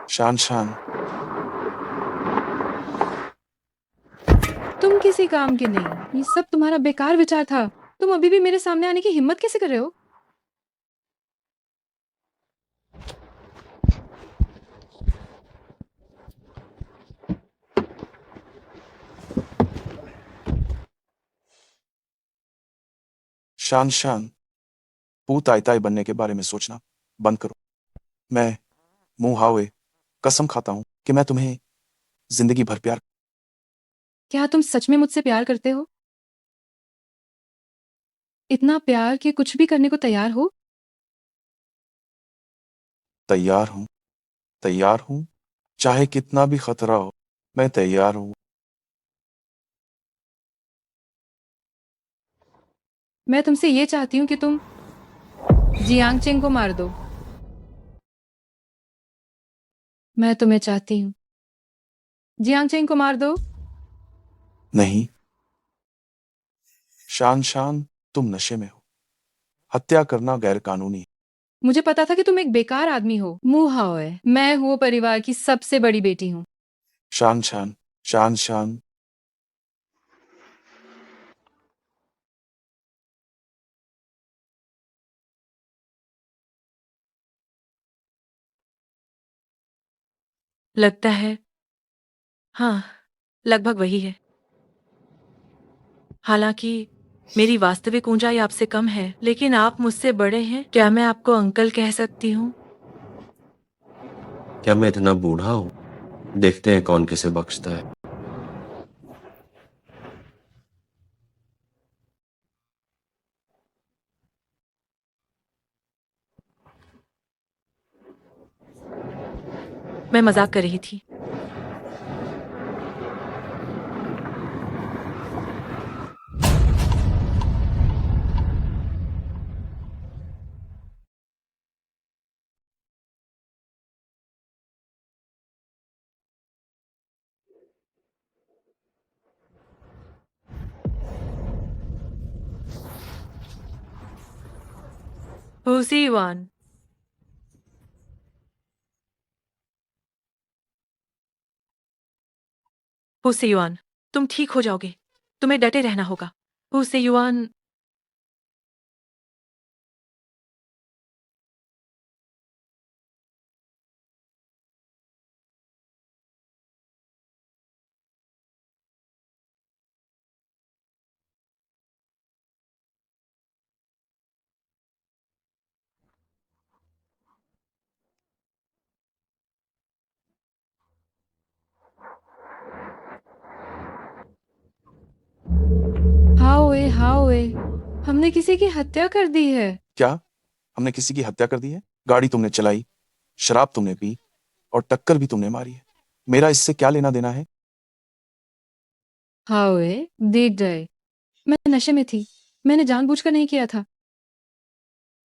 शान शान, तुम किसी काम के नहीं। ये सब तुम्हारा बेकार विचार था। तुम अभी भी मेरे सामने आने की हिम्मत कैसे कर रहे हो? शान शान, पू ताई ताई बनने के बारे में सोचना बंद करो। मैं मुंह हावे कसम खाता हूं कि मैं तुम्हें जिंदगी भर प्यार। क्या तुम सच में मुझसे प्यार करते हो? इतना प्यार कि कुछ भी करने को तैयार हो? तैयार हूं, तैयार हूं। चाहे कितना भी खतरा हो, मैं तैयार हूं। मैं तुमसे ये चाहती हूँ कि तुम जियांग चेंग को मार दो। मैं तुम्हें चाहती हूँ। जियांग चेंग को मार दो। नहीं शान शान, तुम नशे में हो। हत्या करना गैर कानूनी है। मुझे पता था कि तुम एक बेकार आदमी हो। मुंह हाओए, मैं हुओ परिवार की सबसे बड़ी बेटी हूँ। शान शान, शान शान, लगता है हाँ, लगभग वही है। हालांकि मेरी वास्तविक ऊंचाई आपसे कम है, लेकिन आप मुझसे बड़े हैं। क्या मैं आपको अंकल कह सकती हूँ? क्या मैं इतना बूढ़ा हूँ? देखते हैं कौन किसे बख्शता है। मैं मजाक कर रही थी। हुसी युआन, हुसी युआन, तुम ठीक हो जाओगे। तुम्हें डटे रहना होगा। हुसी युआन, हाओए हाओए, हमने किसी की हत्या कर दी है। क्या हमने किसी की हत्या कर दी है? गाड़ी तुमने चलाई, शराब तुमने पी और टक्कर भी तुमने मारी है। मेरा इससे क्या लेना देना है? हाओए, देख गए, मैं नशे में थी। मैंने जानबूझकर नहीं किया था।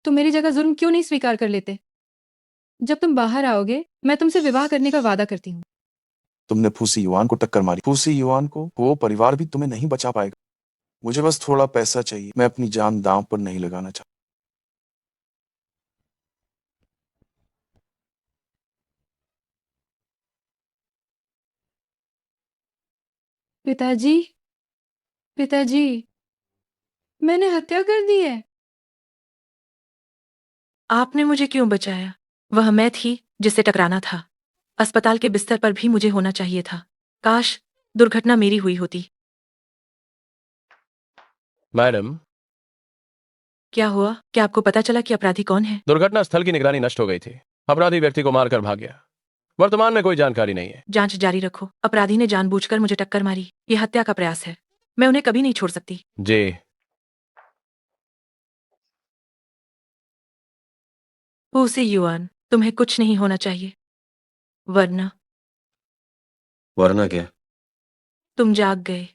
तुम मेरी जगह जुर्म क्यों नहीं स्वीकार कर लेते? जब तुम बाहर आओगे, मैं तुमसे विवाह करने का वादा करती हूँ। तुमने फूसी युआन को टक्कर मारी। फूसी युआन को वो परिवार भी तुम्हें नहीं बचा पाएगा। मुझे बस थोड़ा पैसा चाहिए। मैं अपनी जान दांव पर नहीं लगाना चाहता। पिताजी, पिताजी, मैंने हत्या कर दी है। आपने मुझे क्यों बचाया? वह मैं थी जिससे टकराना था। अस्पताल के बिस्तर पर भी मुझे होना चाहिए था। काश दुर्घटना मेरी हुई होती। मैडम, क्या हुआ? क्या आपको पता चला कि अपराधी कौन है? दुर्घटना स्थल की निगरानी नष्ट हो गई थी। अपराधी व्यक्ति को मारकर भाग गया। वर्तमान में कोई जानकारी नहीं है। जांच जारी रखो। अपराधी ने जानबूझकर मुझे टक्कर मारी। यह हत्या का प्रयास है। मैं उन्हें कभी नहीं छोड़ सकती। जी। हुसी युआन, तुम्हें कुछ नहीं होना चाहिए, वरना वरना क्या? तुम जाग गए।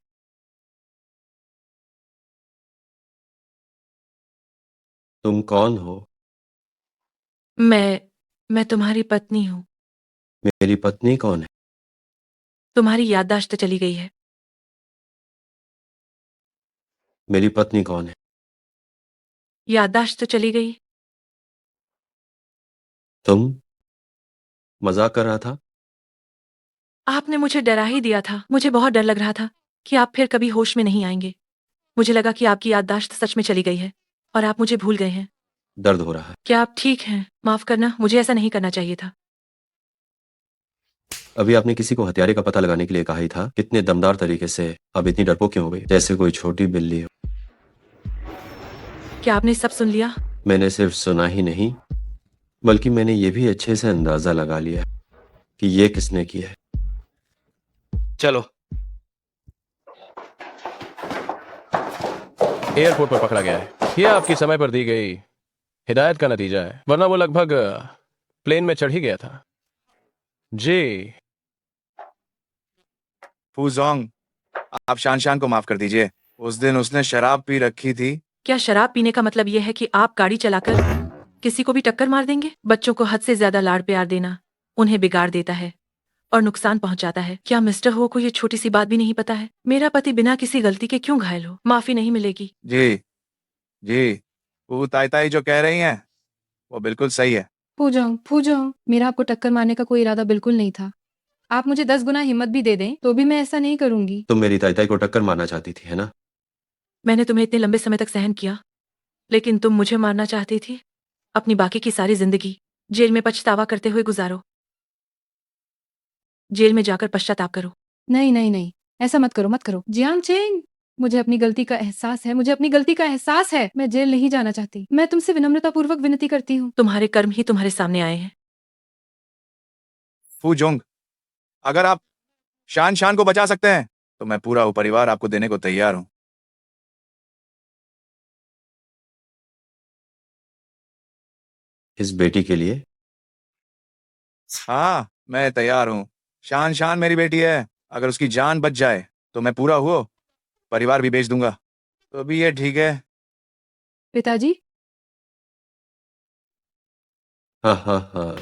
तुम कौन हो? मैं तुम्हारी पत्नी हूँ। मेरी पत्नी कौन है? तुम्हारी याददाश्त चली गई है। मेरी पत्नी कौन है? याददाश्त चली गई। तुम मजाक कर रहा था? आपने मुझे डरा ही दिया था। मुझे बहुत डर लग रहा था कि आप फिर कभी होश में नहीं आएंगे। मुझे लगा कि आपकी याददाश्त सच में चली गई है और आप मुझे भूल गए हैं। दर्द हो रहा है। क्या आप ठीक हैं? माफ करना, मुझे ऐसा नहीं करना चाहिए था। अभी आपने किसी को हत्यारे का पता लगाने के लिए कहा ही था। कितने दमदार तरीके से। अब इतनी डरपोक क्यों हो गई? जैसे कोई छोटी बिल्ली हो। क्या आपने सब सुन लिया? मैंने सिर्फ सुना ही नहीं, बल्कि मैंने ये भी अच्छे से अंदाजा लगा लिया कि ये किसने किया है। चलो। एयरपोर्ट पर पकड़ा गया है। यह आपकी समय पर दी गई हिदायत का नतीजा है, वरना वो लगभग प्लेन में चढ़ ही गया था। जी। फूजोंग, आप शान शान को माफ कर दीजिए। उस दिन उसने शराब पी रखी थी। क्या शराब पीने का मतलब यह है कि आप गाड़ी चलाकर किसी को भी टक्कर मार देंगे? बच्चों को हद से ज्यादा लाड प्यार देना उन्हें बिगाड़ देता है और नुकसान पहुंचाता है। क्या मिस्टर हो को ये छोटी सी बात भी नहीं पता है? मेरा पति बिना किसी गलती के क्यों घायल हो? माफी नहीं मिलेगी। जी जी, वो ताई ताई जो कह रही हैं वो बिल्कुल सही है। फूजोंग, मेरा आपको टक्कर मारने का कोई इरादा बिल्कुल नहीं था। आप मुझे 10 गुना हिम्मत भी दे दें तो भी मैं ऐसा नहीं करूंगी। तुम मेरी ताई ताई को टक्कर मारना चाहती थी, है ना? मैंने तुम्हें इतने लंबे समय तक सहन किया, लेकिन तुम मुझे मारना चाहती थी। अपनी बाकी की सारी जिंदगी जेल में पछतावा करते हुए गुजारो। जेल में जाकर पश्चाताप करो। नहीं नहीं नहीं, ऐसा मत करो मत करो। जियांग चेंग, मुझे अपनी गलती का एहसास है, मुझे अपनी गलती का एहसास है। मैं जेल नहीं जाना चाहती। मैं तुमसे विनम्रतापूर्वक विनती करती हूँ। तुम्हारे कर्म ही तुम्हारे सामने आए हैं। फूजोंग, अगर आप शान शान को बचा सकते हैं तो मैं पूरा वो परिवार आपको देने को तैयार हूं। इस बेटी के लिए? हाँ, मैं तैयार हूँ। शान शान मेरी बेटी है। अगर उसकी जान बच जाए तो मैं पूरा हुआ परिवार भी बेच दूंगा। तो भी ये ठीक है। पिताजी, हाँ हाँ हाँ,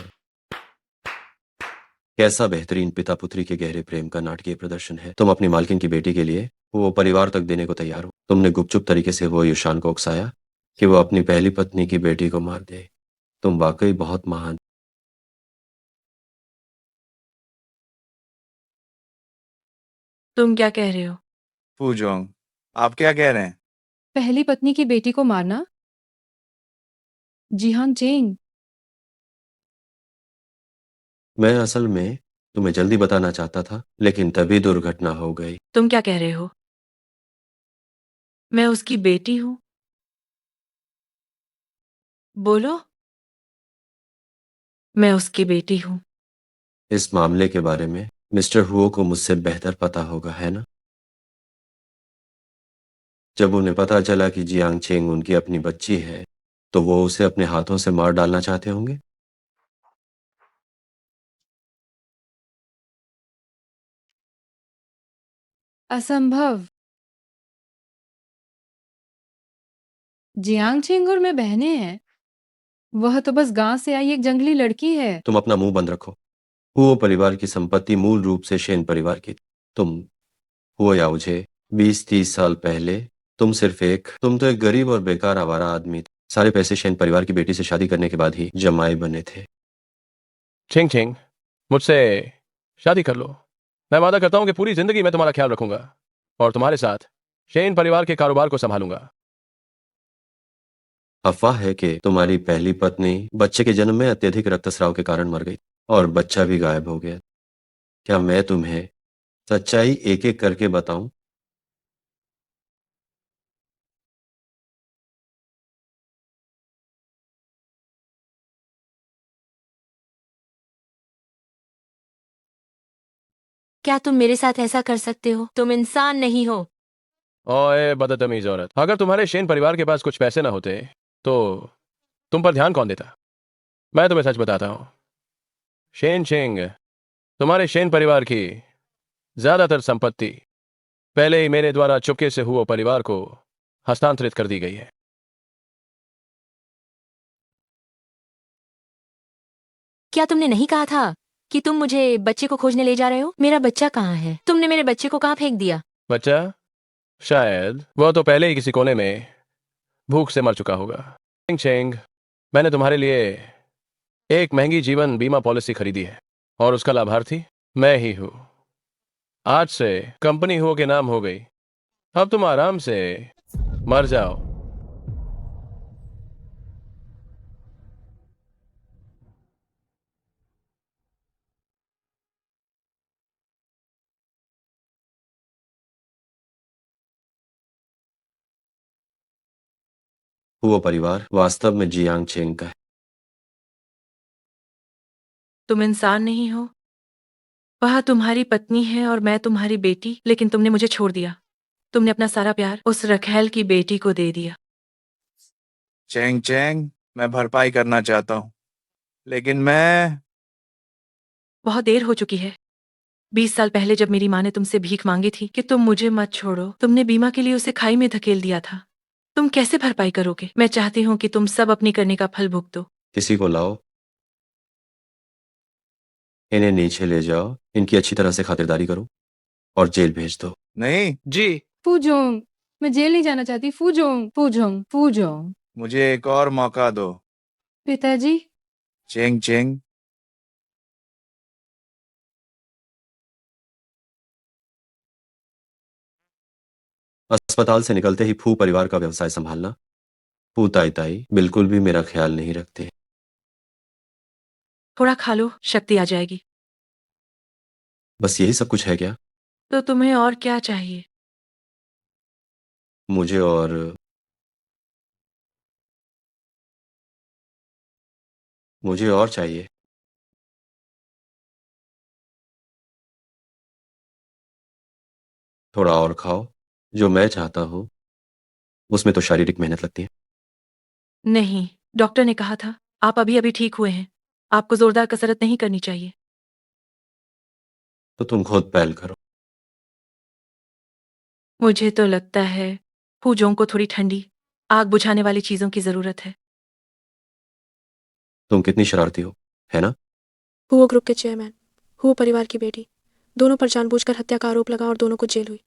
कैसा बेहतरीन पिता पुत्री के गहरे प्रेम का नाटकीय प्रदर्शन है। तुम अपनी मालकिन की बेटी के लिए वो परिवार तक देने को तैयार हो। तुमने गुपचुप तरीके से वो युशान को उकसाया कि वो अपनी पहली पत्नी की बेटी को मार दे। तुम वाकई बहुत महान। तुम क्या कह रहे हो? फूजोंग, आप क्या कह रहे हैं? पहली पत्नी की बेटी को मारना? जियांग चेंग, मैं असल में तुम्हें जल्दी बताना चाहता था, लेकिन तभी दुर्घटना हो गई। तुम क्या कह रहे हो? मैं उसकी बेटी हूं? बोलो। मैं उसकी बेटी हूं। इस मामले के बारे में मिस्टर हुओ को मुझसे बेहतर पता होगा, है ना? जब उन्हें पता चला कि जियांग चेंग उनकी अपनी बच्ची है, तो वो उसे अपने हाथों से मार डालना चाहते होंगे। असंभव। जियांग चेंग और मैं बहनें हैं। वह तो बस गांव से आई एक जंगली लड़की है। तुम अपना मुंह बंद रखो। हुओ परिवार की संपत्ति मूल रूप से शेन परिवार की थी। तुम हुओ याओजे 20-30 साल पहले तुम तो एक गरीब और बेकार आवारा आदमी थे। सारे पैसे शेन परिवार की बेटी से शादी करने के बाद ही जमाए बने थे। छिंग छिंग, मुझसे शादी कर लो। मैं वादा करता हूं कि पूरी जिंदगी मैं तुम्हारा ख्याल रखूंगा और तुम्हारे साथ शेन परिवार के कारोबार को संभालूंगा। अफवाह है कि तुम्हारी पहली पत्नी बच्चे के जन्म में अत्यधिक रक्तस्राव के कारण मर गई और बच्चा भी गायब हो गया। क्या मैं तुम्हें सच्चाई एक एक करके बताऊं? क्या तुम मेरे साथ ऐसा कर सकते हो? तुम इंसान नहीं हो। ओए बदतमीज औरत, अगर तुम्हारे शेन परिवार के पास कुछ पैसे ना होते तो तुम पर ध्यान कौन देता? मैं तुम्हें सच बताता हूं, शेन चेंग, तुम्हारे शेन परिवार की ज्यादातर संपत्ति पहले ही मेरे द्वारा चुपके से हुआ परिवार को हस्तांतरित कर दी गई है। क्या तुमने नहीं कहा था कि तुम मुझे बच्चे को खोजने ले जा रहे हो? मेरा बच्चा कहाँ है? तुमने मेरे बच्चे को कहाँ फेंक दिया? बच्चा? शायद वह तो पहले ही किसी कोने में भूख से मर चुका होगा। चेंग चेंग, मैंने तुम्हारे लिए एक महंगी जीवन बीमा पॉलिसी खरीदी है और उसका लाभार्थी मैं ही हूं। आज से कंपनी हो के नाम हो गई। अब तुम आराम से मर जाओ। हुओ परिवार वास्तव में जियांग चेंग का है। तुम इंसान नहीं हो। वह तुम्हारी पत्नी है और मैं तुम्हारी बेटी, लेकिन तुमने मुझे छोड़ दिया। तुमने अपना सारा प्यार उस रखेल की बेटी को दे दिया। चेंग चेंग, मैं भरपाई करना चाहता हूँ, लेकिन मैं बहुत देर हो चुकी है। 20 साल पहले जब मेरी माँ ने तुमसे भीख मांगी थी कि तुम मुझे मत छोड़ो, तुमने बीमा के लिए उसे खाई में धकेल दिया था। तुम कैसे भरपाई करोगे? मैं चाहती हूँ कि तुम सब अपनी करने का फल भुगतो। किसी को लाओ, इन्हें नीचे ले जाओ, इनकी अच्छी तरह से खातिरदारी करो और जेल भेज दो। नहीं, जी फूजोंग, मैं जेल नहीं जाना चाहती। फूजोंग, फूजोंग, फूजोंग। मुझे एक और मौका दो। पिताजी, चेंग चेंग। अस्पताल से निकलते ही फू परिवार का व्यवसाय संभालना, फू ताई ताई बिल्कुल भी मेरा ख्याल नहीं रखते। थोड़ा खा लो, शक्ति आ जाएगी। बस यही सब कुछ है क्या? तो तुम्हें और क्या चाहिए? मुझे और चाहिए। थोड़ा और खाओ। जो मैं चाहता हूँ उसमें तो शारीरिक मेहनत लगती है। नहीं, डॉक्टर ने कहा था आप अभी अभी ठीक हुए हैं, आपको जोरदार कसरत नहीं करनी चाहिए। तो तुम खुद पहल करो। मुझे तो लगता है फूजोंग को थोड़ी ठंडी, आग बुझाने वाली चीजों की जरूरत है। तुम कितनी शरारती हो, है ना? हुओ ग्रुप के चेयरमैन, हुओ परिवार की बेटी, दोनों पर जानबूझकर हत्या का आरोप लगा और दोनों को जेल हुई।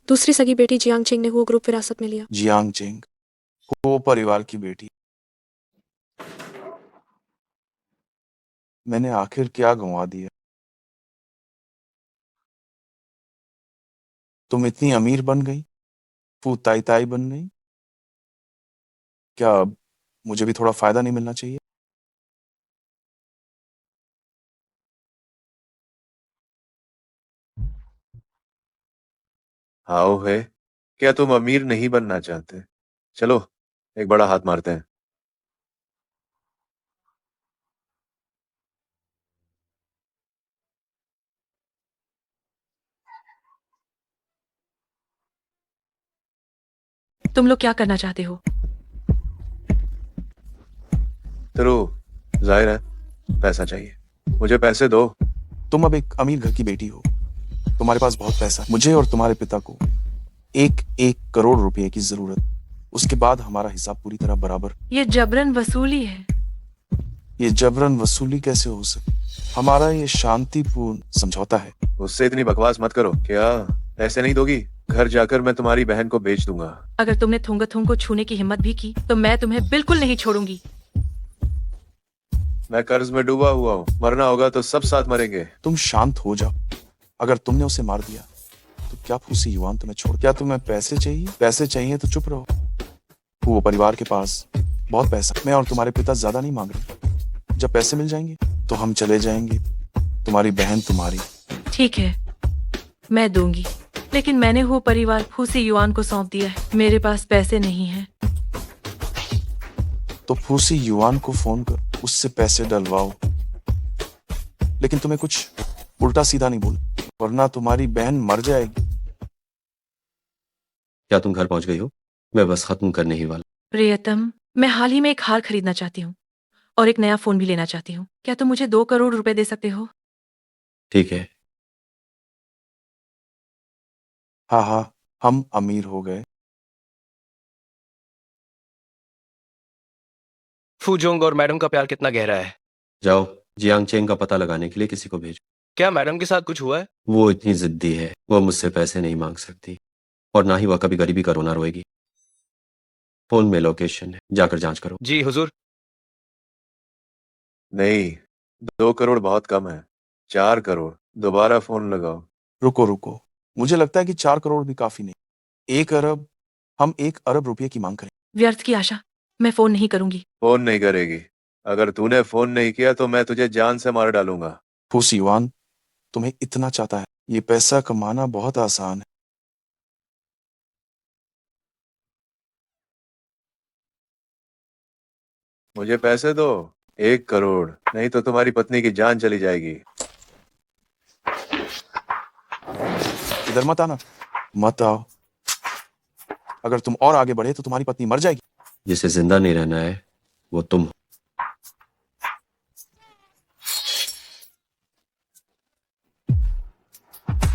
दूसरी सगी बेटी जियांग चिंग ने हुओ ग्रुप विरासत में लिया। जियांग चेंग, वो परिवार की बेटी। मैंने आखिर क्या गंवा दिया? तुम इतनी अमीर बन गई, फू ताई ताई बन गई। क्या अब मुझे भी थोड़ा फायदा नहीं मिलना चाहिए? हाओ है, क्या तुम अमीर नहीं बनना चाहते? चलो, एक बड़ा हाथ मारते हैं। तुम लोग क्या करना चाहते हो? तो जाहिर है पैसा चाहिए। मुझे पैसे दो। तुम अब एक अमीर घर की बेटी हो, तुम्हारे पास बहुत पैसा है। मुझे और तुम्हारे पिता को 1-1 करोड़ रुपए की जरूरत। उसके बाद हमारा हिसाब पूरी तरह बराबर। ये जबरन वसूली है। ये जबरन वसूली कैसे हो सकती? हमारा ये शांतिपूर्ण समझौता है। उससे इतनी बकवास मत करो। क्या पैसे नहीं दोगी? घर जाकर मैं तुम्हारी बहन को बेच दूंगा। अगर तुमने थुंगथुंग को छूने की हिम्मत भी की तो मैं तुम्हें बिल्कुल नहीं छोड़ूंगी। मैं कर्ज में डूबा हुआ हूँ, मरना होगा तो सब साथ मरेंगे। तुम शांत हो जाओ। अगर तुमने उसे मार दिया तो क्या फूसी युवान तुम्हें छोड़? क्या तुम्हें पैसे चाहिए? पैसे चाहिए तो चुप रहो। वो परिवार के पास बहुत पैसा। मैं और तुम्हारे पिता ज्यादा नहीं मांग रहे। जब पैसे मिल जाएंगे तो हम चले जाएंगे। तुम्हारी बहन तुम्हारी। ठीक है, मैं दूंगी, लेकिन मैंने वो परिवार फूसी युआन को सौंप दिया है। मेरे पास पैसे नहीं हैं। तो फूसी युवान को फोन कर, उससे पैसे डलवाओ। लेकिन तुम्हें कुछ उल्टा सीधा नहीं बोल, वरना तुम्हारी बहन मर जाएगी। क्या तुम घर पहुंच गई हो? मैं बस खत्म करने ही वाला। प्रियतम, मैं हाल ही में एक हार खरीदना चाहती हूँ और एक नया फोन भी लेना चाहती हूँ। क्या तुम मुझे 2 करोड़ रुपए दे सकते हो? ठीक है। हाँ हाँ, हम अमीर हो गए। फूजोंग और मैडम का प्यार कितना गहरा है। जाओ, जियांग चेंग का पता लगाने के लिए किसी को भेजो। क्या मैडम के साथ कुछ हुआ है? वो इतनी जिद्दी है, वो मुझसे पैसे नहीं मांग सकती और ना ही वह कभी गरीबी का रोना रोएगी। फोन में लोकेशन है, जाकर जांच करो। जी हुजूर। नहीं, 2 करोड़ बहुत कम है। 4 करोड़। दोबारा फोन लगाओ। रुको रुको, मुझे लगता है कि 4 करोड़ भी काफी नहीं। 1 अरब, हम 1 अरब रुपये की मांग करें। व्यर्थ की आशा, मैं फोन नहीं करूंगी। फोन नहीं करेगी? अगर तूने फोन नहीं किया तो मैं तुझे जान से मार डालूंगा। फूसी युवान तुम्हें इतना चाहता है। ये पैसा कमाना बहुत आसान है। मुझे पैसे दो। 1 करोड़, नहीं तो तुम्हारी पत्नी की जान चली जाएगी। इधर मत आना, मत आओ। अगर तुम और आगे बढ़े तो तुम्हारी पत्नी मर जाएगी। जिसे जिंदा नहीं रहना है वो तुम हो।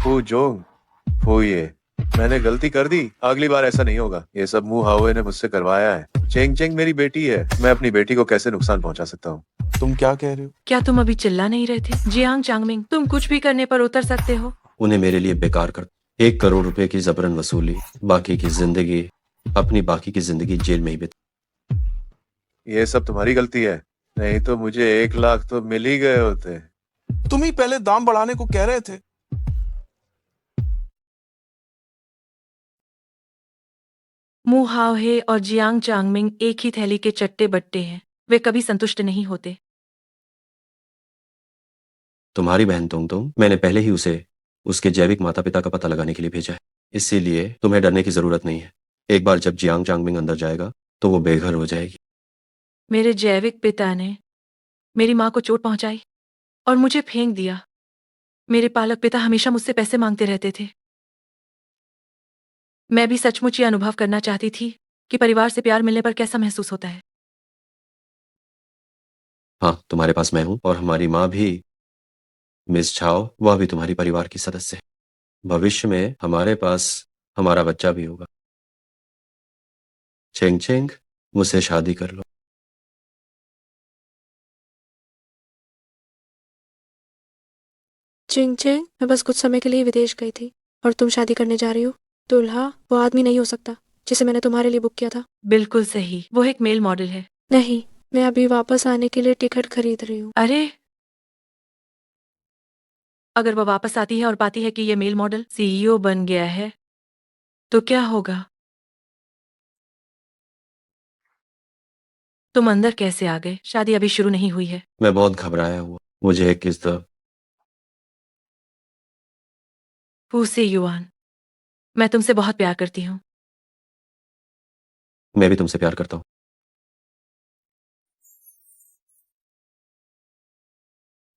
फू जोंग, फू ये मैंने गलती कर दी, अगली बार ऐसा नहीं होगा। ये सब मुंह हावे ने मुझसे करवाया है। चेंग चेंग मेरी बेटी है, मैं अपनी बेटी को कैसे नुकसान पहुंचा सकता हूँ? तुम क्या कह रहे हो? क्या तुम अभी चिल्ला नहीं रहे थे? जियांग चांगमिंग, तुम कुछ भी करने पर उतर सकते हो। उन्हें मेरे लिए बेकार कर 1 करोड़ रुपए की जबरन वसूली, बाकी की जिंदगी जेल में ही बिता। ये सब तुम्हारी गलती है, नहीं तो मुझे 1 लाख तो मिल ही गए होते। तुम ही पहले दाम बढ़ाने को कह रहे थे। मु हाओहे और जियांग चांगमिंग एक ही थैली के चट्टे बट्टे हैं। वे कभी संतुष्ट नहीं होते। तुम्हारी बहन तुम मैंने पहले ही उसे उसके जैविक माता पिता का पता लगाने के लिए भेजा है, इसीलिए तुम्हें डरने की जरूरत नहीं है। एक बार जब जियांग चांगमिंग अंदर जाएगा तो वो बेघर हो जाएगी। मेरे जैविक पिता ने मेरी माँ को चोट पहुंचाई और मुझे फेंक दिया। मेरे पालक पिता हमेशा मुझसे पैसे मांगते रहते थे। मैं भी सचमुच ये अनुभव करना चाहती थी कि परिवार से प्यार मिलने पर कैसा महसूस होता है। हाँ, तुम्हारे पास मैं हूं और हमारी माँ भी, मिस छाओ, वह भी तुम्हारी परिवार की सदस्य है। भविष्य में हमारे पास हमारा बच्चा भी होगा। चेंग चेंग, मुझसे शादी कर लो। चिंग चिंग, मैं बस कुछ समय के लिए विदेश गई थी और तुम शादी करने जा रही हो। दूल्हा वो आदमी नहीं हो सकता जिसे मैंने तुम्हारे लिए बुक किया था। बिल्कुल सही, वो एक मेल मॉडल है। नहीं, मैं अभी वापस आने के लिए टिकट खरीद रही हूँ। अरे, अगर वह वापस आती है और पाती है कि ये मेल मॉडल सीईओ बन गया है, तो क्या होगा? तुम अंदर कैसे आ गए? शादी अभी शुरू नहीं हुई है। मैं बहुत घबराया हुआ, मुझे एक किस दर फूसी युआन, मैं तुमसे बहुत प्यार करती हूँ। मैं भी तुमसे प्यार करता हूँ।